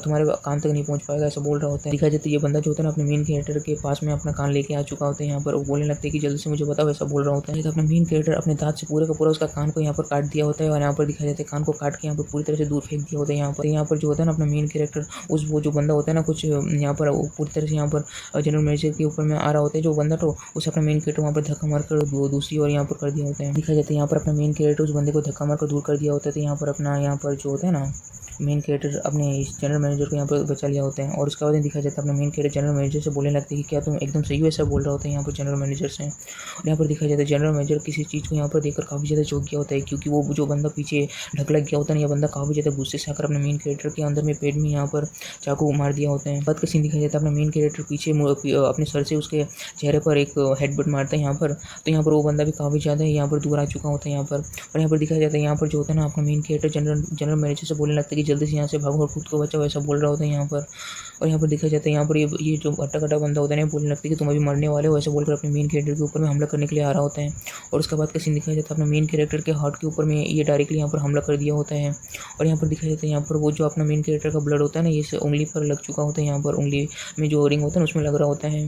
तुम्हारे कान तक नहीं पहुँच पाएगा, ऐसा बोल रहा होता है। दिखा जाता है ये बंदा जो होता है ना अपने मेन कैरेक्टर के पास में अपना कान लेके आ चुका होता है यहाँ पर, वो बोलने लगता है कि जल्दी से मुझे बताओ, ऐसा बोल रहा होता है। तो अपना मेन कैरेक्टर अपने दांत से पूरा का पूरा उसका कान को यहाँ पर काट दिया होता है, और यहाँ पर दिखा जाता है कान को काट के यहाँ पर पूरी तरह से दूर फेंक दिया होता है। यहाँ पर जो होता है ना अपना मेन कैरेक्टर वो जो बंदा होता है ना कुछ यहाँ पर पूरी तरह से यहाँ पर जनरल मैनेजर के ऊपर में आ रहा होता है जो बंदा, तो उसे अपना मेन कैरेक्टर वहाँ पर धक्का मारकर दूसरी ओर यहाँ पर कर दिया होता है। दिखा जाता है यहाँ पर अपना मेन कैरेक्टर उस बंदे को धक्का मारकर दूर कर दिया होता है। तो यहाँ पर अपना यहाँ पर जो होता है ना मेन कैरेक्टर अपने इस जनरल मैनेजर को यहाँ पर बचा लिया होता है। और उसके बाद दिखा जाता है अपना मेन कैरेक्टर जनरल मैनेजर से बोलने लगता है कि क्या तुम एकदम सही हो, ऐसा बोल रहा होता है यहाँ पर जनरल मैनेजर से। और यहाँ पर दिखा जाता है जनरल मैनेजर किसी चीज़ को यहाँ पर देखकर काफ़ी ज़्यादा चौंक गया होता है, क्योंकि वो जो बंदा पीछे ढक लग गया होता है ना, यह बंदा काफ़ी ज़्यादा गुस्से से आकर अपने मेन कैरेक्टर के अंदर में पेट में यहाँ पर चाकू मार दिया होता है। बात का सीन दिखा जाता है अपना मेन कैरेक्टर पीछे अपने सर से उसके चेहरे पर एक हेडबट मारता है यहाँ पर, तो यहाँ पर वो बंदा भी काफ़ी ज़्यादा यहाँ पर दूर आ चुका होता है यहाँ पर। और यहाँ पर दिखा जाता है यहाँ पर जो होता है ना अपना मेन कैरेक्टर जनरल मैनेजर से बोलने लगता है कि जल्दी से यहाँ से भागो और खुद को बचाओ, ऐसा बोल रहा होता है यहाँ पर। और यहाँ पर देखा जाता है यहाँ पर ये जो हट्टा कट्टा बंदा होता है बोलने लगता है कि तुम अभी मरने वाले हो, ऐसे बोलकर अपने मेन कैरेक्टर के ऊपर में हमला करने के लिए आ रहा होता है। और उसके बाद का सीन दिखाया जाता है अपना मेन कैरेक्टर के हार्ट के ऊपर में ये डायरेक्टली यहाँ पर हमला कर दिया होता है। और यहाँ पर दिखाया जाता है यहाँ पर वो जो अपना मेन कैरेक्टर का ब्लड होता है ना, ये उंगली पर लग चुका होता है, यहाँ पर उंगली में जो रिंग होता है ना उसमें लग रहा होता है।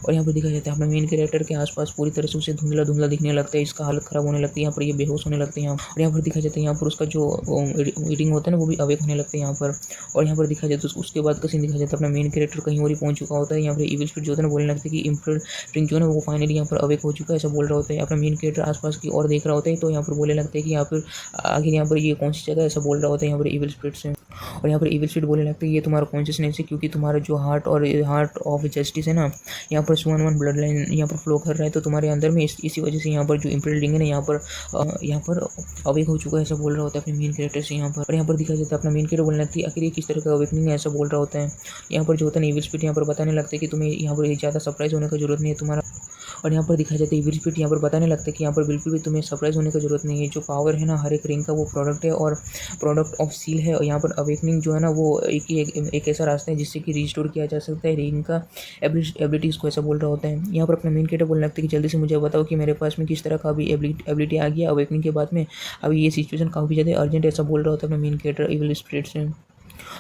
और यहाँ पर दिखाया जाता है अपना मेन कैरेक्टर के आसपास पूरी तरह से उसे धुंधला धुंधला दिखने लगता है, इसका हालत खराब होने लगती है, यहाँ पर ये बेहोश होने लगते हैं। और यहाँ पर दिखाया जाता है यहाँ पर उसका जो रिंग होता है ना वो भी अवेक होने लगते हैं यहाँ पर। और यहाँ पर दिखाया जाता है उसके बाद का सीन दिखाया जाता है अपना मेन कैरेक्टर कहीं और ही पहुंच चुका होता है। यहाँ पर इविल स्पिरिट जो होता है ना बोलने लगता है कि इम्परल रिंग जो है ना वो फाइनली यहाँ पर अवेक हो चुका है, ऐसा बोल रहा होता है। अपना मेन कैरेक्टर आसपास की और देख रहा होता है, तो यहाँ पर बोलने लगता है कि यहाँ पर आखिर यहाँ पर ये कौन सी जगह है, ऐसा बोल रहा होता है यहाँ पर इविल स्पिरिट से। और यहाँ पर इविल स्पिरिट बोलने लगता है ये तुम्हारा कॉन्शियसनेस है, क्योंकि तुम्हारा जो हार्ट ऑफ जस्टिस है ना, यहाँ पर सुवन वन ब्लड लाइन यहाँ पर फ्लो कर रहा है, तो तुम्हारे अंदर में इसी वजह से यहाँ पर जो इम्पीरियल रिंग है ना यहाँ पर अवेक हो चुका है, ऐसा बोल रहा होता है अपने मेन कैरेक्टर से यहाँ पर। और यहाँ पर दिखाया जाता है अपना मेन कैरेक्टर बोलने लगती है आखिर ये किस तरह का अवेकनिंग है, ऐसा बोल रहा होता है। यहाँ पर जो होता है इविल स्पिरिट यहाँ पर बताने लगता है कि तुम्हें यहाँ पर ज़्यादा सरप्राइज होने की जरूरत नहीं है तुम्हारा। और यहाँ पर दिखाया जाता है इविल स्पिरिट यहाँ पर बताने लगता है कि यहाँ पर बिल्कुल भी तुम्हें सरप्राइज होने की जरूरत नहीं है। जो पावर है ना हर एक रिंग का वो प्रोडक्ट है और प्रोडक्ट ऑफ सील है। और यहाँ पर अवेकनिंग जो है ना वो एक ऐसा रास्ता है जिससे कि रिस्टोर किया जा सकता है रिंग का एबिलिटीज़ को, ऐसा बोल रहा होता है। यहाँ पर अपना मेन कैरेक्टर बोलने लगता है कि जल्दी से मुझे बताओ कि मेरे पास में किस तरह का अभी एबिलिटी आ गया अवेकनिंग के बाद में, अभी ये सिचुएशन काफ़ी ज़्यादा अर्जेंट है, ऐसा बोल रहा होता है अपना मेन कैरेक्टर इविल स्पिरिट से।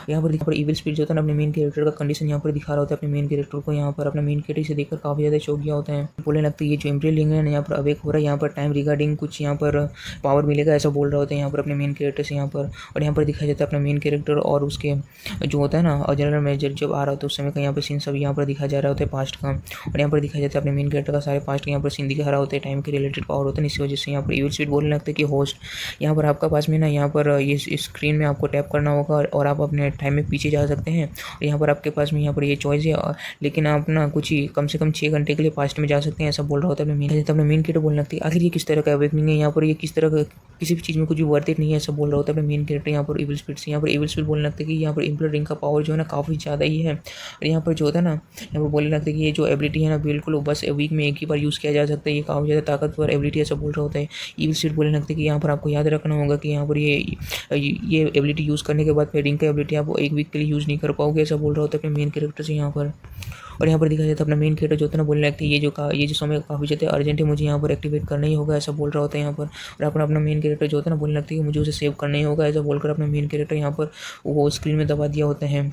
यहाँ पर इविल स्पिरिट जो होता है ना अपने मेन कैरेक्टर का कंडीशन यहाँ पर दिखा रहा होता है अपने मेन कैरेक्टर को। यहाँ पर अपना मेन कैरेक्टर से देखकर काफ़ी ज़्यादा चौंक गया होता है। बोलने लगता है ये जो इम्पीरियल रिंग है ना यहाँ पर अवेक हो रहा है, यहाँ पर टाइम रिगार्डिंग कुछ यहाँ पर पावर मिलेगा, ऐसा बोल रहा होता है यहाँ पर अपने मेन कैरेक्टर से यहाँ पर। और यहाँ पर दिखाया जाता है अपना मेन कैरेक्टर और उसके जो होता है ना जनरल मैनेजर जब आ रहा होता है उस समय का यहाँ पर सीन सब यहाँ पर दिखाया जा रहा होता है पास्ट का। और यहाँ पर दिखाया जाता है अपने मेन कैरेक्टर का सारे पास्ट का यहाँ पर सीन दिखा रहा होता है, टाइम के रिलेटेड पावर होता है। इसी वजह से यहाँ पर इविल स्पिरिट बोलने लगता है कि होस्ट यहाँ पर आपका पास में ना यहाँ पर ये स्क्रीन में आपको टैप करना होगा और आप अपने टाइम में पीछे जा सकते हैं। और यहाँ पर आपके पास में यहाँ पर ये चॉइस है, लेकिन आप ना कुछ ही कम से कम 6 घंटे के लिए पास्ट में जा सकते हैं, ऐसा बोल रहा होता है अपने मेन कैरेक्टर बोलने लगती है आखिर ये किस तरह का अवेकनिंग है, यहाँ पर ये किस तरह का किसी भी चीज़ में कुछ भी वर्थ इट नहीं है, ऐसा बोल रहा होता है अपने मेन कैरेक्टर यहाँ पर इविल स्पिरिट से। यहाँ पर इविल स्पिरिट बोलने लगता है कि यहाँ पर इम्पीरियल रिंग का पावर जो है ना काफ़ी ज़्यादा ही है। और यहाँ पर जो होता है ना यहाँ पर बोलने लगता है कि ये जो एबिलिटी है ना बिल्कुल बस वीक में एक ही बार यूज़ किया जा सकता है, ये काफ़ी ज़्यादा ताकतवर एबिलिटी ऐसा बोल रहा होता है। इविल स्पिरिट बोलने लगता है कि यहाँ पर आपको याद रखना होगा कि यहाँ पर ये एबिलिटी यूज़ करने के बाद फिर रिंग का एबिलिटी आप एक वीक के लिए यूज़ नहीं कर पाओगे, ऐसा बोल रहा होता है अपने मेन कैरेक्टर से यहाँ पर। और यहाँ पर दिखाया जाता है अपना मेन कैरेक्टर जो होता है ना बोलने लगता है ये जो समय काफ़ी ज़्यादा अर्जेंट है, मुझे यहाँ पर एक्टिवेट करना ही होगा, ऐसा बोल रहा होता है यहाँ पर। और अपना मेन कैरेक्टर जो होता है ना बोलने लगता है कि मुझे उसे सेव करना ही होगा, ऐसा बोलकर अपना मेन कैरेक्टर यहाँ पर वो स्क्रीन में दबा दिया होता है।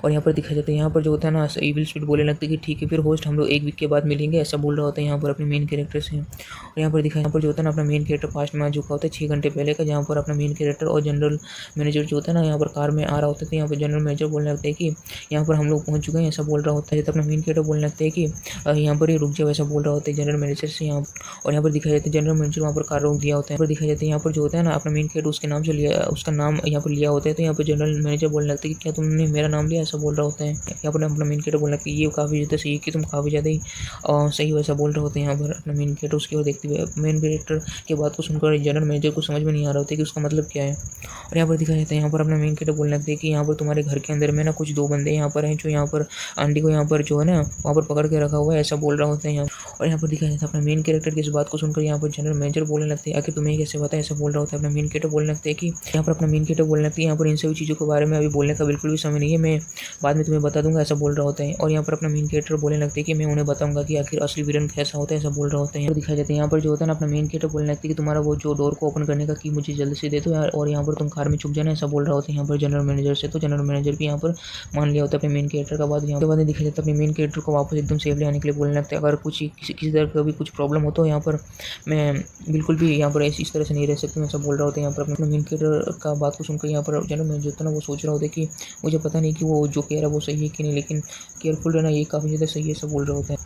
और यहाँ पर दिखाया जाता है यहाँ पर जो होता है ना इविल स्पिरिट बोलने लगता है कि ठीक है फिर होस्ट हम लोग एक वीक के बाद मिलेंगे, ऐसा बोल रहा होता है यहाँ पर अपने मेन कैरेक्टर से। और यहाँ पर दिखाया यहाँ पर जो होता है ना अपना मेन कैरेक्टर पास्ट में आ चुका होता है 6 घंटे पहले का, जहाँ पर अपना मेन कैरेक्टर और जनरल मैनेजर जो होता है ना यहाँ पर कार में आ रहा होता है। तो यहाँ पर जनरल मैनेजर बोलने लगता है कि यहाँ पर हम लोग पहुँच चुके हैं, ऐसा बोल रहा होता है। तो अपना मेन कैरेक्टर बोलने लगता है कि यहाँ पर ही रुक जाओ, ऐसा बोल रहा होता है जनरल मैनेजर से यहाँ। और यहाँ पर दिखाया जाता है जनरल मैनेजर वहाँ पर कार रोक दिया होता है। यहाँ पर दिखाया जाता है यहाँ पर जो होता है ना अपना मेन कैरेक्टर उसके नाम से लिया, उसका नाम यहाँ पर लिया होता है। तो यहाँ पर जनरल मैनेजर बोलने लगता है कि क्या तुमने मेरा नाम लिया, ऐसा बोल रहा होता है। यहाँ पर अपना मेन कैरेक्टर बोलना कि ये काफ़ी ज़्यादा सही है कि तुम काफ़ी ज़्यादा ही सही वैसा बोल रहे होते हैं। यहाँ पर अपना मेन कैरेक्टर उसकी ओर देखते हुए मेन कैरेक्टर की बात को सुनकर जनरल मैनेजर को समझ में नहीं आ रहा होता कि उसका मतलब क्या है। और यहाँ पर दिखाया जाता है यहाँ पर अपना मेन कैरेक्टर बोलने लगता है कि यहाँ पर तुम्हारे घर के अंदर में ना कुछ 2 बंदे यहाँ पर हैं जो यहाँ पर आंटी को यहाँ पर जो है ना वहाँ पर पकड़ के रखा हुआ है, ऐसा बोल रहा होता है यहाँ। और यहाँ पर दिखाया जाता है अपना मेन कैरेक्टर की इस बात को सुनकर यहाँ पर जनरल मैनेजर बोलने लगते हैं आखिर तुम्हें कैसे पता है, ऐसा बोल रहा होता है। अपना मेन कैरेक्टर बोलने लगता है कि यहाँ पर अपना मेन कैरेक्टर बोलने लगता है यहाँ पर इन सभी चीज़ों के बारे में अभी बोलने का बिल्कुल भी समय नहीं है, मैं बाद में तुम्हें बता दूंगा, ऐसा बोल रहा होता है। और यहाँ पर अपना मेन कैरेक्टर बोलने लगते हैं कि मैं उन्हें बताऊंगा कि आखिर असली विलन कैसा होता है, ऐसा बोल रहा होता है। यहाँ दिखाया जाता है यहाँ पर जो होता है ना अपना मेन कैरेक्टर बोलने लगता है कि तुम्हारा वो जो डोर को ओपन करने का की मुझे जल्दी से दे दो यार, और यहाँ पर तुम कार में छुप जाना, ऐसा बोल रहा होता है यहाँ पर जनरल मैनेजर से। तो जनरल मैनेजर भी यहाँ पर मान लिया होता है अपने मेन कैरेक्टर का बात। यहाँ के बाद दिखाया जाता है अपने मेन कैरेक्टर को वापस एकदम सेफली आने के लिए बोलने लगता है अगर कुछ किसी तरह का भी कुछ प्रॉब्लम हो तो यहाँ पर मैं बिल्कुल भी यहाँ पर इस तरह से नहीं रह सकती, ऐसा बोल रहा होता है। यहाँ पर अपने मेन कैरेक्टर का बात को सुनकर यहाँ पर जनरल मैनेजर होता है ना वो सोच रहा होता है कि मुझे पता नहीं कि वो जो कह रहा है वो सही है कि नहीं, लेकिन केयरफुल रहना ये काफ़ी ज़्यादा सही है, ऐसा बोल रहा होता है।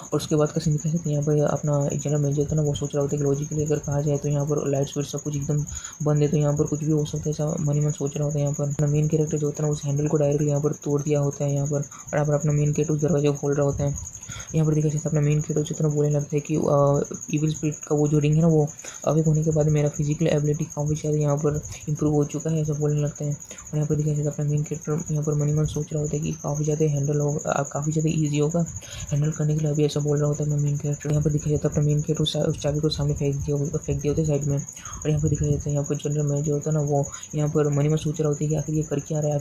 और उसके बाद का सीन दिखा सकते हैं यहाँ पर अपना जनरल मैनेजर था ना वो सोच रहा होता है कि लॉजिकली अगर कहा जाए तो यहाँ पर लाइट स्विच सब कुछ एकदम बंद है, तो यहाँ पर कुछ भी हो सकता है, ऐसा मन ही मन सोच रहा होता है। यहाँ पर अपना मेन कैरेक्टर जो होता है ना उस हैंडल को डायरेक्टली यहाँ पर तोड़ दिया होता है यहाँ पर, और यहाँ पर अपना मेन कैरेक्टर उस दरवाजे को खोल रहा होता है। यहाँ पर देखा जाता है अपना मेन कैरेक्टर जितना बोलने लगता है कि इविल स्पिरिट का वो जो रिंग है ना वो अवेक होने के बाद मेरा फिजिकल एबिलिटी काफ़ी ज़्यादा यहाँ पर इंप्रूव हो चुका है, ऐसा बोलने लगता है। और यहाँ पर देखा जाता है अपना मेन कैरेक्टर यहाँ पर मन ही मन सोच रहा होता है कि काफ़ी ज़्यादा हैंडल होगा, काफ़ी ज़्यादा ईजी होगा हैंडल करने के लिए, अभी ऐसा बोल रहा होता है अपना मेन कैरेक्टर। यहाँ पर दिखा जाता है अपना मेन कैरेक्टर उस चाबी को सामने फेंक दिया होता है साइड में। और यहाँ पर दिखा जाता है यहाँ पर जनरल मैनेजर होता है ना वो यहाँ पर मन ही मन सोच रहा होता है कि आखिर ये कर क्या रहा है,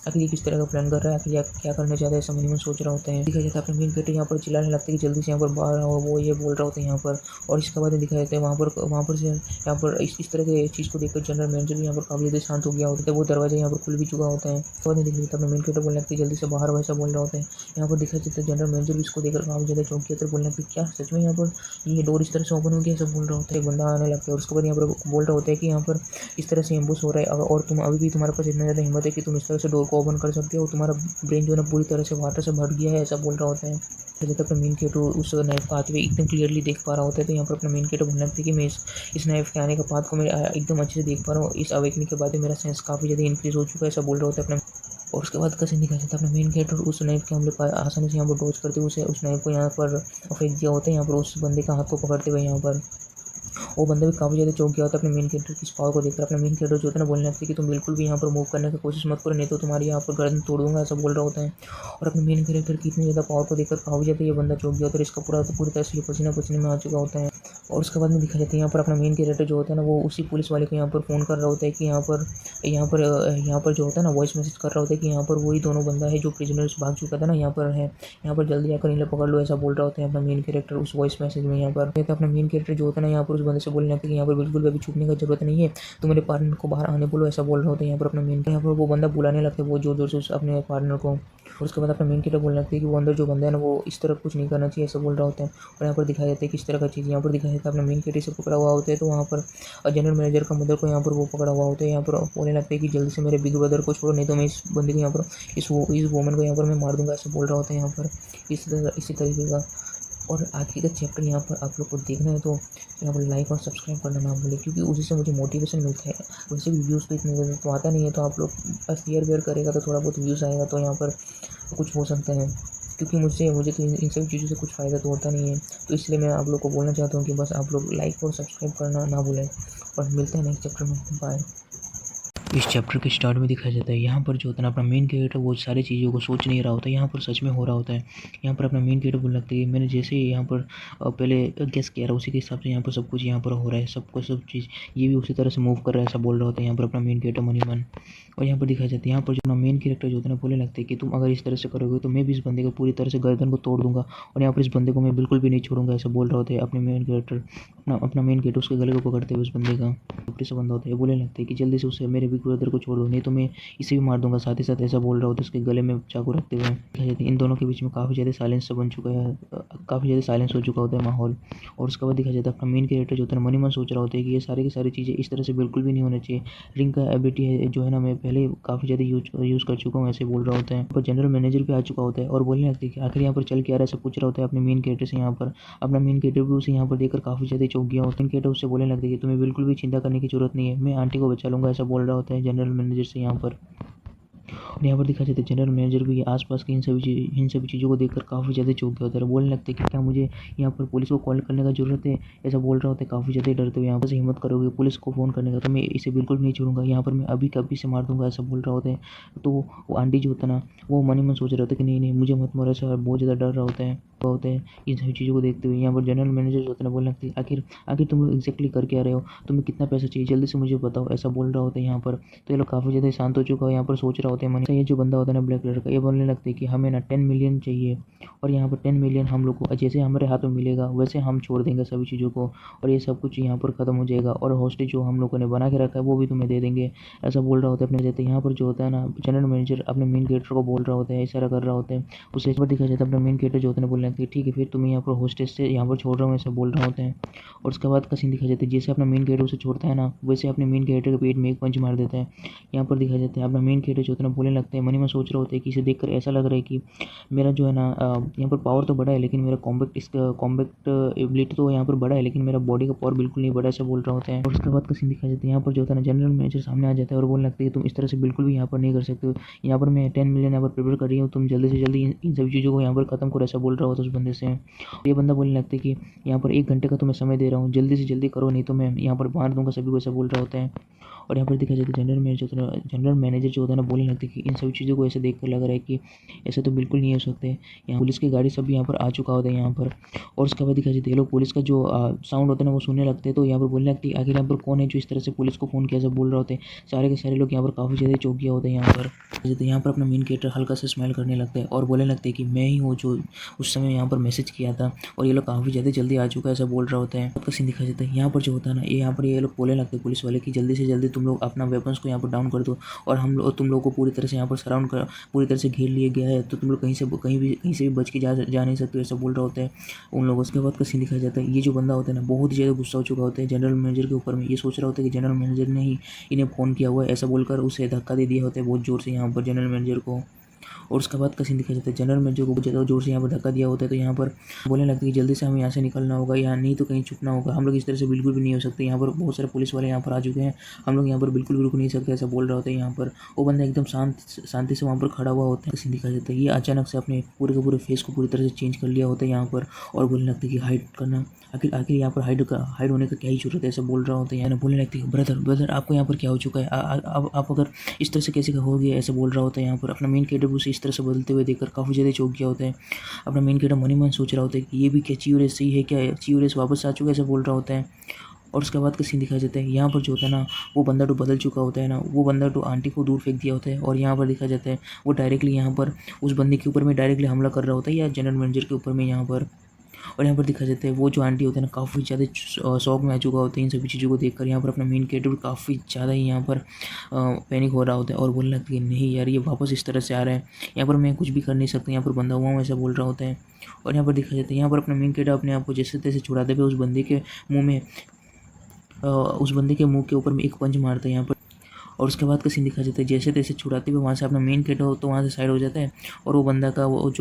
आखिर ये किस तरह का प्लान कर रहा है, आखिर क्या करना चाहता है, ऐसा मन ही मन सोच रहा होता है। दिखा जाता है अपना मेन कैरेक्टर यहाँ पर चिल्लाने लगता है कि जल्दी से यहाँ पर बाहर आओ, वो ये बोल रहा होता है यहाँ पर। और इसके बाद दिखाया जाता है वहाँ पर से यहाँ पर इस तरह के चीज़ को देखकर जनरल मैनेजर भी यहाँ पर काफ़ी ज़्यादा शांत हो गया होता है, वो दरवाजा यहाँ पर खुल भी चुका होता है। तो दिख जाता है अपना मेन कैरेक्टर बोलने लगता है जल्दी से बाहर, वैसा बोल रहा होता है। यहाँ पर दिखाया जाता है जनरल मैनेजर भी इसको देखकर काफ़ी ज़्यादा चौंक किया तो बोलने लगता है क्या सच में यहाँ पर ये डोर इस तरह से ओपन हो गया, ऐसा बोल रहा होता है। एक बंदा आने लगता है और उसके बाद यहाँ पर बोल रहा होता है कि यहाँ पर इस तरह से एम्बुश हो रहा है और तुम अभी भी तुम्हारे पास इतना ज़्यादा हिम्मत है कि तुम इस तरह से डोर को ओपन कर सकते हो, तुम्हारा ब्रेन जो है ना पूरी तरह से वाटर से भर गया है, ऐसा बोल रहा होता है। जब अपना मेन कैरेक्टर उस नाइफ को आते हुए एकदम क्लियरली देख पा रहा होता है, तो यहाँ पर अपना मेन कैरेक्टर बोलने लगता है कि मैं इस नाइफ के आने का पाथ को मैं एकदम अच्छे से देख पा रहा हूँ। इस अवेकनिंग के बाद मेरा सेंस काफ़ी ज़्यादा इंक्रीज हो चुका है, ऐसा बोल रहा होता है अपना। और उसके बाद का सीन दिखाया जाता है अपना मेन कैरेक्टर उस नाइफ के हमले पर आसानी से यहाँ पर डॉज करते हुए उस नाइफ को यहाँ पर फेंक दिया होता है। यहाँ पर उस बंदे का हाथ को पकड़ते हुए यहाँ पर वो बंदा भी काफ़ी ज़्यादा चौंक गया होता है अपने मेन कैरेक्टर की इस पावर को देखकर। अपना मेन कैरेक्टर जो होता है ना बोलने लगता है कि तुम बिल्कुल भी यहाँ पर मूव करने की कोशिश मत करो, नहीं तो तुम्हारी यहाँ पर गर्दन तोड़ दूंगा, ऐसा बोल रहा होता है। और अपने मेन कैरेक्टर की इतनी ज़्यादा पावर को देखकर काफ़ी ज़्यादा ये बंदा चौंक गया होता है, इसका पूरी तरह से पसीना पसीने में आ चुका होता है। और उसके बाद में दिखा जाता है यहाँ पर अपना मेन कैरेक्टर जो होता है ना वो उसी पुलिस वाले को यहाँ पर फ़ोन कर रहा होता है कि यहाँ पर जो होता है ना वॉइस मैसेज कर रहा होता है कि यहाँ पर वही दोनों बंदा है जो प्रिजनर्स भाग चुका था ना, यहाँ पर है, यहाँ पर जल्दी आकर इन्हें पकड़ लो, ऐसा बोल रहा होता है अपना मेन कैरेक्टर उस वॉइस मैसेज में। यहाँ पर अपना मेन कैरेक्टर जो होता है ना यहाँ पर उस बंदे से बोलने लगता है कि यहाँ पर बिल्कुल भी छुपने की जरूरत नहीं है, तो मेरे पार्टनर को बाहर आने बोलो, ऐसा बोल रहा होता है। यहाँ पर अपना मेन यहाँ पर वो बंदा बुलाने लगता है वो जोर जोर से अपने पार्टनर को। और उसके बाद अपना मेन कैरेक्टर बोलने लगता है कि वो अंदर जो बंदा है ना वो इस तरह कुछ नहीं करना चाहिए, ऐसा बोल रहा होता है। और यहाँ पर दिखाया जाता है किस तरह का चीज़ यहाँ पर दिखाया जाता है। अपना मेन कैरेक्टर से पकड़ा हुआ होता है, तो वहाँ पर जनरल मैनेजर का मदर को यहाँ पर वो पकड़ा हुआ होता है। यहाँ पर बोलने लगता है कि जल्दी से मेरे बिग ब्रदर को छोड़ो, नहीं तो मैं इस बंदे को यहाँ पर इस वोमन को यहाँ पर मैं मार दूंगा, ऐसा बोल रहा होता है यहाँ पर इसी तरीके का। और आखिरी का चैप्टर यहाँ पर आप लोग को देखना है तो यहाँ पर लाइक और सब्सक्राइब करना ना भूलें, क्योंकि उसी से मुझे मोटिवेशन मिलता है। वैसे भी व्यूज़ तो इतने ज़्यादा तो आता नहीं है, तो आप लोग बस शेयर करेगा तो थोड़ा बहुत व्यूज़ आएगा, तो यहाँ पर कुछ हो सकता है। क्योंकि मुझे तो इन सभी चीज़ों से कुछ फ़ायदा तो होता नहीं है, तो इसलिए मैं आप लोग को बोलना चाहता हूँ कि बस आप लोग लाइक और सब्सक्राइब करना ना भूलें। और मिलते हैं नेक्स्ट चैप्टर में, बाय। इस चैप्टर के स्टार्ट में दिखाया जाता है यहाँ पर जो होता है ना अपना मेन कैरेक्टर वो सारी चीज़ों को सोच नहीं रहा होता है, यहाँ पर सच में हो रहा होता है। यहाँ पर अपना मेन कैरेक्टर बोलने लगता है मैंने जैसे यहाँ पर पहले गेस किया रहा उसी के हिसाब से यहाँ पर सब कुछ यहाँ पर हो रहा है, सब चीज़ ये भी उसी तरह से मूव कर रहा है, ऐसा बोल रहा होता है यहाँ पर अपना मेन कैरेक्टर मनीमन। और यहाँ पर दिखाया जाता है यहाँ पर जो अपना मेन कैरेक्टर जो होता है ना बोलने लगता है कि तुम अगर इस तरह से करोगे तो मैं भी इस बंदे को पूरी तरह से गर्दन को तोड़ दूंगा, और यहाँ पर इस बंदे को मैं बिल्कुल भी नहीं छोड़ूंगा, ऐसा बोल रहा होता है अपने मेन कैरेक्टर। अपना मेन कैरेक्टर उसके गले को पकड़ते हुए उस बंदे का ऊपरी से बंदा होता है, बोलने लगता है कि जल्दी से उसे मेरे बिग ब्रदर को छोड़ दो, नहीं तो मैं इसे भी मार दूंगा, साथ ही साथ ऐसा बोल रहा होता है उसके गले में चाकू रखते हुए। इन दोनों के बीच में काफ़ी ज़्यादा साइलेंस बन चुका है, काफ़ी ज़्यादा साइलेंस हो चुका होता है माहौल। और उसके बाद दिखा जाता है अपना मेन कैरेक्टर जो होता है मन ही मन सोच रहा होता है कि ये सारी की सारी चीज़ें इस तरह से बिल्कुल भी नहीं होना चाहिए। रिंग का एबिलिटी है जो है ना मैं पहले काफ़ी ज़्यादा यूज़ कर चुका हूँ, ऐसे बोल रहा होता है। पर जनरल मैनेजर भी आ चुका होता है और बोलने लगता है कि आखिर यहाँ पर चल क्या रहा है, ऐसा पूछ रहा होता है अपने मेन कैरेक्टर से। यहाँ पर अपना मेन कैरेक्टर भी उसे यहाँ पर देखकर काफ़ी ज़्यादा चौंक गया होता है। कैरेक्टर उससे बोलने लगता है कि तुम्हें बिल्कुल भी चिंता करने की जरूरत नहीं है, मैं आंटी को बचा लूँगा, ऐसा बोल रहा होता है जनरल मैनेजर से यहाँ पर। और यहाँ पर दिखा जाता है जनरल मैनेजर भी आसपास की इन सभी चीज़ों को देखकर काफ़ी ज़्यादा चौंक गया होता है। बोलने लगते हैं कि क्या मुझे यहाँ पर पुलिस को कॉल करने का ज़रूरत है, ऐसा बोल रहा होता है काफ़ी ज़्यादा डरते हुए। यहाँ पर से हिम्मत करोगे पुलिस को फ़ोन करने का तो मैं इसे बिल्कुल नहीं छोड़ूंगा, यहाँ पर मैं अभी कभी से मार दूंगा, ऐसा बोल रहा होता है। तो वो आंटी जो होता है ना वो मन ही मन सोच रहा होता है कि नहीं मुझे मत मारो, ऐसा बहुत ज़्यादा डर रहा होता है इन सभी चीज़ों को देखते हुए। यहाँ पर जनरल मैनेजर जो होता है ना बोलने लगती है आखिर तुम लोग एग्जैक्टली कर क्या रहे हो, तुम्हें कितना पैसा चाहिए, जल्दी से मुझे बताओ, ऐसा बोल रहा होता है यहाँ पर। तो ये लोग काफ़ी ज़्यादा शांत हो चुका है, यहाँ पर सोच रहा होता है मन। ये जो बंदा होता है ना ब्लैक कलर का, ये बोलने लगता है कि हमें ना 10 मिलियन चाहिए, और यहाँ पर 10 मिलियन हम लोग को जैसे हमारे हाथ में मिलेगा वैसे हम छोड़ देंगे सभी चीज़ों को, और ये सब कुछ यहाँ पर ख़त्म हो जाएगा, और हॉस्टेज जो हम लोगों ने बना के रखा है वो भी तुम्हें दे देंगे, ऐसा बोल रहा होता है अपने देते। यहाँ पर जो होता है ना जनरल मैनेजर अपने मेन कैरेक्टर को बोल रहा होता है, इशारा कर रहा होता है उसे। एक बार दिखा जाता है अपना मेन कैरेक्टर जो होता है बोलने लगता है ठीक है फिर तुम्हें यहाँ पर हॉस्टेज से यहाँ पर छोड़ रहा हूँ, ऐसा बोल रहा होता है। और उसके बाद का सीन दिखा जाता है जैसे अपना मेन कैरेक्टर उसे छोड़ता है ना वैसे अपने मेन कैरेक्टर के पेट में एक पंच मार देता है। यहाँ पर दिखा जाता है अपना मेन कैरेक्टर जो होता है बोलने लगता है मन में सोच रहा होता है कि इसे देखकर ऐसा लग रहा है कि मेरा जो है ना यहाँ पर पावर तो बड़ा है लेकिन मेरा कॉम्बैक्ट एबिलिटी तो यहाँ पर बड़ा है, लेकिन मेरा बॉडी का पावर बिल्कुल नहीं बड़ा, ऐसा बोल रहा होता है। और उसके बाद का सीन दिखा जाता है यहाँ पर जो होता है ना जनरल मैनेजर सामने आ जाता है और बोलने लगता है कि तुम इस तरह से बिल्कुल भी यहाँ पर नहीं कर सकते हो, यहाँ पर मैं 10 मिलियन यहाँ पर प्रिपेयर कर रही हूँ, तुम जल्दी से जल्दी इन सभी चीज़ों को यहाँ पर खत्म करो, ऐसा बोल रहा होता है उस बंदे से। ये बंदा बोलने लगता है कि यहाँ पर 1 घंटे का तुम्हें समय दे रहा हूँ, जल्दी से जल्दी करो नहीं तो मैं यहाँ पर मार दूंगा सभी को, ऐसा बोल रहा होता है। और यहाँ पर देखा जाता है जनरल मैनेजर जो होता है ना बोलने लगता है कि इन सभी चीज़ों को ऐसे देख कर लग रहा है कि ऐसे तो बिल्कुल नहीं हो सकते। यहाँ पुलिस की गाड़ी सब यहाँ पर आ चुका होता है यहाँ पर। और उसके बाद दिखा जाता है ये लोग पुलिस का जो साउंड होता है ना वो सुनने लगते हैं, तो यहाँ पर बोलने लगती है आखिर यहाँ पर कौन है जो इस तरह से पुलिस को फ़ोन किया, सब बोल रहे होते हैं। सारे के सारे लोग यहाँ पर काफ़ी ज़्यादा चौंक गया होता है यहाँ पर अपना मेन कैरेक्टर हल्का से स्माइल करने लगता है और बोलने लगते हैं कि मैं ही हूँ जो उस समय यहाँ पर मैसेज किया था, और ये लोग काफ़ी ज़्यादा जल्दी आ चुका है, ऐसा बोल रहा होता है। आपका सीन दिखा जाता है यहाँ पर जो होता है ना यहाँ पर ये लोग बोलने लगते हैं पुलिस वाले की जल्दी से जल्दी तुम लोग अपना वेपन्स को यहाँ पर डाउन कर दो और तुम लोग को पूरी तरह से यहाँ पर सराउंड कर पूरी तरह से घेर लिया गया है, तो तुम लोग कहीं से भी बच के जा नहीं सकते, ऐसा बोल रहा होता है उन लोगों। उसके बाद का सीन दिखाया जाता है, ये जो बंदा होता है ना बहुत ही ज़्यादा गुस्सा हो चुका होता है जनरल मैनेजर के ऊपर में। ये सोच रहा होता है कि जनरल मैनेजर ने ही इन्हें फ़ोन किया हुआ है, ऐसा बोलकर उसे धक्का दे दिया होता है बहुत ज़ोर से यहाँ पर जनरल मैनेजर को। और उसके बाद का सीन दिखाया जाता है, जनरल मैनेजर को बहुत ज़्यादा जोर से यहाँ पर धक्का दिया होता है, तो यहाँ पर बोलने लगता है कि जल्दी से हमें यहाँ से निकलना होगा, या नहीं तो कहीं छुपना होगा, हम लोग इस तरह से बिल्कुल भी नहीं हो सकते, यहाँ पर बहुत सारे पुलिस वाले यहाँ पर आ चुके हैं, हम लोग यहाँ पर बिल्कुल रुक नहीं सकते, ऐसा बोल रहा होता है। यहाँ पर वो बंदा एकदम शांति से वहाँ पर खड़ा हुआ होता है। सीन दिखाया जाता है, ये अचानक से अपने पूरे के पूरे फेस को पूरी तरह से चेंज कर लिया होता है यहाँ पर, और बोलने लगता है कि हाइड करना, आखिर यहाँ पर हाइड होने का क्या ही जरूरत है, ऐसा बोल रहा होता है। यानी बोलने लगती है ब्रदर आपको यहाँ पर क्या हो चुका है, आप अगर इस तरह से कैसे हो गया, ऐसा बोल रहा होता है। यहाँ पर अपना मेन कैरेक्टर उसे इस तरह से बदलते हुए देखकर काफ़ी ज़्यादा चौंक गया होता है। अपना मेन कैरेक्टर मन ही मन सोच रहा होता है कि ये भी क्या चियूरेस सही है, क्या चियूरेस वापस आ चुका है, ऐसा बोल रहा होता है। और उसके बाद का सीन दिखाया जाता है, यहाँ पर जो होता है ना वो बंदा तो बदल चुका होता है ना, वो बंदा तो आंटी को दूर फेंक दिया होता है, और यहाँ पर दिखाया जाता है वो डायरेक्टली यहाँ पर उस बंदे के ऊपर में डायरेक्टली हमला कर रहा होता है, या जनरल मैनेजर के ऊपर में यहाँ पर। और यहाँ पर दिखा जाता है वो जो आंटी होता है ना काफ़ी ज़्यादा शौक में आ चुका होता है इन सभी चीज़ों को देखकर। यहाँ पर अपना मेन कैरेक्टर काफ़ी ज़्यादा ही यहाँ पर पैनिक हो रहा होता है, और बोलने लगता है नहीं यार ये वापस इस तरह से आ रहा है, यहाँ पर मैं कुछ भी कर नहीं सकता, यहाँ पर बंधा हुआ हूँ, ऐसा बोल रहा होता है। और यहाँ पर दिखा जाता है यहाँ पर अपना मेन कैरेक्टर अपने आप को जैसे तैसे छुड़ाते हुए उस बंदे के मुंह के ऊपर में एक पंच मारता है यहाँ पर। और उसके बाद का सीन दिखा जाता है जैसे तैसे छुड़ाते हुए वहाँ से अपना मेन कैरेक्टर हो तो वहाँ से साइड हो जाता है, और वो बंदा का वो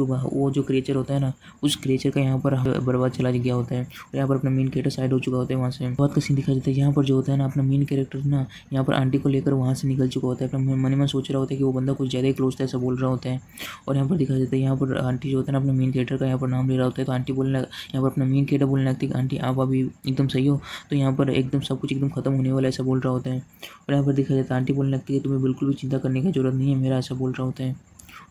जो क्रिएचर होता है ना उस क्रिएचर का यहाँ पर बर्बाद चला गया होता है, और यहाँ पर अपना मेन कैरेक्टर साइड हो चुका होता है वहाँ से। बाद का सीन दिखा जाता है यहाँ पर जो होता है ना अपना मेन कैरेक्टर ना यहाँ पर आंटी को लेकर वहाँ से निकल चुका होता है, अपना मन में सोच रहा होता है कि वो बंदा कुछ ज़्यादा ही क्लोज था, ऐसा बोल रहा होता है। और यहाँ पर दिखा जाता है यहाँ पर आंटी जो होता है ना अपने मेन कैरेक्टर का यहाँ पर नाम ले रहा होता है, तो आंटी बोलने यहाँ पर अपना मेन कैरेक्टर बोलने लगती है कि आंटी आप अभी एकदम सही हो, तो यहाँ पर एकदम सब कुछ एकदम खत्म होने वाला है, ऐसा बोल रहा होता है। और यहाँ पर दिखा जाता है आंटी बोलने लगती है तुम्हें बिल्कुल भी चिंता करने की ज़रूरत नहीं है मेरा, ऐसा बोल रहा होता है।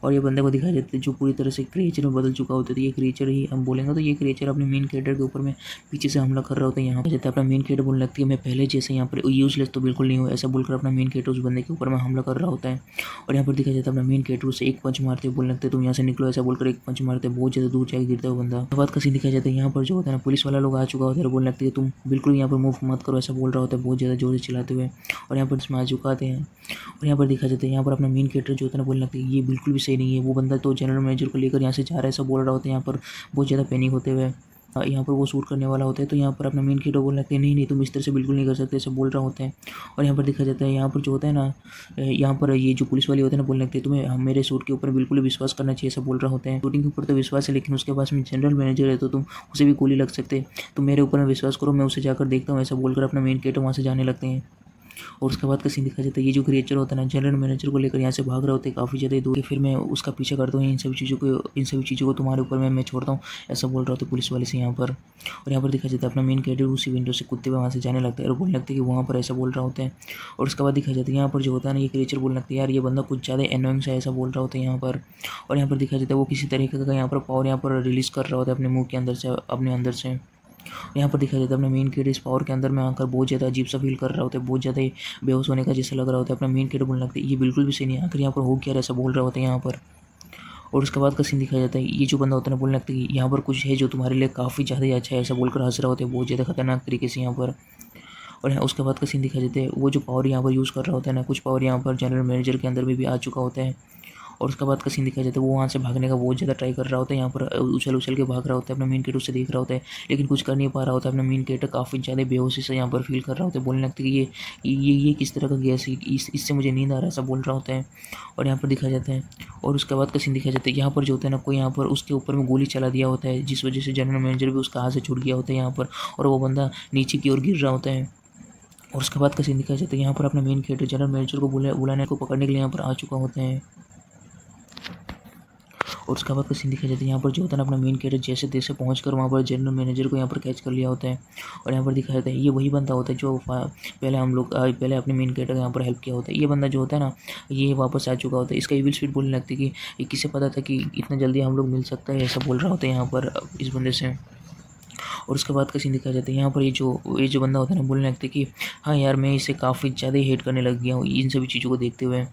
और ये बंदे को दिखाया जाता है जो पूरी तरह से क्रिएचर में बदल चुका होता है, तो ये क्रिएचर ही हम बोलेंगे, तो ये क्रिएचर अपने मेन कैरेक्टर के ऊपर में पीछे से हमला कर रहा होता है। यहाँ पर जाता है अपना मेन कैरेक्टर बोलने लगती है मैं पहले जैसे यहाँ पर यूजलेस तो बिल्कुल नहीं हो, ऐसा बोलकर अपना मेन कैरेक्टर उस बंदे के ऊपर में हमला कर रहा होता है। और यहाँ पर दिखाया जाता है अपना मेन कैरेक्टर उसे एक पंच मारते बोलने लगते तुम यहाँ से निकलो, ऐसा बोलकर एक पंच मारते बहुत ज़्यादा दूर जाके गिरता है बंदा। बाद का सीन दिखाया जाता है यहाँ पर जो होता है ना पुलिस वाला लोग आ चुका होता है, बोलने लगती है तुम बिल्कुल यहाँ पर मूव मत करो, ऐसा बोल रहा होता है बहुत ज़्यादा जोर से चिल्लाते हुए, और यहाँ पर इसमें आ चुकाते हैं। और यहाँ पर दिखा जाता है यहाँ पर अपना मेन कैरेक्टर जो होता है ना बोलने लगता है ये बिल्कुल भी सही नहीं है, वो बंदा तो जनरल मैनेजर को लेकर यहाँ से जा रहा है, ऐसा बोल रहा होता है। यहाँ पर बहुत ज़्यादा पैनिक होते हुए यहाँ पर वो शूट करने वाला होता है, तो यहाँ पर अपना मेन कैरेक्टर बोलने लगते हैं नहीं तुम इस तरह से बिल्कुल नहीं कर सकते, ऐसा बोल रहा होता है। और यहाँ पर दिखा जाता है यहाँ पर जो होता है ना यहाँ पर ये जो पुलिस वाले होते हैं ना बोलने लगते हैं तुम्हें मेरे सूट के ऊपर बिल्कुल विश्वास करना चाहिए, ऐसा बोल रहा होता है। शूटिंग के ऊपर तो विश्वास है लेकिन उसके पास में जनरल मैनेजर है तो तुम उसे भी गोली लग सकते, तुम मेरे ऊपर में विश्वास करो, मैं उसे जाकर देखता हूँ, ऐसा बोलकर अपना मेन कैरेक्टर वहाँ से जाने लगते हैं। और उसके बाद का सीन दिखा जाता है ये जो क्रिएचर होता है ना जनरल मैनेजर को लेकर यहाँ से भाग रहे होते हैं काफ़ी ज़्यादा दूर, फिर मैं उसका पीछा करता हूँ इन सभी चीज़ों को तुम्हारे ऊपर मैं छोड़ता हूँ, ऐसा बोल रहा होता है पुलिस वाले से यहाँ पर। और यहाँ पर दिखा जाता है अपना मेन कैरेक्टर उसी विंडो से कूदते हुए वहाँ से जाने लगता है, और बोलने लगता है कि वहाँ पर ऐसा बोल रहा होता है। और उसके बाद दिखा जाता है यहाँ पर जो होता है ना ये क्रिएचर बोलने लगता है यार ये बंदा कुछ ज़्यादा एनोइंग सा ऐसा बोल रहा होता है यहाँ पर। और यहाँ पर दिखा जाता है वो किसी तरीके का यहाँ पर पावर यहाँ पर रिलीज़ कर रहा होता है अपने मुँह के अंदर से, अपने अंदर से। यहाँ पर दिखा जाता है अपना मेन कैरेक्टर इस पावर के अंदर में आकर बहुत ज़्यादा अजीब सा फील कर रहा होता है, बहुत ज़्यादा बेहोश होने का जैसा लग रहा होता है। अपना मेन कैरेक्टर बोलने लगता है ये बिल्कुल भी सही नहीं, आखिर यहाँ पर हो क्या ऐसा बोल रहा होता है यहाँ पर। और उसके बाद का सीन दिखाया जाता है ये जो बंदा होता है ना बोलने लगता है कि यहाँ पर कुछ है जो तुम्हारे लिए काफ़ी ज़्यादा ही अच्छा है, ऐसा बोलकर हंस रहा होता है बहुत ज़्यादा खतरनाक तरीके से यहाँ पर। और यहाँ उसके बाद का सीन दिखाया जाता है वो जो पावर यहाँ पर यूज़ कर रहा होता है ना कुछ पावर यहाँ पर जनरल मैनेजर के अंदर में भी आ चुका होता है। और उसके बाद का सीन दिखाया जाता है वो वहाँ से भागने का बहुत ज़्यादा ट्राई कर रहा होता है, यहाँ पर उछल के भाग रहा होता है, अपना मेन कैरेक्टर उससे देख रहा होता है लेकिन कुछ कर नहीं पा रहा होता है। अपना मेन कैरेक्टर काफ़ी ज़्यादा बेहोशी से यहाँ पर फील कर रहा होता है, बोलने लगता है कि ये किस तरह का गैस है, इससे मुझे नींद आ रहा है, ऐसा बोल रहा होता है। और यहाँ पर दिखाया जाता है और उसके बाद का सीन दिखाया जाता है यहाँ पर जो होता है ना कोई यहाँ पर उसके ऊपर में गोली चला दिया होता है, जिस वजह से जनरल मैनेजर भी उसका हाथ से छूट गया होता है यहाँ पर, और वो बंदा नीचे की ओर गिर रहा होता है। और उसके बाद का सीन दिखाया जाता है यहाँ पर अपना मेन कैरेक्टर जनरल मैनेजर को बुलाने को पकड़ने के लिए यहाँ पर आ चुका होता है। और उसके बाद का सीन दिखाया जाता है यहाँ पर जो होता है ना अपना मेन कैरेक्टर जैसे तैसे पहुंचकर वहाँ पर जनरल मैनेजर को यहाँ पर कैच कर लिया होता है। और यहाँ पर दिखाया जाता है ये वही बंदा होता है जो पहले अपने मेन कैरेक्टर को यहाँ पर हेल्प किया होता है। ये बंदा जो होता है ना ये वापस आ चुका होता है, इसका इविल स्पीड बोलने लगती है कि किसे पता था कि इतना जल्दी हम लोग मिल सकता है, ऐसा बोल रहा होता है यहाँ पर इस बंदे से। और उसके बाद का सीन दिखाया जाता है यहाँ पर ये जो बंदा होता है ना, बोलने लगता है कि हाँ यार मैं इसे काफ़ी ज़्यादा हेट करने लग गया हूँ इन सभी चीज़ों को देखते हुए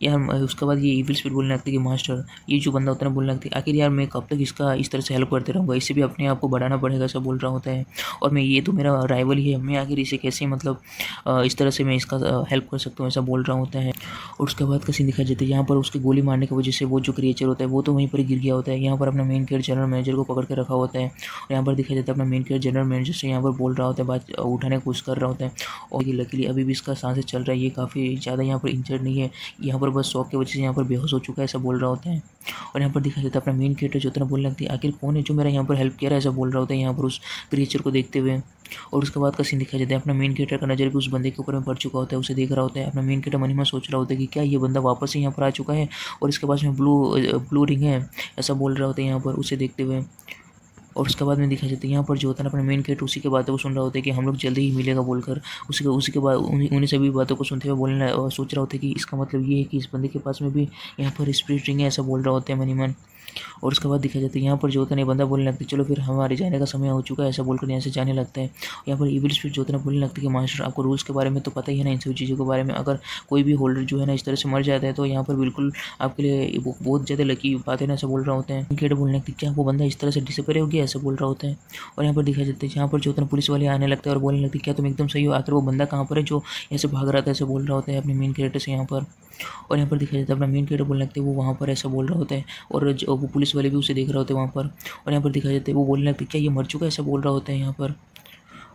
यार। उसके बाद ये इविल स्पिरिट बोलने लगता है कि मास्टर, ये जो बंदा होता है ना, बोलने लगता है आखिर यार मैं कब तक इसका इस तरह से हेल्प करते रहूँगा, इसे भी अपने आप को बढ़ाना पड़ेगा, ऐसा बोल रहा होता है। और मैं, ये तो मेरा राइवल ही है, मैं आखिर इसे कैसे मतलब इस तरह से मैं इसका हेल्प कर सकता हूँ, ऐसा बोल रहा होता है। और उसके बाद का सीन दिखाया जाता है यहाँ पर उसके गोली मारने की वजह से वो जो क्रिएचर होता है वो तो वहीं पर गिर गया होता है। यहाँ पर अपना मेन कैरेक्टर जनरल मैनेजर को पकड़ के रखा होता है और यहाँ पर दिखाया जाता है अपना मेन कैरेक्टर जनरल मैनेजर से यहाँ पर बोल रहा होता है, बात उठाने की कोशिश कर रहा होता है। और ये लकीली अभी भी इसका सांसें चल रहा है, ये काफ़ी ज़्यादा यहाँ पर इंजर्ड नहीं है, यहाँ पर बस शॉक की वजह से यहाँ पर बेहोश हो चुका है, ऐसा बोल रहा होता है। और यहाँ पर दिखाया जाता है अपना मेन कैरेक्टर जो होता है बोलने लगती है आखिर कौन है जो मेरा यहाँ पर हेल्प किया रहा है, ऐसा बोल रहा होता है यहाँ पर उस क्रिएचर को देखते हुए। और उसके बाद का सीन दिखाया जाता है अपना मेन कैरेक्टर का नज़र भी उस बंदे के ऊपर में पड़ चुका होता है, उसे देख रहा होता है। अपना मेन कैरेक्टर मन ही मन सोच रहा होता है कि क्या ये बंदा वापस से यहाँ पर आ चुका है और इसके पास में ब्लू रिंग है, ऐसा बोल रहा होता है यहाँ पर उसे देखते हुए। और उसके बाद में दिखाया जाता है यहाँ पर जो होता है ना अपना मेन कैरेक्टर उसी की बातों को सुन रहा होता है कि हम लोग जल्दी ही मिलेगा बोलकर, उसी के बाद उन्हीं सभी बातों को सुनते हुए बोलना सोच रहा होता है कि इसका मतलब ये है कि इस बंदे के पास में भी यहाँ पर स्पिरिट रिंग है, ऐसा बोल रहा होता है मन ही मन। और उसके बाद दिखाया जाता है यहाँ पर जो होता है बंदा बोलने लगता है चलो फिर हमारे जाने का समय हो चुका है, ऐसा बोलकर यहाँ से जाने लगता है। यहाँ पर इविल स्पिरिट जो होता है बोलने लगता है कि मास्टर आपको रूल्स के बारे में तो पता ही है ना, इन सभी चीज़ों के बारे में, अगर कोई भी होल्डर जो है ना इस तरह से मर जाता है तो यहाँ पर बिल्कुल आपके लिए बहुत ज़्यादा लकी बात है ना, ऐसा बोल रहा होता है। क्रिकेट बोलने लगती है क्या वो बंदा इस तरह से डिसअपेयर हो गया, ऐसा बोल रहा होता है। और यहाँ पर दिखाया जाता है यहाँ पर जो होता है पुलिस वाले आने लगता है और बोलने लगती है क्या तुम एकदम सही हो, आखिर वो बंदा कहाँ पर है जो ऐसे भाग रहा था, ऐसे बोल रहा होता है अपने मेन कैरेक्टर से यहाँ पर। और यहाँ पर दिखाया जाता है अपना मेन कैरेक्टर बोलने लगते हैं वो वहाँ पर ऐसा बोल रहा होता है और वो पुलिस वाले भी उसे देख रहे होते हैं वहाँ पर। और यहाँ पर दिखाया जाता है वो बोलने लगते हैं क्या ये मर चुका है, ऐसा बोल रहा होता है यहाँ पर।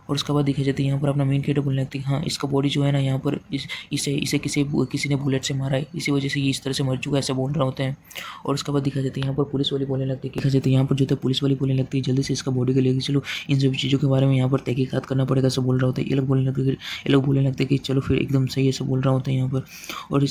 और उसके बाद दिखाई जाती है यहाँ पर अपना मेन कैरेक्टर बोलने लगती है हाँ इसका बॉडी जो है ना यहाँ पर इसे किसी ने बुलेट से मारा है, इसी वजह से ये इस तरह से मर चुका है, ऐसा बोल रहा होता है। और उसके बाद दिखा जाती है यहाँ पर पुलिस वाली बोलने लगती है, दिखा जाती है यहाँ पर जो है पुलिस वाली बोलने लगती है जल्दी से इसका बॉडी को लेकर चलो, इन सभी चीज़ों के बारे में यहाँ पर तहकीकात करना पड़ेगा, ऐसा बोल रहा होता है। ये लोग बोलने लगते हैं कि चलो फिर एकदम सही, ऐसा बोल रहा होता है यहाँ पर। और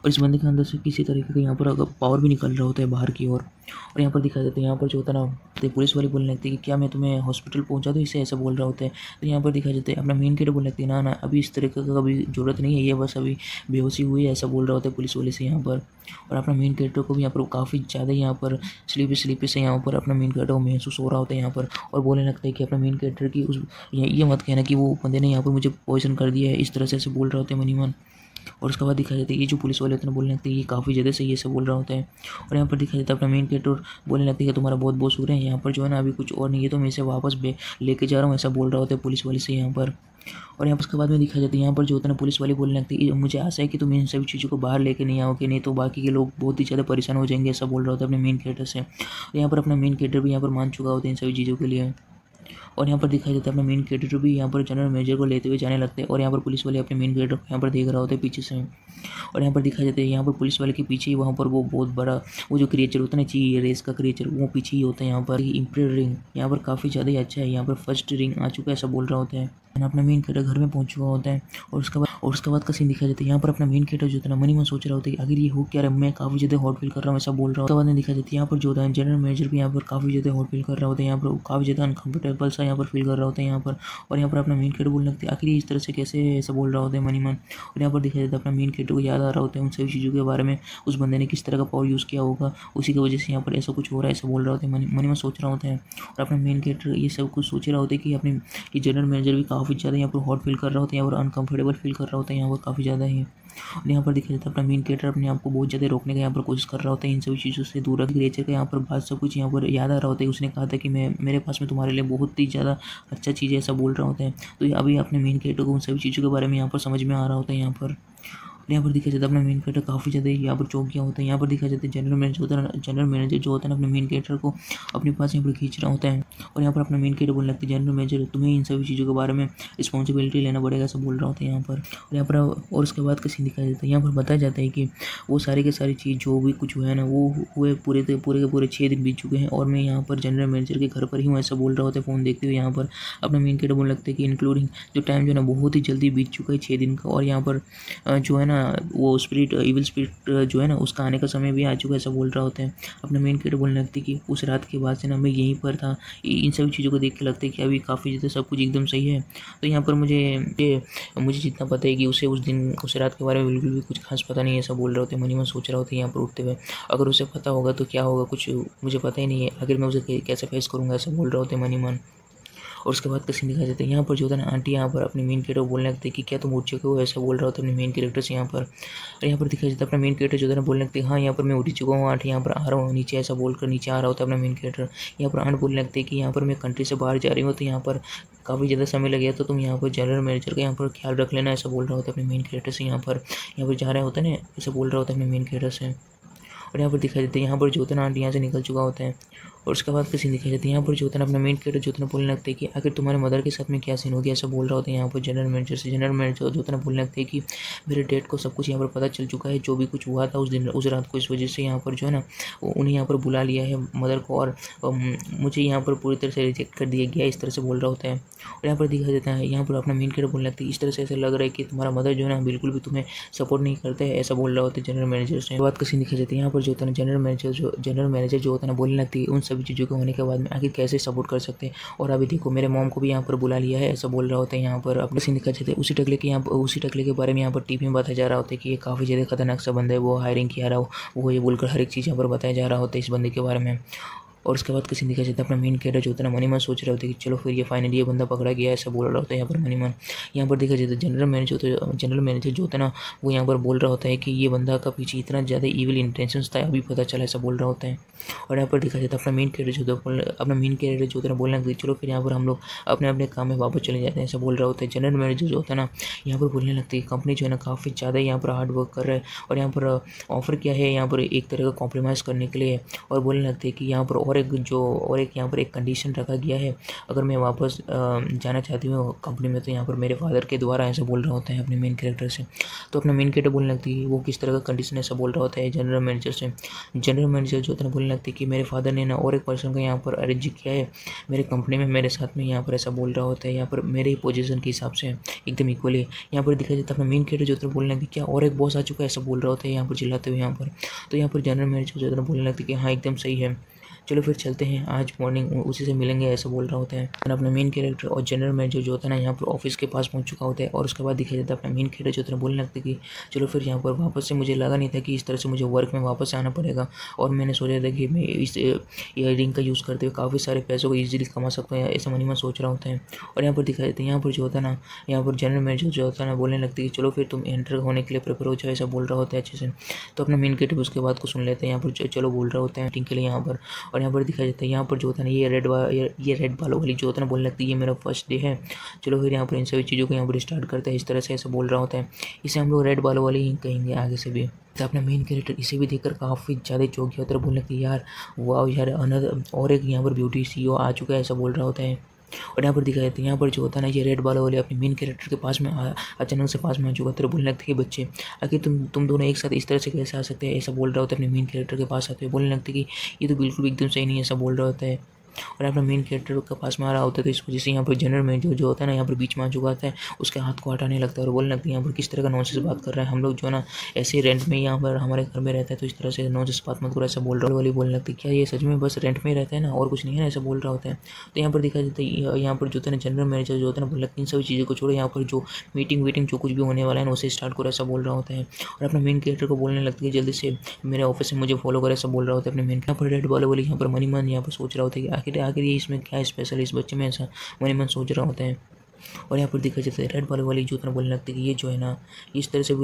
इस बंदे के अंदर से किसी तरीके का यहाँ पर अगर पावर भी निकल रहा होता है बाहर की ओर। और यहाँ पर दिखाया जाता है यहाँ पर जो होता है ना तो पुलिस वाले बोलने लगती है कि क्या मैं तुम्हें हॉस्पिटल पहुँचा दूँ, इसे ऐसा बोल रहा होता है। तो यहाँ पर दिखाया जाता है अपना मेन कैरेक्टर बोलने लगती है ना अभी इस तरीके का कभी ज़रूरत नहीं है, ये बस अभी बेहोशी हुई है, ऐसा बोल रहा होता है पुलिस वाले से यहाँ पर। और अपना मेन कैरेक्टर को भी यहाँ पर काफ़ी ज़्यादा यहाँ पर स्लीपी से यहाँ पर अपना मेन कैरेक्टर को महसूस हो रहा होता है यहाँ पर। और बोलने लगता है कि अपना मेन कैरेक्टर की ये मत कहना कि वो बंदे ने यहाँ पर मुझे पॉइजन कर दिया है, इस तरह से ऐसे बोल रहा होता है मनी मन। और उसके बाद दिखाया जाता है ये जो पुलिस वाले होते हैं बोलने लगते हैं ये काफ़ी ज़्यादा सही ऐसा बोल रहा होता है। और यहाँ पर दिखाया जाता है अपना मेन कैरेक्टर बोलने लगता है कि तुम्हारा बहुत बहुत शुक्रिया है, यहाँ पर जो है ना अभी कुछ और नहीं है तो मैं इसे वापस लेके जा रहा हूँ, ऐसा बोल रहा होता है पुलिस वाले से यहाँ पर। और यहाँ पर उसके बाद में दिखाया जाता है यहाँ पर जो होता है पुलिस वाले बोलने लगती है मुझे आशा है कि तुम इन सभी चीज़ों को बाहर लेके नहीं आओगे, नहीं तो बाकी के लोग बहुत ही ज़्यादा परेशान हो जाएंगे, ऐसा बोल रहा होता है अपने मेन कैरेक्टर से। यहाँ पर अपना मेन कैरेक्टर भी यहाँ पर मान चुका होता है इन सभी चीज़ों के लिए। और यहाँ पर दिखाई देता है अपना मेन कैरेक्टर भी यहाँ पर जनरल मैनेजर को लेते हुए जाने लगते हैं और यहाँ पर पुलिस वाले अपने मेन कैरेक्टर को यहाँ पर देख रहा होता है पीछे से। और यहाँ पर दिखाई देता है यहाँ पर पुलिस वाले के पीछे ही वहाँ पर वो बहुत बड़ा वो जो क्रिएचर होता है ना ची रेस का क्रिएचर, वो पीछे ही होता है। यहाँ पर इम्प्रेड रिंग यहाँ पर काफ़ी ज़्यादा ही अच्छा है, यहाँ पर फर्स्ट रिंग आ चुका है, ऐसा बोल रहा होता है। अपना मेन कैरेक्टर घर में पहुंच चुका होता है। और उसके बाद का सीन दिखाया जाता है यहाँ पर अपना मेन कैरेक्टर जो है मन ही मन सोच रहा होता है कि अगर ये हो क्या रहा है, मैं काफ़ी ज़्यादा हॉट फील कर रहा हूँ, ऐसा बोल रहा हूँ। उसके बाद में दिखाया जाता है यहाँ पर जो होता है जनरल मैनेजर भी यहाँ पर काफ़ी ज़्यादा हॉट फील कर रहा होता है, यहाँ पर काफ़ी ज़्यादा अनकंफर्टेबल सा यहाँ पर फील कर रहा होता है यहाँ पर। और यहाँ पर अपना मेन कैरेक्टर बोलने लगता है आखिर इस तरह से कैसे ऐसा बोल रहा होता है मन ही मन। और यहाँ पर दिखाया जाता है अपना मेन कैरेक्टर को याद आ रहा होता है उन सभी चीज़ों के बारे में, उस बंदे ने किस तरह का पावर यूज़ किया होगा, उसी की वजह से यहाँ पर ऐसा कुछ हो रहा है, ऐसा बोल रहा होता है मन ही मन सोच रहा होता है। और अपना मेन कैरेक्टर ये सब कुछ सोच रहा होता है कि अपने ये जनरल मैनेजर भी काफ़ी ज़्यादा यहाँ पर हॉट फील कर रहा होता है, यहाँ पर अनकंफर्टेबल फील कर रहा होता है यहाँ पर काफ़ी ज़्यादा ही। और यहाँ पर दिखाया जाता है अपना मेन कैरेक्टर अपने आप को बहुत ज़्यादा रोकने का यहाँ पर कोशिश कर रहा होता है, इन सभी चीज़ों से दूर रख क्रिएचर का यहाँ पर बात सब कुछ यहाँ पर याद आ रहा होता है। उसने कहा था कि मेरे पास में तुम्हारे लिए बहुत ही ज़्यादा अच्छा चीज़ है, ऐसा बोल रहा होता है। तो अभी अपने मेन कैरेक्टर को उन सभी चीज़ों के बारे में यहाँ पर समझ में आ रहा होता है यहाँ पर। यहाँ पर दिखाया जाता है अपना मेन कैरेक्टर काफ़ी ज़्यादा यहाँ पर चौंक गया होता है। यहाँ पर दिखाया जाता है जनरल मैनेजर जो होता है ना अपने मेन कैरेक्टर को अपने पास यहाँ पर खींच रहा होता है। और यहाँ पर अपना मेन कैरेक्टर बोलने लगता है जनरल मैनेजर तुम्हें इन सभी चीज़ों के बारे में रिस्पॉन्सिबिलिटी लेना पड़ेगा, ऐसा बोल रहा होता है यहाँ पर। और यहाँ पर और उसके बाद का सीन दिखाया जाता है यहाँ पर बताया जाता है कि वो सारी की सारी चीज़ जो भी कुछ हुआ है ना वो हुए पूरे के पूरे 6 दिन बीत चुके हैं और मैं यहाँ पर जनरल मैनेजर के घर पर ही हूँ, ऐसा बोल रहा होता है फ़ोन देखते हुए। यहाँ पर अपना मेन कैरेक्टर बोलने लगता है कि इंक्लूडिंग जो टाइम जो है ना बहुत ही जल्दी बीत चुका है 6 दिन का। और यहाँ पर जो है ना वो इविल स्पिरिट जो है ना उसका आने का समय भी आ चुका है, ऐसा बोल रहा होता है। अपना मेन कैरेक्टर बोलने लगती है कि उस रात के बाद से ना मैं यहीं पर था, इन सभी चीज़ों को देख के लगता है कि अभी काफ़ी ज़्यादा सब कुछ एकदम सही है। तो यहाँ पर मुझे जितना पता है कि उसे उस रात के बारे में बिल्कुल भी कुछ खास पता नहीं है, ऐसा बोल रहा होता है। मन ही मन सोच रहा होता है यहाँ पर उठते हुए अगर उसे पता होगा तो क्या होगा, कुछ मुझे पता ही नहीं है, आखिर मैं उसे कैसे फेस करूँगा, ऐसा बोल रहा होता है मन ही मन। और उसके बाद का सीन दिखाया जाता है। यहाँ पर जो होता है ना आंटी यहाँ पर अपने मेन कैरेक्टर को बोलने लगती है कि क्या तुम उठ चुके हो, ऐसा बोल रहा होता है अपने मेन कैरेक्टर से यहाँ पर। और यहाँ पर दिखाया जाता है अपना मेन कैरेक्टर जो होता है ना बोलने लगती है हाँ यहाँ पर मैं उठ चुका हूँ आंटी, यहाँ पर आ रहा हूँ नीचे, ऐसा बोलकर नीचे आ रहा होता है अपना मेन कैरेक्टर। यहाँ पर आंट बोलने लगती है कि यहाँ पर मैं कंट्री से बाहर जा रही हूँ तो यहाँ पर काफ़ी ज़्यादा समय लग गया, तो तुम यहाँ पर जनरल मैनेजर का यहाँ पर ख्याल रख लेना, ऐसा बोल रहा होता है अपने मेन कैरेक्टर से। यहाँ पर जा रहा होता है ना, ऐसा बोल रहा होता है अपने मेन कैरेक्टर से। और यहाँ पर दिखाई देता है यहाँ पर जो होता है ना आंटी यहाँ से निकल चुका होता है। और उसके बाद किसी दिखाई देती है यहाँ पर जो होता है ना अपना मेन कैरेक्टर जो होता है ना बोलने लगता है कि आखिर तुम्हारे मदर के साथ में क्या सीन हो गया, ऐसा बोल रहा होता है यहाँ पर जनरल मैनेजर से। जनरल मैनेजर जो होता है ना बोलने लगता है कि मेरे डैड को सब कुछ यहाँ पर पता चल चुका है, जो भी कुछ हुआ था उस दिन उस रात को, इस वजह से यहाँ पर जो है ना उन्हें यहाँ पर बुला लिया है मदर को, और मुझे यहाँ पर पूरी तरह से रिजेक्ट कर दिया गया, इस तरह से बोल रहा होता है। और यहाँ पर दिखाई देता है यहाँ पर अपना मेन कैरेक्टर बोलने लगता है इस तरह से ऐसा लग रहा है कि तुम्हारा मदर जो है ना बिल्कुल भी तुम्हें सपोर्ट नहीं करते है, ऐसा बोल रहा होता है जनरल मैनेजर से। बात का सीन दिखाई जाती है यहाँ पर जो होता है ना जनरल मैनेजर जो होता है ना बोलने लगती है उन सभी चीज़ों के होने के बाद में आखिर कैसे सपोर्ट कर सकते हैं, और अभी देखो मेरे मॉम को भी यहाँ पर बुला लिया है, ऐसा बोल रहा होता है। यहाँ पर अपने सीन दिखाई जाते हैं उसी टकले के बारे में यहाँ पर टीवी में बताया जा रहा होता है कि ये काफ़ी ज़्यादा खतरनाक सा बंदा है, वो हायरिंग किया रहा हो, वो ये बोलकर हर एक चीज़ यहाँ पर बताया जा रहा होता है इस बंदे के बारे में। और उसके बाद किसी दिखाई जाता है अपना मेन कैरेक्टर जो होता है ना मनीमन सोच रहे होते हैं कि चलो फिर ये फाइनली ये बंदा पकड़ा गया, ऐसा बोल रहा होता है यहाँ पर मनीमन। यहाँ पर देखा जाता है जनरल मैनेजर जो होता है ना वो यहाँ पर बोल रहा होता है कि ये बंदा का पीछे इतना ज़्यादा ईविल इंटेंशंस था अभी पता चला, ऐसा बोल रहा होता है। और यहाँ पर देखा जाता है अपना मेन कैरेक्टर जो होता है बोलना कि चलो फिर यहाँ पर हम लोग अपने अपने काम में वापस चले जाते हैं, ऐसा बोल रहा होता है। जनरल मैनेजर जो होता है ना यहाँ पर बोलने लगती है कंपनी जो है ना काफ़ी ज़्यादा यहाँ पर हार्ड वर्क कर रहा है, और यहाँ पर ऑफर क्या है यहाँ पर एक तरह का कॉम्प्रोमाइज़ करने के लिए, और बोलने लगती है कि यहाँ पर और एक यहाँ पर एक कंडीशन रखा गया है, अगर मैं वापस जाना चाहती हूँ कंपनी में तो यहाँ पर मेरे फादर के द्वारा, ऐसा बोल रहा होता है अपने मेन कैरेक्टर से। तो अपना मेन कैरेक्टर बोलने लगती है वो किस तरह का कंडीशन ऐसा बोल रहा होता है जनरल मैनेजर से। जनरल मैनेजर जो होता है बोलने लगती है कि मेरे फादर ने ना और एक पर्सन का यहाँ पर अरेंज किया है मेरे कंपनी में मेरे साथ में, यहाँ पर ऐसा बोल रहा होता है। यहाँ पर मेरे पोजीशन के हिसाब से एकदम इक्वली यहाँ पर दिखाई देता है अपना मेन कैरेक्टर जो होता है बोलने लगती क्या और एक बॉस आ चुका है, ऐसा बोल रहा होता है यहाँ पर चिल्लाते हुए यहाँ पर। तो यहाँ पर जनरल मैनेजर जो होता है बोलने लगती है कि हाँ एकदम सही है, चलो फिर चलते हैं आज मॉर्निंग उसी से मिलेंगे, ऐसा बोल रहा होता है। अपना मेन कैरेक्टर और जनरल मैनेजर जो होता है ना यहाँ पर ऑफिस के पास पहुँच चुका होता है। और उसके बाद दिखाई देता है अपना मेन कैरेक्टर जो होता है बोलने लगता है कि चलो फिर यहाँ पर वापस से, मुझे लगा नहीं था कि इस तरह से मुझे वर्क में वापस से आना पड़ेगा, और मैंने सोचा था कि मैं इस ईयरिंग का यूज़ करते हुए काफ़ी सारे पैसों को ईजिली कमा सकता हूँ, ऐसा मन में सोच रहा होता है। और यहाँ पर दिखाई देता है यहाँ पर जो होता है ना यहाँ पर जनरल मैनेजर जो होता है ना बोलने लगती है कि चलो फिर तुम एंटर होने के लिए प्रिपेयर हो जाओ, ऐसा बोल रहा होता है अच्छे से। तो अपना मेन कैरेक्टर उसके बाद को सुन लेते हैं यहाँ पर चलो बोल रहा होता है मीटिंग के लिए यहाँ पर। और यहाँ पर दिखाई देता है यहाँ पर जो होता है ना ये रेड बालों वाली जो होता है ना बोलने लगती है ये मेरा फर्स्ट डे है, चलो फिर यहाँ पर इन सभी चीज़ों को यहाँ पर स्टार्ट करते हैं, इस तरह से ऐसा बोल रहा होता है। इसे हम लोग रेड बालों वाली ही कहेंगे आगे से भी। तो अपना मेन कैरेक्टर इसे भी देखकर काफ़ी ज़्यादा चौंक गया होता है, बोलने लगती है यार वाह यार अनदर और एक यहाँ पर ब्यूटी CEO आ चुका है, ऐसा बोल रहा होता है। और यहाँ पर दिखाया जाता है यहाँ पर जो होता है ना ये रेड बालों वाले अपने मेन कैरेक्टर के पास में अचानक से पास में आ चुका है, बोलने लगती है बच्चे आखिर तुम दोनों एक साथ इस तरह से कैसे आ सकते हैं, ऐसा बोल रहा होता है अपने मेन कैरेक्टर के पास आते हुए। बोलने लगते कि ये तो बिल्कुल एकदम सही नहीं है, ऐसा बोल रहा होता है। और अपना मेन कैरेक्टर के पास में आ रहा होता है, तो इस वजह से यहाँ पर जनरल मैनेजर जो होता है ना यहाँ पर बीच में आ चुका होता है, उसके हाथ को हटाने लगता है और बोलने लगता है यहाँ पर किस तरह का नॉनसेंस बात कर रहा है, हम लोग जो है ना ऐसे रेंट में यहाँ पर हमारे घर में रहता है, तो इस तरह से नॉनसेंस बात मत करो, ऐसा बोल रहा वाली बोलने लगती है क्या ये सच में बस रेंट में रहता है ना और कुछ नहीं है, ऐसा बोल रहा होता है। तो यहाँ पर दिखा जाता है यहाँ पर जो होता है ना जनरल मैनेजर जो होता है ना बोल लगता है इन सभी चीज़ों को छोड़ो, यहाँ पर जो मीटिंग जो कुछ भी होने वाला है ना उसे स्टार्ट करो, ऐसा बोल रहा होता है। और अपना मेन कैरेक्टर को बोलने लगती है जल्दी से मेरे ऑफिस से मुझे फॉलो करे, ऐसा बोल रहा होता है अपने मेन। यहाँ पर रेड बालों वाली यहाँ पर मन यहाँ पर सोच रहा होता है कि आखिर ये इसमें क्या स्पेशल है इस बच्चे में, ऐसा मन सोच रहा होता है। और यहाँ पर देखा जाता है रेड बालों वाली जो बोलने लगती है कि ये जो है ना इस तरह से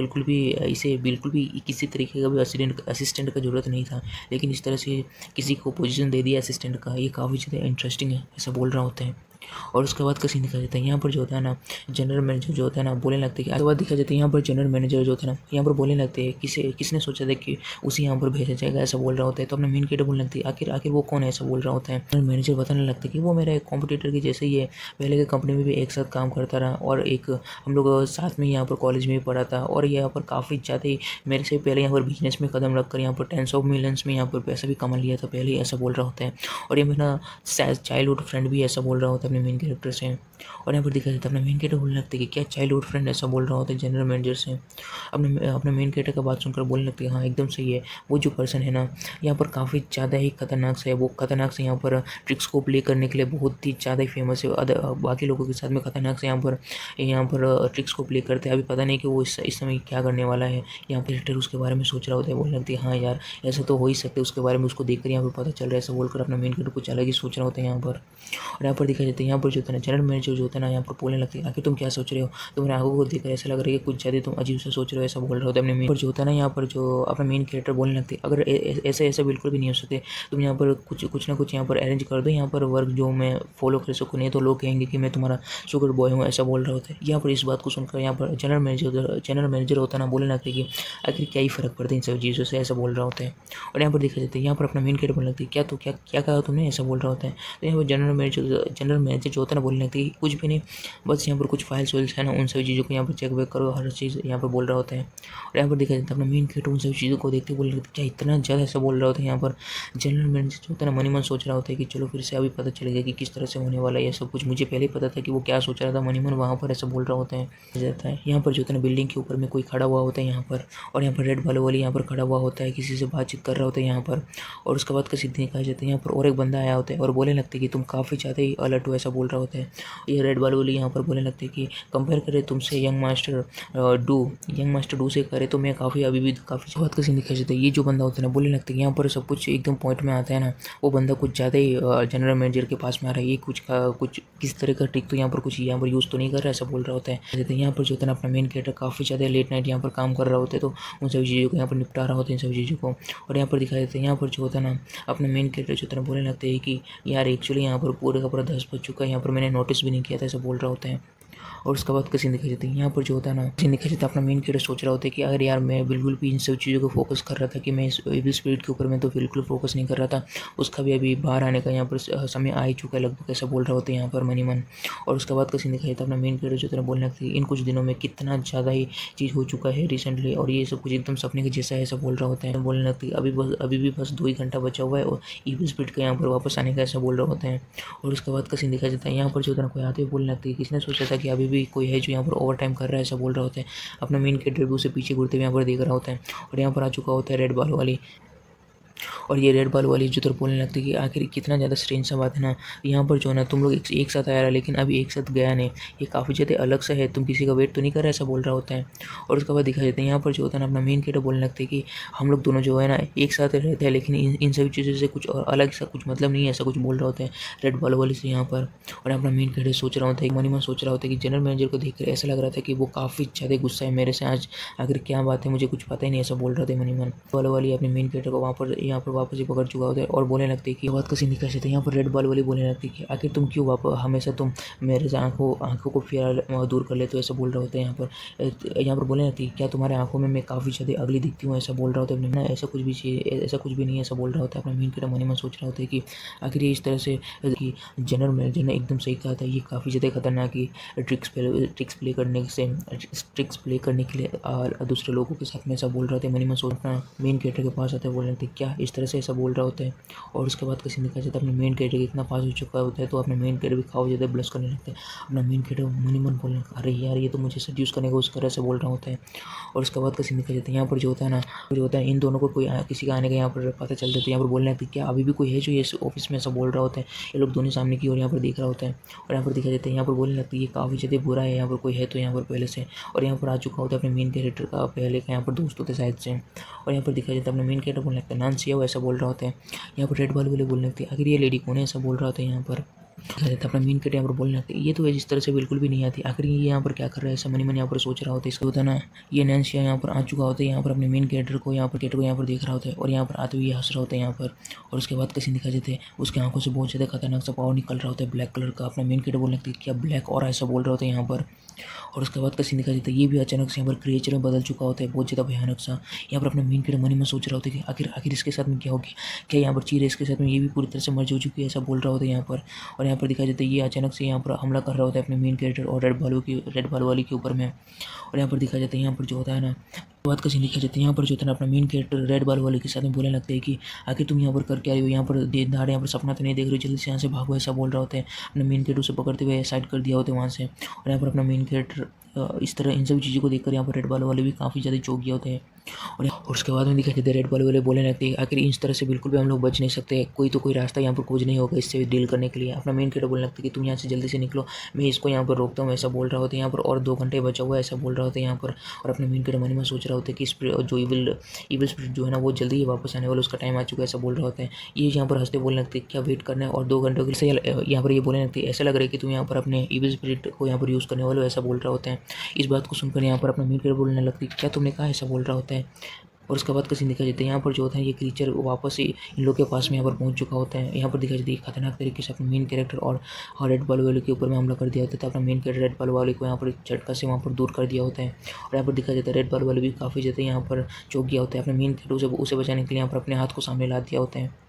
इसे बिल्कुल भी किसी तरीके का भी असिस्टेंट का ज़रूरत नहीं था, लेकिन इस तरह से किसी को पोजीशन दे दिया असिस्टेंट का, ये काफ़ी ज़्यादा इंटरेस्टिंग है, ऐसा बोल रहा होता है। और उसके बाद का सीन दिखा जाता है यहाँ पर जो होता है ना जनरल मैनेजर जो होता है ना बोलने लगते हैं। उसके बाद दिखा जाता है यहाँ पर जनरल मैनेजर जो होता है ना यहाँ पर बोलने लगते हैं किसने सोचा था कि उसे यहाँ पर भेजा जाएगा, ऐसा बोल रहा होता है। तो अपना मेन कैरेक्टर बोलने लगती है आखिर वो कौन है, ऐसा बोल रहा होता है। जनरल मैनेजर बताने लगता है कि वो मेरा एक कॉम्पिटिटर की जैसे ही है, पहले के कंपनी में भी एक साथ काम करता रहा और एक हम लोग साथ में यहाँ पर कॉलेज में भी पढ़ा था, और यहाँ पर काफ़ी ज़्यादा ही मेरे से पहले यहाँ पर बिजनेस में कदम रखकर यहाँ पर टेंस ऑफ मिलियंस में यहाँ पर पैसा भी कमा लिया था पहले, ऐसा बोल रहा होता है। और ये मेरा चाइल्डहुड फ्रेंड भी, ऐसा बोल रहा होता है अपने मेन कैरेक्टर से। और यहाँ पर दिखा जाता है अपना मेन कैरेक्टर बोलने लगता है कि क्या चाइल्डहुड फ्रेंड, ऐसा बोल रहा होता है जनरल मैनेजर से। अपने मेन कैरेक्टर का बात सुनकर बोलने लगती है हाँ एकदम सही है, वो जो पर्सन है ना यहाँ पर काफ़ी ज़्यादा ही खतरनाक से है, वो खतरनाक से यहाँ पर ट्रिक्स को प्ले करने के लिए बहुत ही ज़्यादा ही फेमस है, बाकी लोगों के साथ में खतरनाक से यहाँ पर ट्रिक्स को प्ले करते हैं। अभी पता नहीं कि वो इस समय क्या करने वाला है, यहाँ पर कैरेक्टर उसके बारे में सोच रहा होता है। बोलने लगती है हाँ यार ऐसा तो हो ही सकता है, उसके बारे में उसको देखकर यहाँ पर पता चल रहा है, ऐसा बोलकर अपना मेन कैरेक्टर कुछ अलग ही सोच रहा होता है यहाँ पर। और यहाँ पर दिखा जाता जाते हैं यहाँ पर जो होता है ना जनरल मैनेजर जो होता है ना यहाँ पर बोलने लगते हैं, आखिर तुम क्या सोच रहे हो? तुम्हारे आंखों को देखकर ऐसा लग रहा है कि कुछ ज़्यादा तुम अजीब से सोच रहे हो, ऐसा बोल रहे होते अपने मेन पर जो होता है ना यहाँ पर जो अपना मेन कैरेक्टर बोलने लगते हैं, अगर ऐसे ऐसा बिल्कुल भी नहीं हो सकते, तुम यहाँ पर कुछ ना कुछ यहाँ पर अरेंज कर दो यहाँ पर वर्क जो मैं फॉलो कर सकूँ, नहीं तो लोग कहेंगे कि मैं तुम्हारा शुगर बॉय हूँ, ऐसा बोल रहा होता है। यहाँ पर इस बात को सुनकर यहाँ पर जनरल मैनेजर होता है ना बोलने लगता है कि आखिर क्या ही फ़र्क पड़ता है इन सब चीज़ों से, ऐसा बोल रहा होता है। और यहाँ पर देखा जाता है यहाँ पर अपना मेन कैरेक्टर बोलने लगता है, क्या तो क्या कहा तुमने, ऐसा बोल रहा होता है। तो यहाँ पर जनरल मैनेजर जो होता है ना बोलने लगता है कि कुछ भी नहीं, बस यहाँ पर कुछ फाइल्स वाइल्स है ना, उन सभी चीज़ों को यहाँ पर चेक वेक करो, हर चीज़ यहाँ पर बोल रहा होता है। और यहाँ पर देखा जाता है अपना मेन कैरेक्टर उन सभी चीज़ों को देखते बोल रहे क्या इतना ज़्यादा ऐसा बोल रहा होता है। यहाँ पर जनरल मैनेजर जो होता है ना मन ही मन सोच रहा होता है कि चलो फिर से अभी पता चलेगा कि किस तरह से होने वाला है ये सब कुछ, मुझे पहले ही पता था कि वो क्या सोच रहा था, मन ही मन वहाँ पर ऐसा बोल रहा होता है। जाता है यहाँ पर जो होता है ना बिल्डिंग के ऊपर में कोई खड़ा हुआ होता है यहाँ पर, और यहाँ पर रेड बालों वाली यहाँ पर खड़ा हुआ होता है, किसी से बातचीत कर रहा होता है यहाँ पर। और उसके बाद का सीधे दिखाया जाता है यहाँ पर और एक बंदा आया होता है और बोलने लगते हैं कि तुम काफ़ी ज़्यादा ही अलर्ट हो, ऐसा बोल रहा होता है। ये रेड बालों वाली यहाँ पर बोलने लगते हैं कि कंपेयर करें तुमसे यंग मास्टर डू से करे तो मैं काफ़ी अभी भी काफ़ी बात का सीन दिखाया जाता है। ये जो बंदा होता है ना बोलने लगता है यहाँ पर सब कुछ एकदम पॉइंट में आता है ना, वो बंदा कुछ ज़्यादा ही जनरल मैनेजर के पास में आ रहा है, ये कुछ किस तरह का ट्रिक तो यहाँ पर कुछ यहाँ पर यूज़ तो नहीं कर रहा है, ऐसा बोल रहा होता है। यहाँ पर जो होता है ना अपना मेन कैरेक्टर काफ़ी ज़्यादा लेट नाइट यहाँ पर काम कर रहा होता है, तो उन सभी चीज़ों को यहाँ पर निपटा रहा होता है, इन सभी चीज़ों को। और यहाँ पर दिखाया जाता है यहाँ पर जो होता है ना अपना मेन कैरेक्टर जो होता है बोलने लगते हैं कि यार एक्चुअली यहाँ पर पूरे का पूरा 10 बज चुका है, यहाँ पर मैंने नोटिस भी नहीं किया था, ऐसा बोल रहा होता है। और उसके बाद का सीन दिखाई जाती है यहाँ पर जो होता है ना सीन दिखाई जाता है अपना मेन कैरेक्टर सोच रहा होता है कि अगर यार मैं बिल्कुल भी इन सब चीज़ों को फोकस कर रहा था कि मैं इस एविल स्पिरिट के ऊपर मैं तो बिल्कुल फोकस नहीं कर रहा था, उसका भी अभी बाहर आने का यहाँ पर समय आ ही चुका है लगभग, ऐसा बोल रहा होता है यहाँ पर मनी मन। और उसके बाद का सीन दिखाई जाता है अपना मेन कैरेक्टर जो होता है बोलने लगती है इन कुछ दिनों में कितना ज़्यादा ही चीज़ हो चुका है रिसेंटली, और ये सब कुछ एकदम सपने के जैसा है, ऐसा बोल रहा होता है। बोलने लगती है अभी भी बस 2 ही घंटा बचा हुआ है और एविल स्पिरिट का यहाँ पर वापस आने का, ऐसा बोल रहा होता है। और उसके बाद का सीन दिखाया जाता है यहाँ पर जो होता है कोई आते हुए बोलने लगती है किसने सोचा था कि अभी भी कोई है जो यहाँ पर ओवर टाइम कर रहा है, ऐसा बोल रहा होता है। अपना मेन कैरेक्टर भी उसे पीछे घूरते हुए यहाँ पर देख रहा होता है। और यहाँ पर आ चुका होता है रेड बाल वाली, और ये रेड बाल वाली जो बोलने लगती है कि आखिर कितना ज़्यादा स्ट्रेंज सा बात है ना, यहाँ पर जो है ना तुम लोग एक साथ आया रहा लेकिन अभी एक साथ गया नहीं, ये काफ़ी ज़्यादा अलग सा है, तुम किसी का वेट तो नहीं कर रहा, ऐसा बोल रहा होता है। और उसके बाद दिखा जाता है यहाँ पर जो होता है ना अपना मेन कैरेक्टर बोलने लगते हैं कि हम लोग दोनों जो है ना एक साथ रहते हैं लेकिन इन सभी चीज़ों से कुछ और अलग सा कुछ मतलब नहीं है, ऐसा कुछ बोल रहा होता है रेड बाल वाली से यहाँ पर। और अपना मेन कैरेक्टर सोच रहा होता है, मन ही मन सोच रहा होता है कि जनरल मैनेजर को देखकर ऐसा लग रहा था कि वो काफ़ी ज़्यादा गुस्सा है मेरे से आज, आखिर क्या बात है मुझे कुछ पता ही नहीं, ऐसा बोल रहा था मन ही मन। वाली अपने मेन कैरेक्टर को यहाँ पर वापस ही पकड़ चुका होता है और बोलने लगते हैं कि बात का सीन दिखा जाता है यहाँ पर रेड बाल वाली बोलने लगती है कि आखिर तुम क्यों वापस हमेशा तुम मेरे से आंखों को फिर दूर कर लेते हो, ऐसा बोल रहा होता है। यहाँ पर बोलने लगती है क्या तुम्हारे आंखों में मैं काफ़ी ज़्यादा अगली दिखती हूँ, ऐसा बोल रहा होता है। ऐसा कुछ भी नहीं है, ऐसा बोल रहा होता है। अपना मेन कैरेक्टर मन ही मन सोच रहा होता है कि आखिर ये इस तरह से कि जनरल मैनेजर ने एकदम सही कहा था, ये काफ़ी ज़्यादा खतरनाक ही ट्रिक्स प्ले करने के लिए दूसरे लोगों के साथ में ऐसा बोल रहा था। मन ही मन सोचना मेन कैरेक्टर के पास आता है, बोलने लगते क्या इस तरह से ऐसा बोल रहा होता है। और उसके बाद का सीन दिखाया जाता है अपने मेन कैरेक्टर इतना पास हो चुका होता है तो अपने मेन कैरेक्टर भी खाओ ज़्यादा ब्लश करने लगता है। अपना मेन कैरेक्टर मन ही मन बोलने लगता है अरे यार ये तो मुझे सड्यूस करने को उस तरह से बोल रहा होता है। और उसके बाद का सीन दिखाया जाता है यहाँ पर जो होता है ना जो होता है इन दोनों को किसी का आने का यहाँ पर पता चलता है, तो यहाँ पर बोलने लगता है क्या अभी भी कोई है जो ये ऑफिस में ऐसा बोल रहा होता है। ये लोग दोनों सामने की ओर यहाँ पर देख रहा होता है और यहाँ पर दिखाया जाता है यहाँ पर बोलने लगता है ये काफ़ी ज़्यादा बुरा है, यहाँ पर कोई है तो यहाँ पर पहले से। और यहाँ पर आ चुका होता है अपने मेन कैरेक्टर का पहले का यहाँ पर दोस्त होते साइड से। और यहाँ पर दिखाया जाता है अपना मेन कैरेक्टर बोलने लगता है नानसी है ऐसा बोल रहा होता है। यहाँ पर रेड बाल वाले बोलने लगते हैं आखिर ये लेडी कौन है, ऐसा बोल रहा होता है। यहाँ पर दिखाया जाता है अपना मेन कैरेक्टर यहाँ पर बोलने लगता है ये तो जिस तरह से बिल्कुल भी नहीं आती, आखिर ये यहाँ पर क्या कर रहा है, ऐसा मन यहाँ पर सोच रहा होता है। इसका होता है ना ये नैन्सी यहाँ पर आ चुका होता है, यहाँ पर अपने मेन कैरेक्टर को यहाँ पर देख रहा होता है और यहाँ पर आते हुए हंस रहा होता है यहाँ पर। और उसके बाद का सीन दिखा जाते हैं उसकी आंखों से बहुत ज़्यादा खतरनाक सा पावर निकल रहा होता है ब्लैक कलर का। अपना मेन कैरेक्टर बोलने लगता है क्या ब्लैक और ऐसा बोल रहा होता है यहाँ पर। और उसके बाद का सीन दिखा जाता है ये भी अचानक से यहाँ पर क्रिएचर में बदल चुका होता है, बहुत ज़्यादा भयानक सा। यहाँ पर अपना मेन कैरेक्टर मन ही मन सोच रहा होता है कि आखिर इसके साथ में क्या हो गया, क्या यहाँ पर चीर इसके साथ में ये भी पूरी तरह से मर्ज हो चुकी है, ऐसा बोल रहा होता है यहाँ पर। और यहाँ पर दिखा जाता है ये अचानक से यहाँ पर हमला कर रहा होता है अपने मेन कैरेक्टर और रेड बाल वाली के ऊपर में। और यहाँ पर दिखा जाता है यहाँ पर जो होता है ना बात का सीन दिखा जाता है यहाँ पर जो होता है अपना मेन कैरेक्टर रेड बाल वाले के साथ में बोलने लगता है कि आखिर तुम यहाँ पर कर क्या रही हो, यहाँ पर दाड़ यहाँ पर सपना तो नहीं देख रही हो, जल्दी से यहाँ से भागो, ऐसा बोल रहा होता है। अपने मेन कैरेक्टर से पकड़ते हुए साइड कर दिया होता है वहाँ से। और यहाँ पर अपना मेन कैरेक्टर इस तरह इन सभी चीज़ों को देखकर यहाँ पर रेड बाल वाले भी काफ़ी ज़्यादा चौंक गया होता है। और उसके बाद में दिखाई देता है रेड बाल वाले बोलने लगते हैं आखिर इस तरह से बिल्कुल भी हम लोग बच नहीं सकते, कोई तो कोई रास्ता यहाँ पर खोजना ही होगा इससे डील करने के लिए। अपना मेन कैरेक्टर बोलने लगता है कि तुम यहाँ से जल्दी से निकलो, मैं इसको यहाँ पर रोकता हूँ, ऐसा बोल रहा होता है। यहाँ पर और 2 घंटे बचा हुआ है ऐसा बोल रहा होता है यहाँ पर। और अपने मेन कैरेक्टर मन में सोच रहा होता है कि जो इविल स्पिरिट जो है ना वो जल्दी ही वापस आने वाला, उसका टाइम आ चुका है ऐसा बोल रहा होता है। ये यहाँ पर हंसते बोलने लगते हैं क्या वेट करना है और 2 घंटों के लिए यहाँ पर ये बोलने लगते हैं ऐसा लग रहा है कि तुम यहाँ पर अपने इविल स्पिरिट को यहाँ पर यूज़ करने वाले हो ऐसा बोल रहा होता है। इस बात को सुनकर यहाँ पर अपना मेन कैरेक्टर बोलने लगती है क्या तुमने कहा ऐसा बोल रहा होता है। और उसके बाद का सीन दिखाई देता है यहाँ पर जो होता है ये क्रीचर वापस ही इन लोग के पास में यहाँ पर पहुँच चुका होता है। यहाँ पर दिखाई देती है खतरनाक तरीके से अपने मेन कैरेक्टर और रेड बॉल वाले के ऊपर में हमला कर दिया होता है। तो अपना मेन कैरेक्टर रेड बॉल वाले को यहाँ पर झटका से वहाँ पर दूर कर दिया होता है। और यहाँ पर दिखाई देता है रेड बॉल वाले भी काफ़ी ज़्यादा यहाँ पर चौंक गया होता है। अपने मेन कैरेक्टर उसे बचाने के लिए यहाँ पर अपने हाथ को सामने ला दिया होता है।